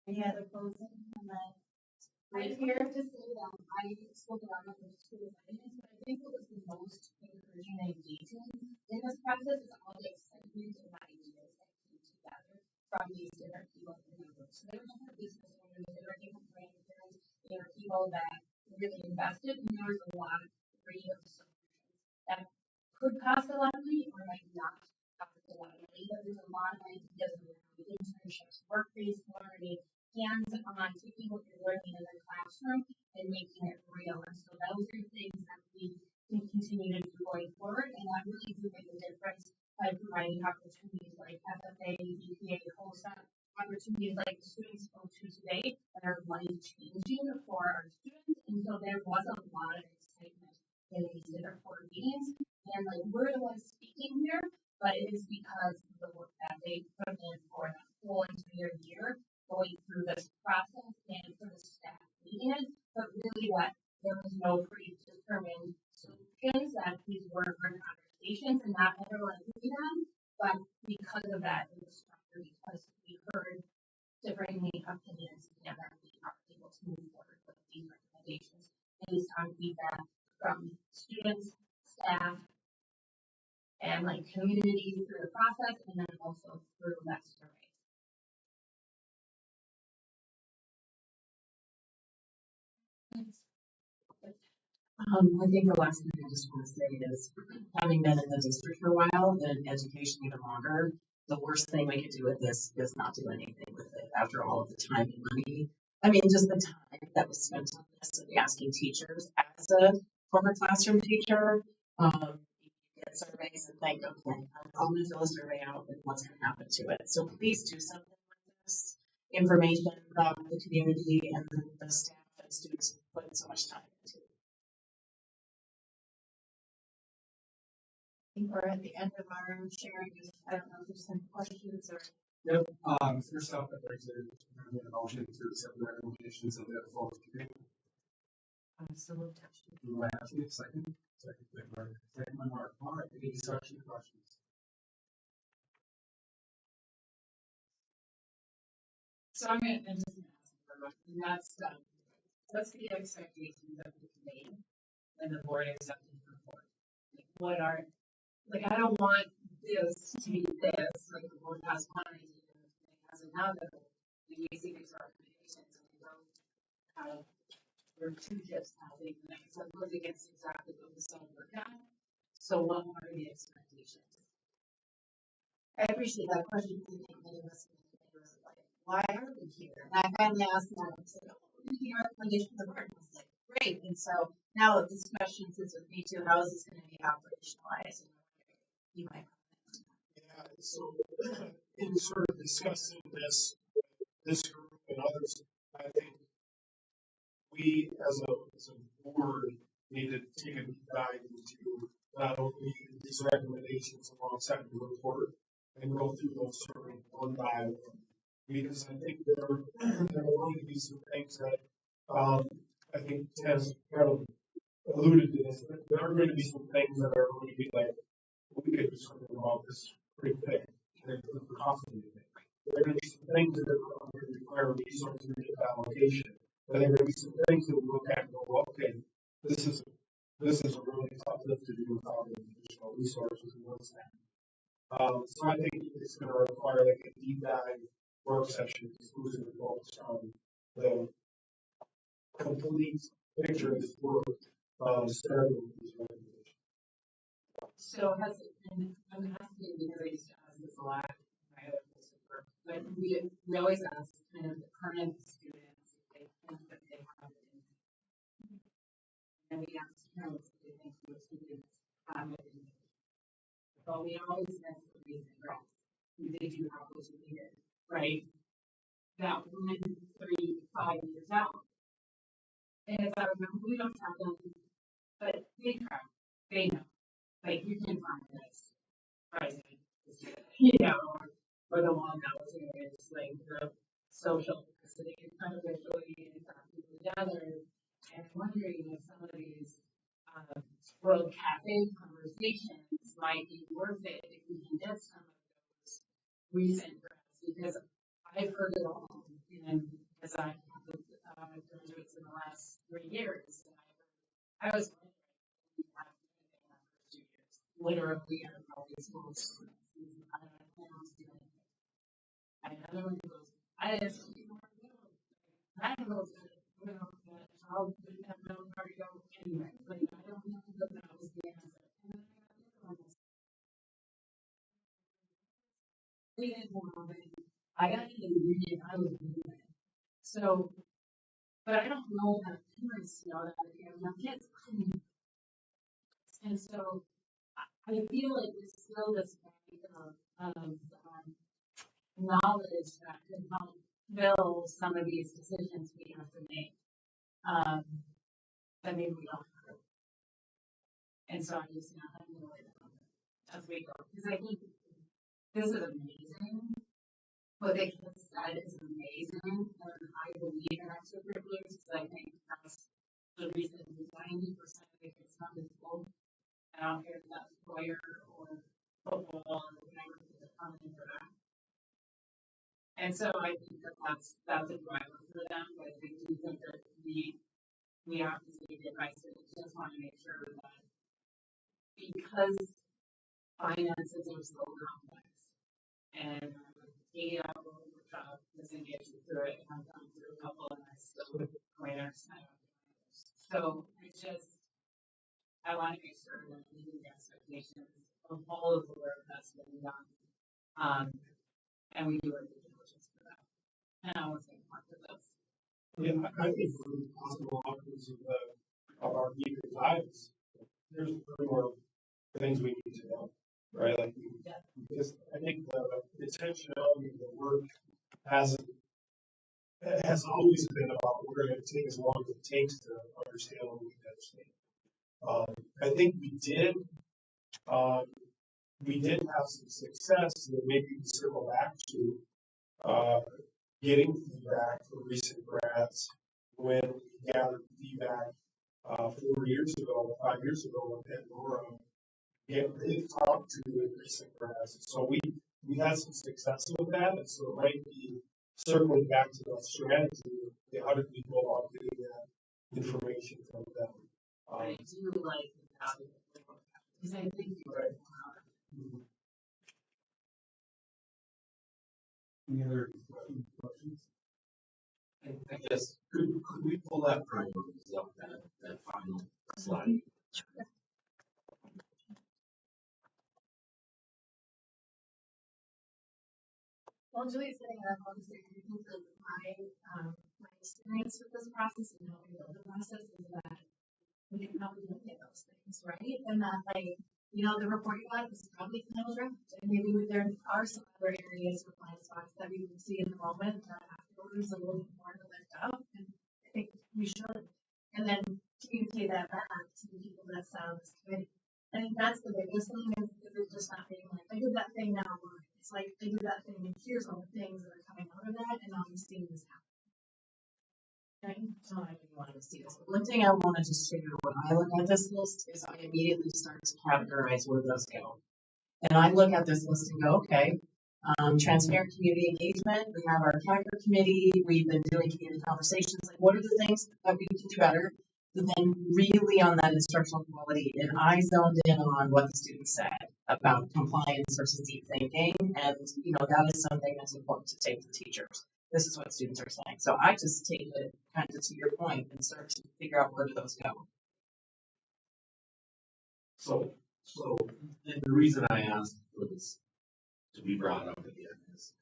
Any other closing comments? I'm here to say that I spoke a lot of those two assignments, but I think what was the most encouraging and engaging in this process is all the excitement and ideas that came together from these different people in the group. So there were different business owners, there were different grandparents, there were people that really invested, and there was a lot of creative solutions that could cost a lot of money or might not cost a lot of money, but there's a lot of ideas around internships, work-based learning, hands-on, taking what you're learning in the classroom and making it real. And so those are things that we can continue to do going forward, and that really do make a difference by providing opportunities like FFA, BPA, HOSA, opportunities like the students spoke to today that are life-changing for our students. And so there was a lot of excitement in these different board meetings, and like we're the ones speaking here, but it is because of the work that they put in for that whole entire year going through this process and for the staff needed, but really that there was no predetermined solutions, that these were hard conversations and not everyone agreed on, but because of that it was stronger because we heard differing opinions and that we are able to move forward with these recommendations based on feedback from students, staff, and like community through the process and then also through that survey. I think the last thing I just want to say is, having been in the district for a while, and in education even longer, the worst thing we could do with this is not do anything with it after all of the time and money. I mean, just the time that was spent on this and asking teachers as a former classroom teacher, you get surveys and think, okay, I'm going to fill a survey out and what's going to happen to it. So please do something with this information about the community and the staff and students put so much time into. I think we're at the end of our sharing. I don't know if there's some questions or. Yep, first off, I'd like to make a motion to accept the recommendations of the full committee. Absolutely. Do I have to second? Second by Mark. All right, any discussion or questions? So I'm just gonna ask for and that's what's the expectations of the committee and the board accepting the report? Like what are, like I don't want this to be this, like the board has one idea and the committee has another, and we see these recommendations and we don't have, we're two just having the next one goes against exactly what we saw work at. So what are the expectations? I appreciate that question. I think many of us was like, why are we here? And I finally asked them, I said, oh, we're making a recommendation to the board. And I was like, great. And so now that this question sits with me too, how is this going to be operationalized? You might comment on that. Yeah, so in sort of discussing this group and others, I think we as a board need to take a deep dive into not only these recommendations alongside the report and go through those sort of one by one. Because I think there are going to be some things that I think has kind of alluded to this, but there are going to be some things that are going to be like, we could do something about this pretty quick, and it doesn't cost anything. There are going to be some things that are going to require resource allocation. But there are going to be some things that we look at and go, okay, this is a really tough lift to do without additional resources and what's that. So I think it's going to require like a deep dive work session exclusively focused on the complete picture of this work, starting with these recommendations. So has it been, I'm asking because I used to ask this a lot in my other place of work, but we always ask kind of the current students if they think that they have it in them. And we ask parents if they think the students have it in them. But we always miss the reason, right? They do have what you needed, right? That 1, 3, 5 years out. And if I remember, we don't tell them, but they track, they know. Like you can find this president, you know, or the one that was here, it's like the social custody kind of visually and got people together. And I'm wondering if some of these World Cafe conversations might be worth it if we can get some of those recent grants, because I've heard it all, and as I have with graduates in the last 3 years, and I was literally out of all these schools. I don't know do anything. I another one goes, I just I don't know how did that know where to go anyway. Like I don't know that that was the answer. And then I got into the union, I was moving. So but I don't know how parents know that my kids couldn't. And so I feel like there's still this kind of knowledge that can help build some of these decisions we have to make. That maybe we don't have. And so I'm just not having to worry about it as we go. Because I think this is amazing. What they have said is amazing. And I believe in extracurriculars because I think that's the reason 90% of the kids come to school. I don't care if that's lawyer or football or whatever, they're coming for that. And so I think that that's a driver for them, but I do think that we have to take advice and just want to make sure that because finances are so complex and taking out a workshop doesn't get you through it, and I've gone through a couple and I still going next time. So I just I want to make sure that meeting the expectations of all of the work that's been done. And we do our due diligence for that. And I was thinking part of this. Yeah, I think one of the possible outcomes of our deep dives, there's three more things we need to know, right? Like, because I think the intentionality of the work has always been about we're going to take as long as it takes to understand what we understand. I think we did have some success that maybe we can circle back to getting feedback from recent grads when we gathered feedback 4 years ago, 5 years ago at Nora. They've talked to recent grads, so we had some success with that, and so it might be circling back to that strategy. How did we go about getting that information from them? I do like that because I think you right. Any other questions? I guess could we pull that priorities up, that final slide? Well, Julie's sitting in that conversation because of my experience with this process and how we build the process is that we can probably look at those things, right? And that, like, you know, the report you got is probably final draft, and maybe there are some other areas or blind spots that we can see in the moment that afterwards a little bit more to lift up, and I think we should, and then communicate that back to the people that sat on this committee. I think that's the biggest thing is it just not being like, I did that thing now. It's like, I did that thing and here's all the things that are coming out of that and now I'm seeing this happen. Okay, so I didn't want to see this. One thing I want to just share when I look at this list is I immediately start to categorize where those go. And I look at this list and go, okay, transparent community engagement, we have our CAGR committee, we've been doing community conversations, like what are the things that we can do better? But then really on that instructional quality, and I zoned in on what the students said about compliance versus deep thinking, and you know that is something that's important to take to teachers. This is what students are saying. So I just take it kind of to your point and start to figure out where do those go. So and the reason I asked for this to be brought up again is,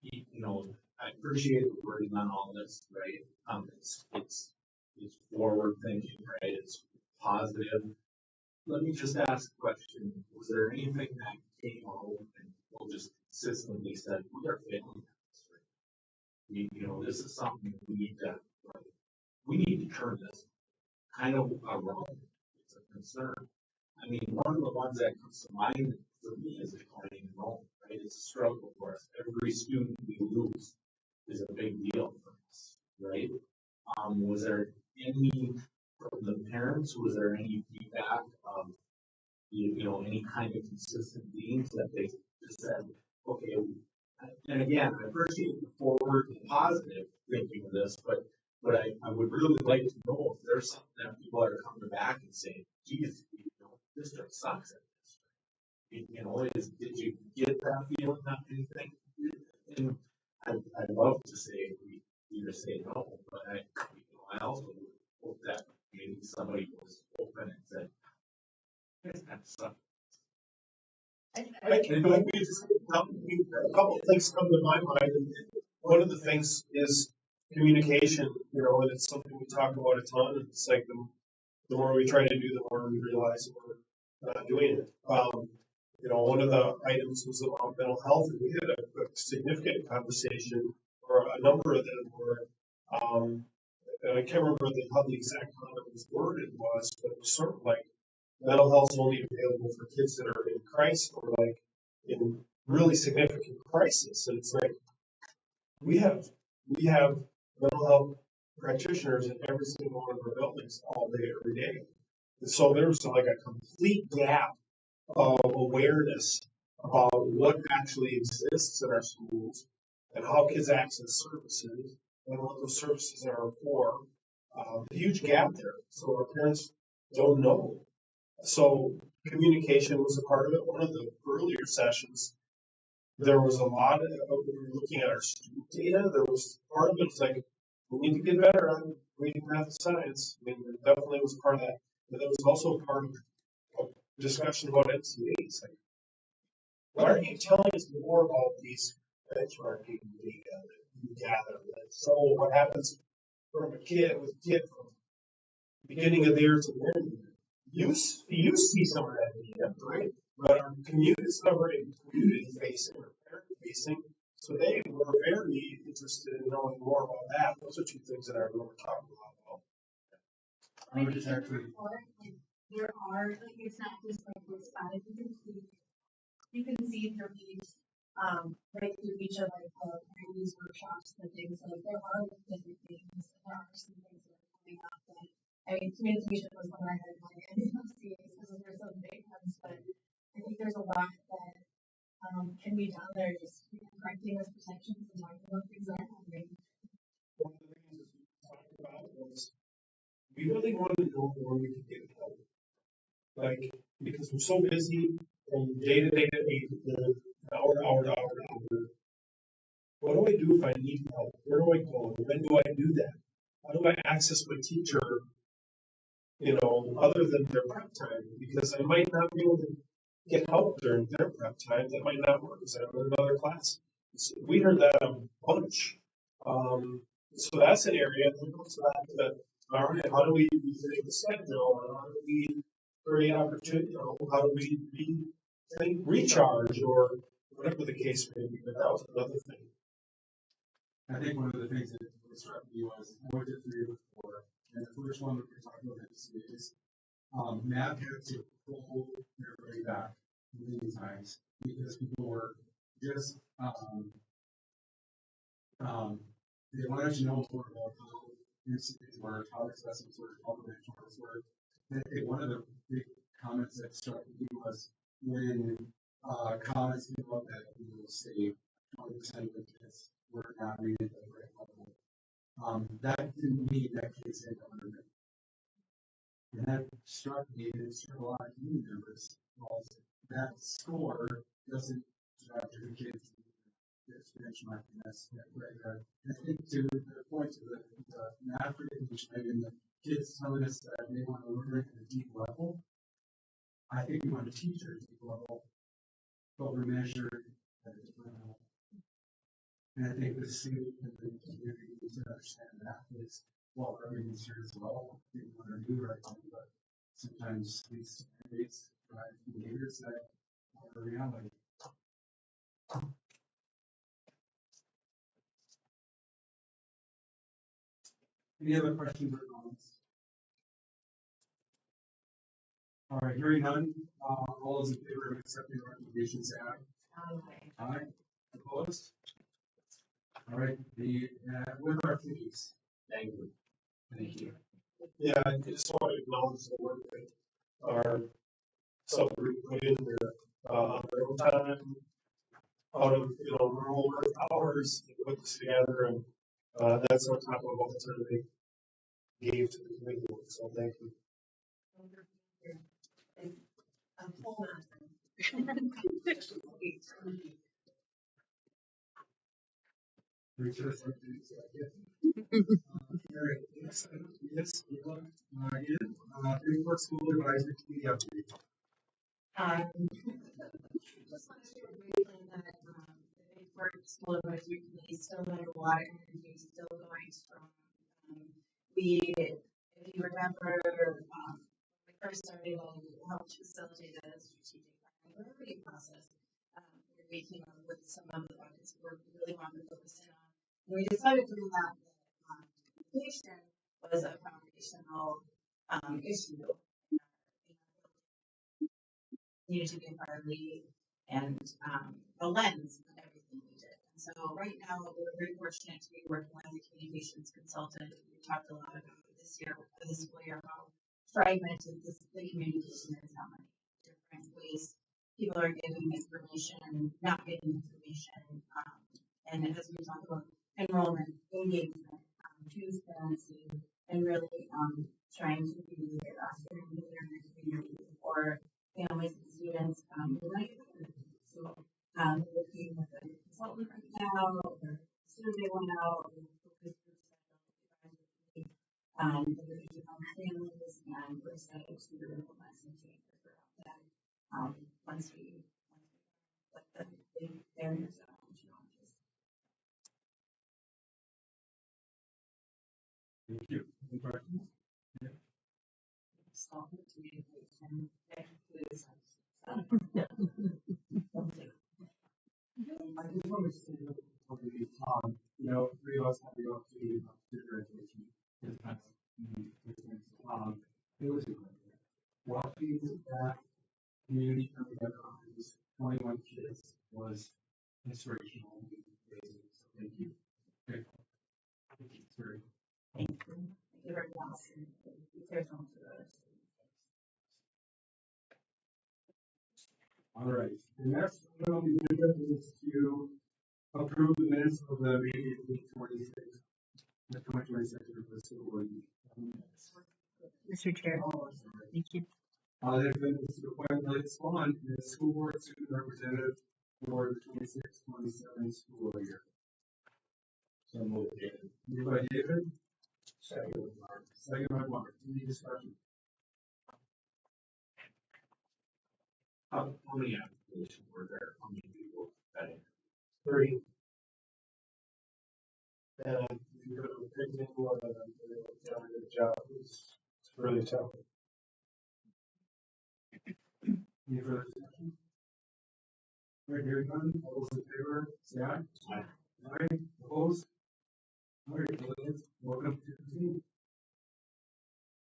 you know, I appreciate the wording on all this, right? It's forward thinking, right? It's positive. Let me just ask a question. Was there anything that came out and people just consistently said, we are failing at this, right? You know, this is something we need to turn this kind of around. It's a concern. I mean, one of the ones that comes to mind for me is declining enrollment, right? It's a struggle for us. Every student we lose is a big deal for us, right? Was there any from the parents? Was there any feedback of you know any kind of consistent themes that they just said, okay? And again, I appreciate the forward and positive thinking of this, but I would really like to know if there's something that people are coming back and saying, geez, you know, this district sucks at this. You know, did you get that feeling, that anything? And I'd love to say we either say no, but I also would hope that maybe somebody was open and said, this kind of sucks. A couple of things come to my mind. One of the things is communication, you know, and it's something we talk about a ton. And it's like the more we try to do, the more we realize we're not doing it. You know, one of the items was about mental health, and we had a significant conversation, or a number of them were, and I can't remember how the exact comment was worded was, but it was sort of like mental health is only available for kids that are in crisis or like in really significant crisis. And it's like we have mental health practitioners in every single one of our buildings all day, every day. And so there's like a complete gap of awareness about what actually exists in our schools and how kids access services and what those services are for. A huge gap there. So our parents don't know. So communication was a part of it. One of the earlier sessions, there was a lot of, when we were looking at our student data, there was part of it was like, we need to get better on reading, math, and science. I mean, it definitely was part of that. But it was also part of a discussion about MCAs. Like, why are you telling us more about these benchmarking data that you gather? So what happens from a kid from beginning of the year to the end? You see some of that data, right? But our community is already community facing or parent facing, so they were very interested in knowing more about that. Those are two things that I remember talking about. I think in the report, like, there are, like, it's not just like this side, you can see through each, right through each of like the these workshops and things, like there are different things, there are some things that are coming up that, I mean, communication was one I had in mind, and those are some big ones, but I think there's a lot that, can be done there, just correcting those perceptions and talking about things that are happening. One of the things that we talked about was we really wanted to know where we could get help. Like, because we're so busy from day to day to day, hour to hour to hour to hour. What do I do if I need help? Where do I go? When do I do that? How do I access my teacher, other than their prep time? Because I might not be able to get help during their prep time. That might not work because I'm in another class. So we heard that a bunch. So that's an area that goes back to, all right, how do we make the schedule? How do we create opportunity? How do we recharge or whatever the case may be? But that was another thing. I think one of the things that struck me was I looked at 3 or 4, and the first one that we're talking about is math had to pull everybody back many times because people were just they wanted to know more about how MCAs work, how assessments work, how the benchmarks work. And I think one of the big comments that struck me was when comments came up that say 20% of the kids were not reading at the right level. That didn't mean that kids had to learn it. And that struck me, and it struck a lot of community members. Well, that score doesn't drive the kids to this benchmark, and that's right. I think to the point of the math recognition and the kids telling us that they want to learn at a deep level, I think we want to teach at a deep level, but we're measured at a different level. And I think the student and the community needs to understand that is what we're doing here as well. We want to do right now, but sometimes these standards drive behaviors that are the reality. Any other questions or comments? All right, hearing none, all those in favor of accepting the recommendation say aye. Aye. Opposed? All right, with our please. Thank you. Thank you. Yeah, I just want to acknowledge the work that our subgroup put in there on their own time, out of rural work hours to put this together, and that's on top of all the time they gave to the committee. So thank you. Hold on. Yes, Freeport School Advisory Committee update. Just want to share briefly that the Freeport School Advisory Committee still had a lot of energy, still going strong. If you remember, when we first started, I helped facilitate a strategic priority process where we came up with some of the buckets we really wanted to focus in on. And we decided during that communication was a foundational issue. Needed to be a part of the and the lens of everything we did. And so right now we're very fortunate to be working as a communications consultant. We talked a lot about this school year, how fragmented the communication is, how many different ways people are getting information, not getting information. And as we talk about enrollment, engagement, transparency, and really trying to be a community for families and students, so working with a consultant right now, or survey went out, and we're excited to implement some changes throughout that. Once we let the big barriers out and challenges. Thank you. Any questions? Stop it, communication, that includes. I just want to say that three of us had the opportunity to graduation this past weekend. It was incredible. Watching that community come together on these 21 kids was inspirational and amazing. So thank you. Great. Thank you. It's very Thank you. Thank you very much. Be careful to those. all right. The next item on the agenda is to approve the minutes of the meeting of 2026 of the school board. Mr. Chair, thank you. There's been to appoint Blake Swan as school board student representative for the 26-27 school year. So moved, David. Moved by David, Second, Mark. second by Mark. Any discussion? How many applications were there? How many people got in? 30. And you could have picked anyone of them, they would have done a good job. It's really tough. Any further discussion? All right, hearing none. All those in favor, say aye. Aye. Aye. Opposed? All right, welcome to the team.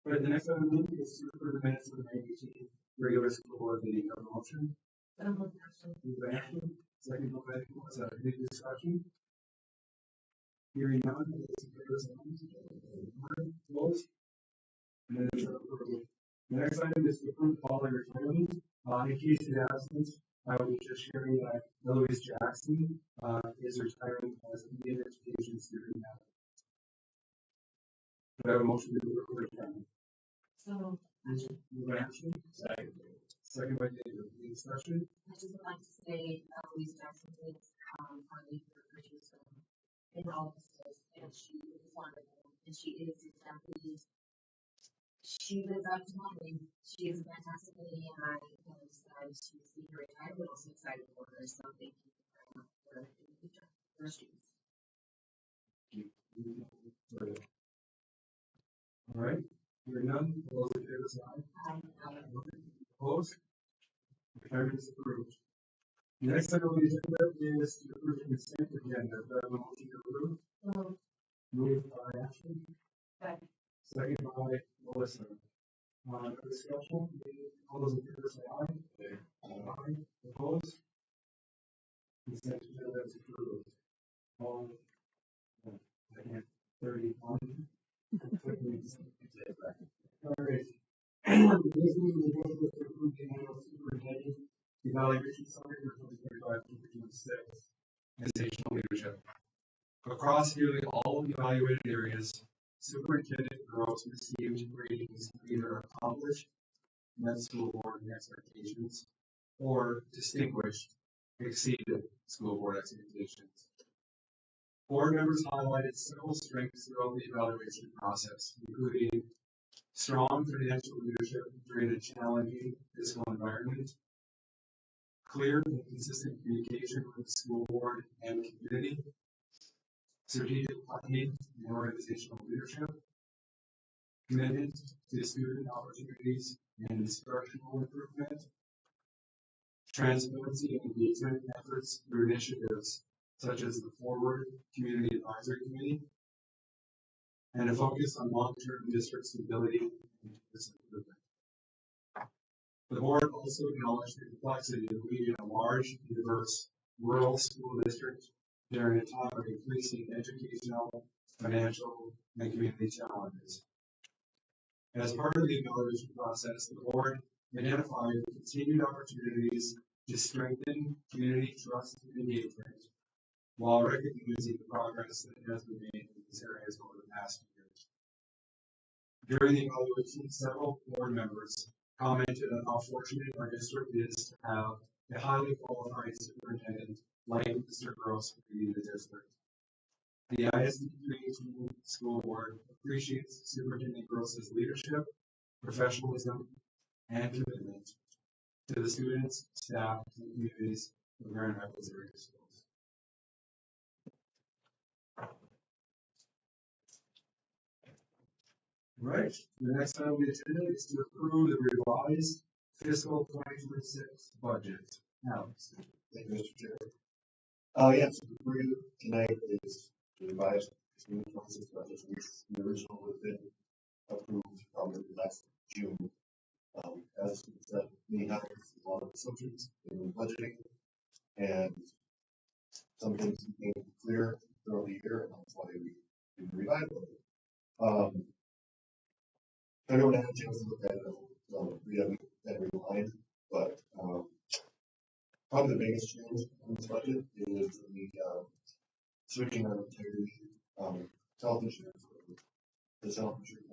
All right, the next item is to approve the minutes of the May 18th regular school board meeting. Have a motion? Moved by Ashley, second by Nicholas. Any discussion? Hearing none. All those in favor, say aye. Opposed? Minutes are approved. The next item is to approve the following retirement. In case of absence, I will be just sharing that Eloise Jackson is retiring as an Indian education student now. Do I have a motion to approve her retirement? So Moved by Ashley, second by David. Any discussion? I just would like to say Louise Jackson is partly for producer in all of this, and she is wonderful, and she is exemplary. She lives up to money. She is a fantastic lady, and I am excited to see her retire, but also excited for her. So thank you very much for the future for our students. All right. Hearing none. All those in favor say aye. Opposed? Retirement is approved. The next item on the agenda is to approve the consent agenda. Do I have a motion to approve? Moved by Ashley. Second by Melissa. No discussion? All those in favor say aye. Aye. Opposed? Consent agenda is approved. All 31. All right. This meeting is going to approve the annual superintendent evaluation summary for 2025-2026. Organizational leadership. Across nearly all evaluated areas, Superintendent Gross received ratings either accomplished, met school board expectations, or distinguished, exceeded school board expectations. Board members highlighted several strengths throughout the evaluation process, including strong financial leadership during a challenging fiscal environment, clear and consistent communication with the school board and community, strategic planning and organizational leadership, commitment to student opportunities and instructional improvement, transparency and engagement efforts through initiatives such as the Forward Community Advisory Committee, and a focus on long-term district stability and improvement. The board also acknowledged the complexity of leading a large and diverse rural school district during a time of increasing educational, financial, and community challenges. As part of the evaluation process, the board identified continued opportunities to strengthen community trust and engagement while recognizing the progress that has been made in these areas over the past years. During the evaluation, several board members commented on how fortunate our district is to have a highly qualified superintendent like Mr. Gross leading the district. The ISD 318 school board appreciates Superintendent Gross's leadership professionalism, and commitment to the students, staff, and communities of Grand Rapids area schools. Right, the next item on the agenda is to approve the revised fiscal 2026 budget. Alex. Thank you, Mr. Chair. Yes, for you tonight is the revised 2026 budget, which the original would have been approved probably last June. As said many times, a lot of assumptions in budgeting, and some things became clear throughout the year, and that's why we did the revised budget. Everyone had a chance to look at it, read every line, but probably the biggest change in this budget is the switching our entire health insurance, the self-insured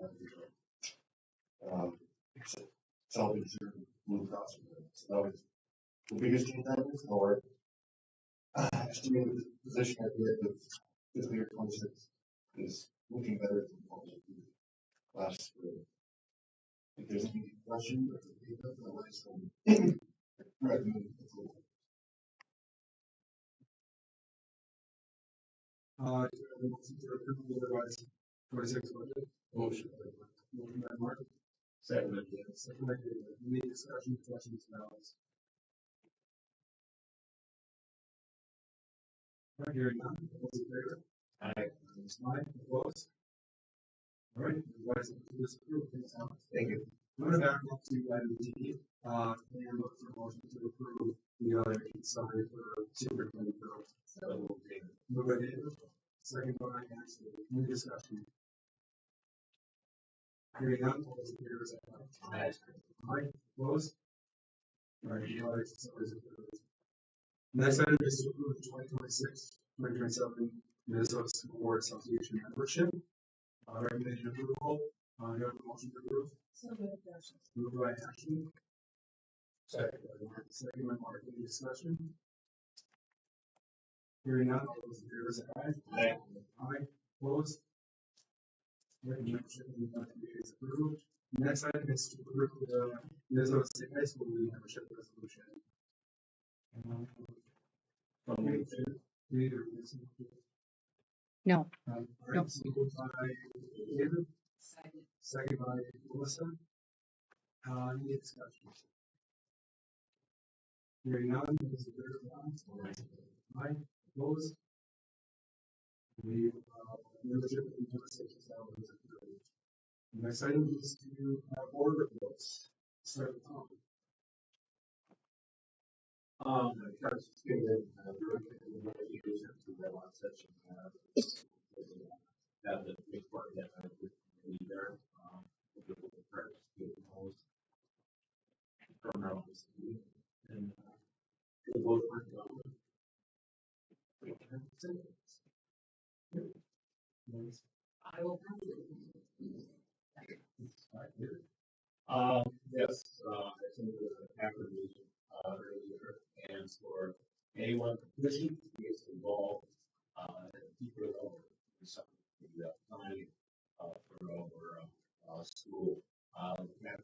self-insured Blue Cross. So that was the biggest change that is, or estimated position at the end of fiscal year 26 is looking better than what we did last spring. If there's any question, or otherwise, recommend approval. Motion to approve the revised 26 budget. Motion by Mark. Second by David. Any discussion, questions, balance? Right, hearing none, all those in favor? Aye. Opposed? All right, revised this approved. Thanks, Alex. Thank you. I'm going to back up to item D, and look for a motion to approve the other summary for superintendent growth. So, moved by David, second by Ashley. Any discussion? Hearing none, all those in favor say aye. Aye. Opposed? All right, the other summary is approved. Next item is to approve the 2026-2027 Minnesota School Board Association membership. Recommended approval. You have a motion to approve? So moved. Moved by Ashley. Second by Mark. Any discussion? Hearing none, all those in favor say aye. Aye. Aye. Opposed? Membership is approved. Next item is to approve the Minnesota State High School League membership resolution. No. All right, so moved by David. Second by Melissa. Any discussion? Hearing none, those in favor say aye. Aye. Opposed? The membership in the Minnesota State is approved. Next item is to board reports. Start with Tom. I was just giving it to that one section. Have the big part that I would be there. The first, the most from our office, and the vote for government. I will. Yes, I think after the earlier, and for anyone wishing to get involved, keep it over something the planning for our school. We have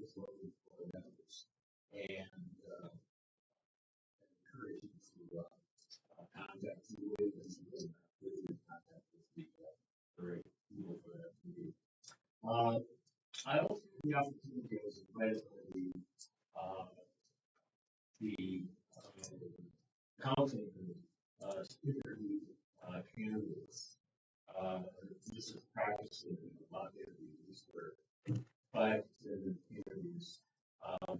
is looking for members and encourage you to contact you with and contact with the very cool for that to be. I also had the opportunity as invited by the council to interview candidates. This is practicing a lot of interviews for 5 to 7 interviews,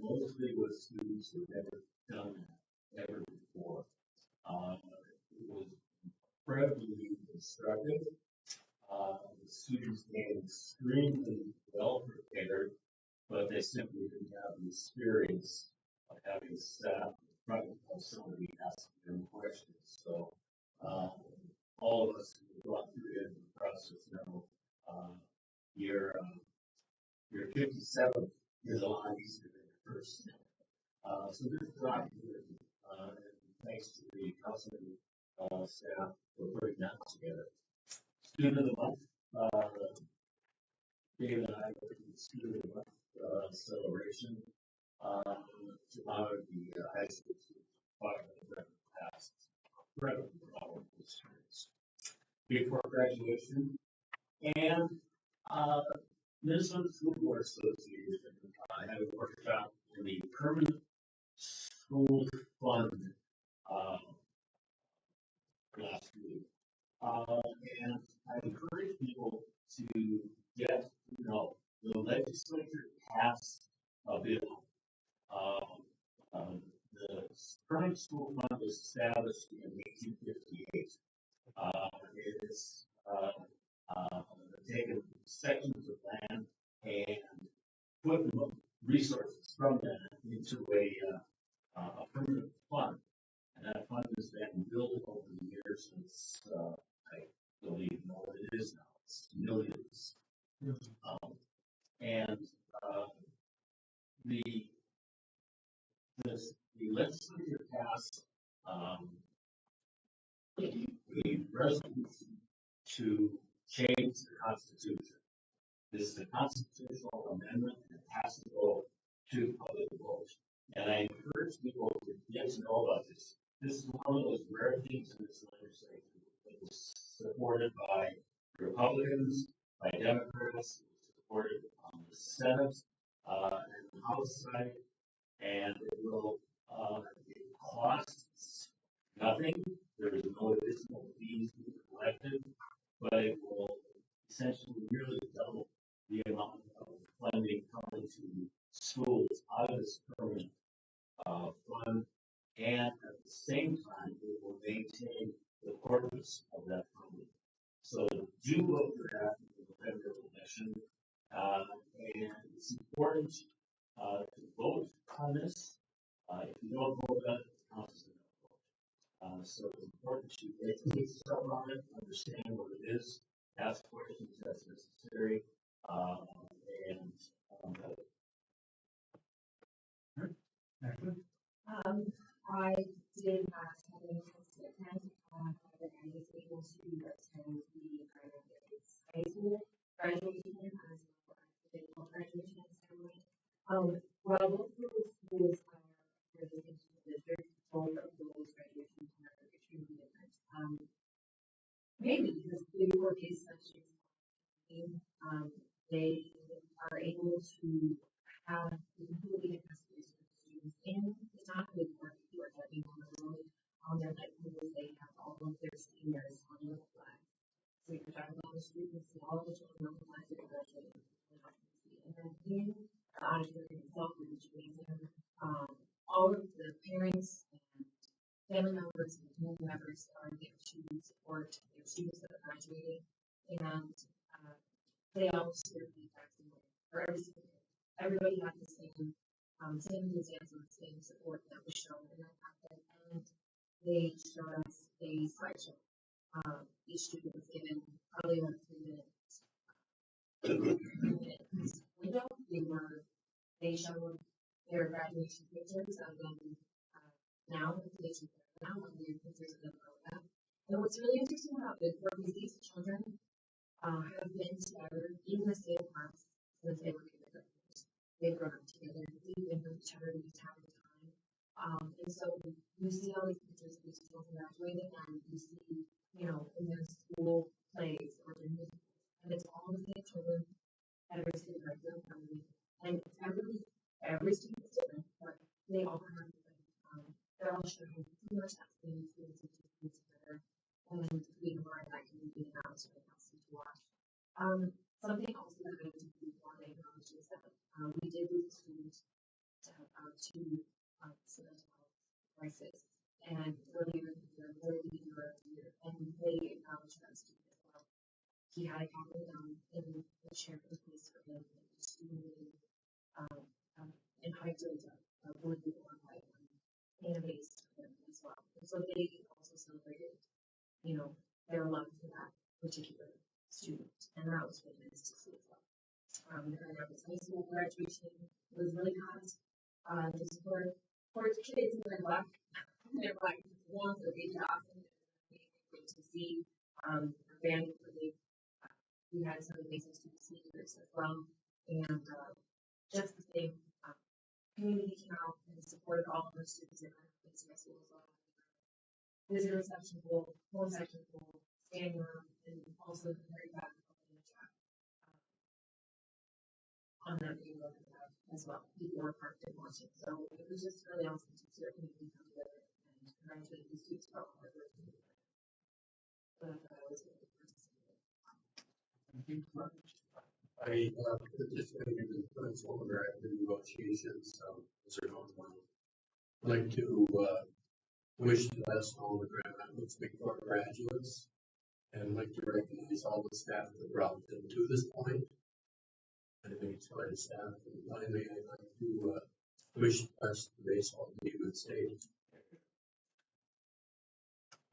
mostly with students who've never done that ever before. It was incredibly instructive. The students came extremely well prepared, but they simply didn't have the experience of having sat in front of somebody asking them questions. So, all of us who gone through the process know your 57th is a lot easier than your first. So there's a lot here, and thanks to the counseling staff for putting that together. Student of the month, David and I were in the student celebration to honor the high school students finally passed incredible power experience before graduation. And Minnesota School Board Association had a workshop in the permanent school fund last week. And I encourage people to get, the legislature passed a bill. The permanent school fund was established in 1858. It is taken sections of land and put resources from that into a permanent fund. And that fund has been built over the years. It's, I believe, what it is now. It's millions. And the the legislature passed a resolution to change the Constitution. This is a constitutional amendment and it has to go to public vote. And I encourage people to get to know about this. This is one of those rare things in this legislation. It was supported by Republicans, by Democrats, it was supported on the Senate and the House side, and it will it costs nothing. There is no additional fees being collected, but it will essentially nearly double the amount of funding coming to schools out of this permanent fund, and at the same time, it will maintain the purpose of that funding. So do vote for that in the November election, and it's important to vote on this. If you don't vote on it, it counts as a no vote. So it's important to educate yourself on it, understand what it is, ask questions as necessary, and I did not have any chance to attend, but I was able to attend the high school graduation as well as the graduation ceremony. While both of those schools are residential districts, both of those graduations are extremely different. Maybe because they were case such they are able to have the completely different students in. It's not good for people that we want to really on their like they have all of their seniors on the flag. So you're talking about the students, all of the children on the flag that are graduating. And then in the auditorium itself, which means all of the parents and family members and community members are there to support their students that are graduating. And they all share the exact same way for every single day. Everybody had the same enthusiasm, same support that was shown in that happened. And they showed us a slideshow. Each student was given probably about 3 minutes window. They showed their graduation pictures of them now, the pictures now, and their pictures of them growing up. And what's really interesting about this work is these children have been together in the same class since they were kindergartners. They've grown up together, they've been with each other the entire time. And so you see all these pictures of these children graduating, and you see, in their school plays or their musicals, and it's all the same children, every single family, and every student is different, but they all have they're all sharing pretty much that same experience together, and being part of that community and that was really awesome to watch. Something also that I did before I acknowledge is that we did lose a student to mental health crisis, and earlier in the year, and they acknowledged that student as well. He had a cabin in the chair in place for him, and just really and hyped it up, really glorified him and amazed him as well. And so they also celebrated, their love for that particular student, and that was really nice to see as well. And that was high school graduation. It was really hot. Just for kids in their black ones, they're really awesome. Great to see. Band really we had some amazing student seniors as well. And just the same community came out and supported all of our students in our high school as well. Visitor reception pool, whole section pool, standing room, and also the very back in the chat. On that video as well. People were parked and watching. So it was just really awesome to see our community come together and congratulate the students for all hard work. But I was able to participate. Thank you very much. I participated in the principal interactive negotiations, as are going well. I'd like to wish the best to all the graduates, and I'd like to recognize all the staff that brought them to this point. I think it's quite a staff. And finally, I'd like to wish the best to the baseball team at state.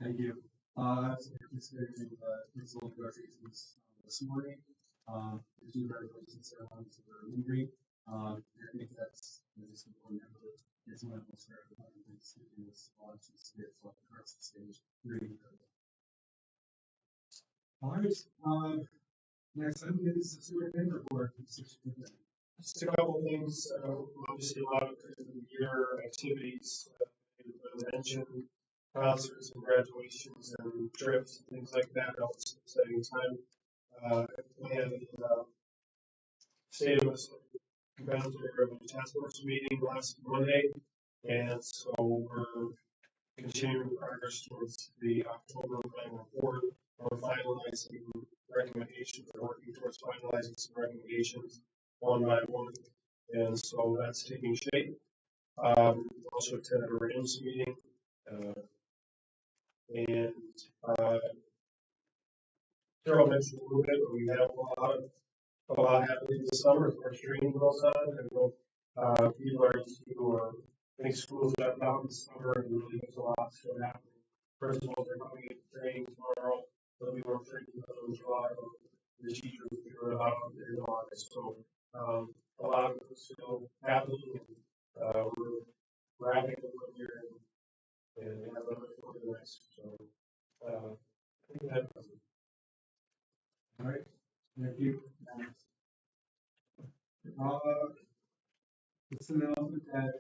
Thank you. So participated in the principal negotiations this morning. The two graduation ceremonies were moving. I think that's just important. It's one of the most gratifying things to do is watch these kids walk across the stage. Really incredible. All right. Next item is the superintendent report. Just a couple things. Obviously, a lot of year activities mentioned, concerts and graduations and trips and things like that. Always exciting time. We had a state of compensatory revenue task force meeting last Monday, and so we're continuing progress towards the October final report. We're finalizing recommendations, we're working towards finalizing some recommendations one by one, and so that's taking shape. Also attended a RIMS meeting, and Carol mentioned a little bit, but we have a lot happening this summer as our training goes on, and people are used to, I think schools shut down this summer, and really there's a lot still happening. Principals are coming into training tomorrow, there'll be more training in July, the teachers will figure it out in August, so a lot of it's still happening, and we're wrapping up here and have another for the next, so I think that's it. All right. Thank you. It's an announcement that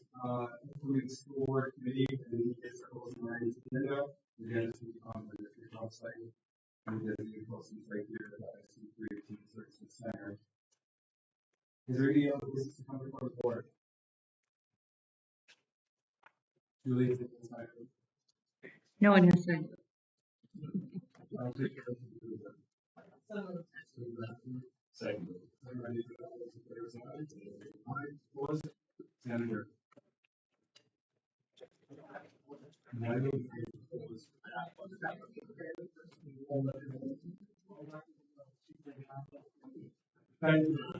including school board committee and the circles and lines agenda. Again, it's on the website. And there's new postings right here at IC3 Services Center. Is there any other business to come before the board? Julie, is it inside? No one has said. I'll take care of it. Second. Everybody, what was it? Senator. Thank you.